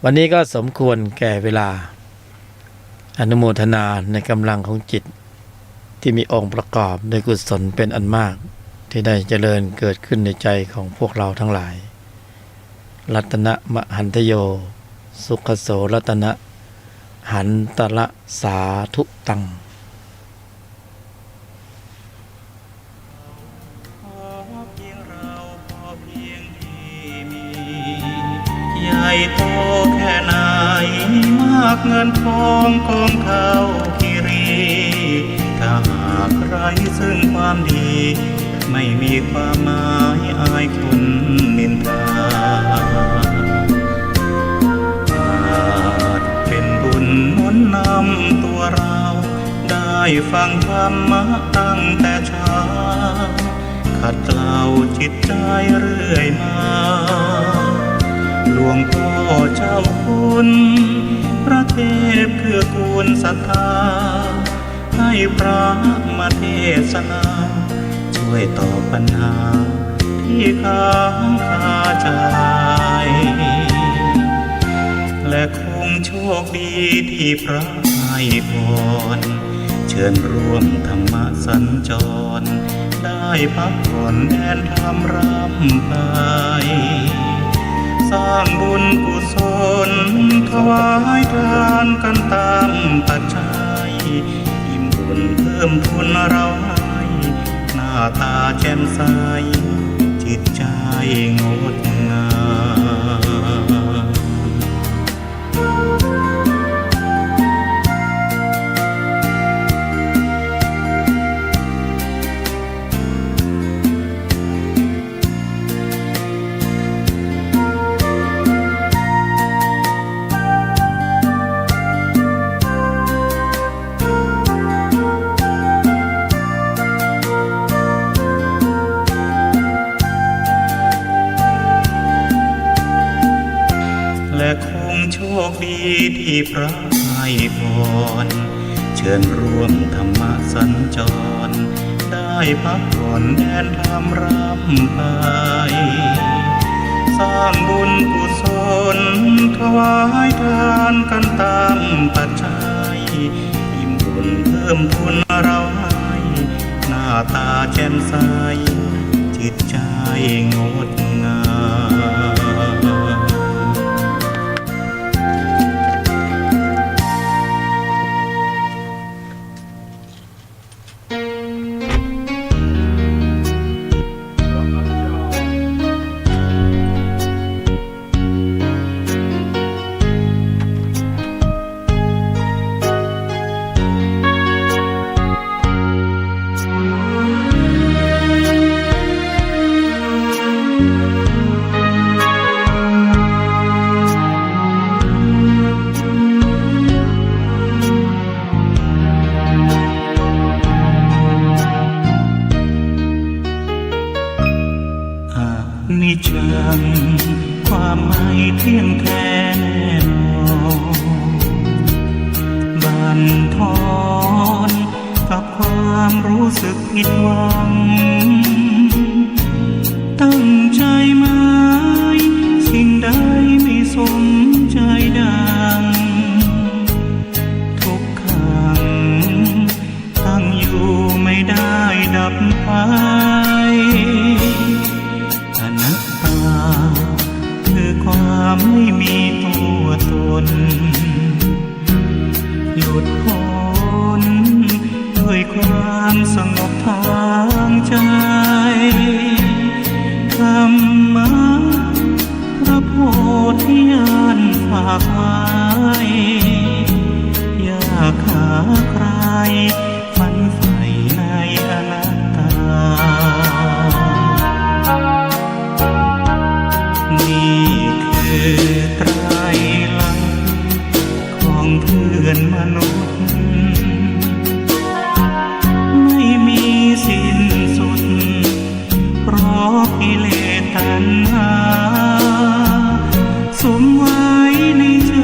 วันนี้ก็สมควรแก่เวลาอนุโมทนาในกำลังของจิตที่มีองค์ประกอบด้วยกุศลเป็นอันมากที่ได้เจริญเกิดขึ้นในใจของพวกเราทั้งหลายรัตนะมหันตโยสุขโสรัตนะหันตละสาธุตังใหญ่โตแค่ไหนมากเงินทองกองเท่าคีรีถ้าหากใครซึ่งความดีไม่มีความหมายอายคนนินทาอาจเป็นบุญหนุนนำตัวเราได้ฟังธรรมะตั้งแต่เช้าขัดเกลาจิตใจเรื่อยมาหลวงพ่อเจ้าคุณพระเทพคือกูลศรัทธาให้พระมาเทศนาช่วยตอบปัญหาที่ค้างคาใจ และคงโชคดีที่พระให้พรเชิญร่วมธรรมสัญจรได้พักผ่อนแดนธรรมรำไปสร้างบุญกุศลถวายทานกันตามปัจจัยอิ่มบุญเพิ่มทุนเราให้หน้าตาแจ่มใสจิตใจงดงามและคงโชคดีที่พระให้พรเชิญร่วมธรรมสัญจรได้พักผ่อนแดนธรรมรำไปสร้างบุญกุศลถวายทานกันตามปัจจัยอิ่มบุญเพิ่มทุนเราให้หน้าตาแจ่มใสจิตใจงดงาม เที่ยงแท้แน่นอนบั่นทอนกับความรู้สึกผิดหวังตั้งใจไหมสิ่งใดไม่สมใจดังทุกขังตั้งอยู่ไม่ได้ดับไปอนัตตาคือความไม่มีตัวตนหลุดพ้นด้วยความสงบทางใจธรรมะพระโพธิญาณฝากไว้อยากหาใครฝันใฝ่ในอนัตตานี่คือไตรลักษณ์ของเพื่อนมนุษย์ไม่มีสิ้นสุดเพราะกิเลสตัณหาสมไว้ในใจ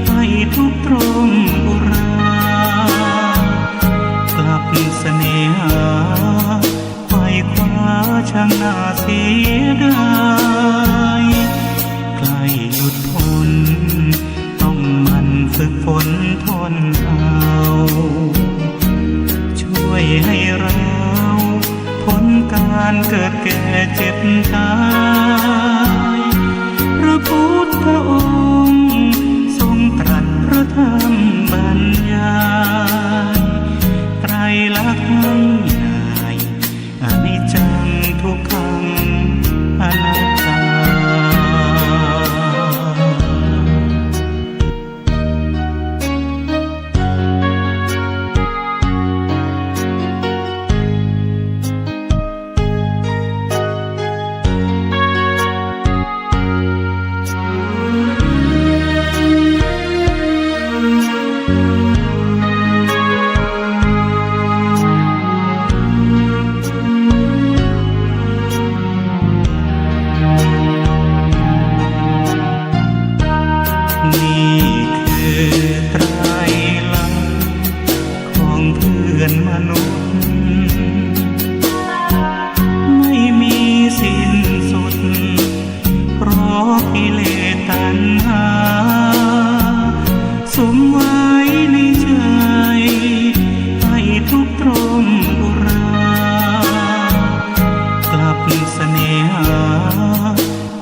ให้ทุกตรมอุรากลับเสน่หาไขว่คว้าช่างน่าเสียดายใกล้หลุดพ้นต้องมันฝึกฝนทนเอาช่วยให้เราพ้นการเกิดแก่เจ็บตายพระพุทธองค์ทรงตรัสพระธรรมบรรยายไตรลักษณ์ให้นายอนิจจังทุกขังอนัตตามนุษย์ไม่มีสิ้นสุดเพราะกิเลสตัณหาสมไว้ในใจให้ทุกตรมอุรากลับเสน่หา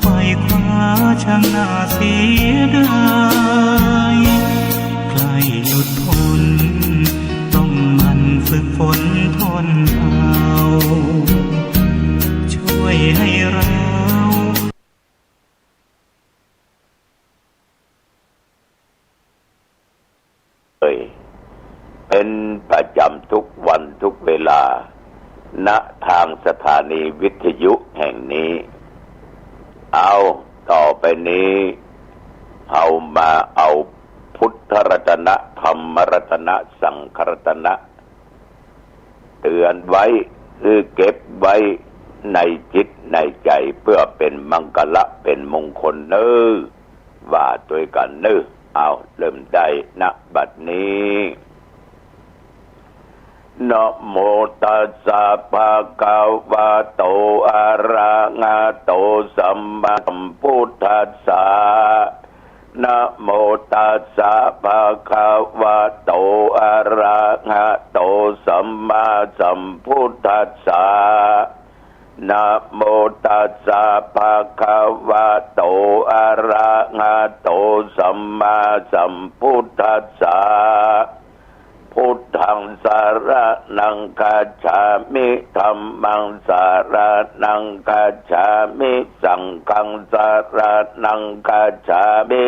ไขว่คว้าช่างน่าเสียดายใกล้หลุดพ้นฝึกฝนทนเอาช่วยให้เราเป็นประจำทุกวันทุกเวลาณทางสถานีวิทยุแห่งนี้เอาต่อไปนี้เอามาเอาพุทธรัตนะธรรมรัตนะสังฆรัตนะเตือนไว้คือเก็บไว้ในจิตในใจเพื่อเป็นมังคละเป็นมงคลเน้อว่าด้วยกันเน้อเอาเริ่มได้ณบัดนี้นะโมตัสสะภะคะวะโตอะระหะโตสัมมาสัมพุทธัสสะนะโมตัสสะภะคะวะโตอะระหะโตสัมมาสัมพุทธัสสะนะโมตัสสะภะคะวะโตอะระหะโตสัมมาสัมพุทธัสสะพุทธังสารนังคัจฉามิธัมมังสารนังคัจฉามิสังฆังสารนังคัจฉามิ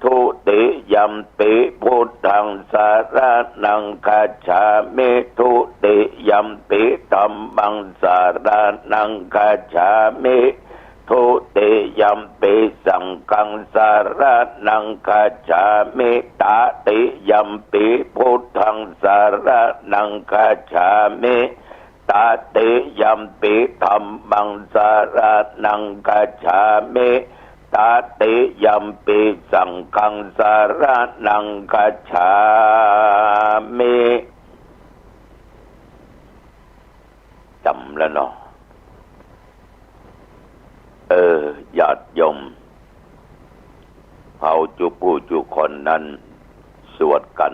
ทุติยัมปิพุทธังสารนังคัจฉามิทุติยัมปิธัมมังสารนังคัจฉามิทุติยัมปิสังฆังสารนังคัจฉามิตติยัมปิพุทธังสารนังคัจฉามิตติยัมปิธัมมังสารนังคัจฉามิ ตติยัมปิสังฆังสารนังคัจฉามิจำแล้วเนาะญาติโยมเฮาจุผู้จุคนนั้นสวดกัน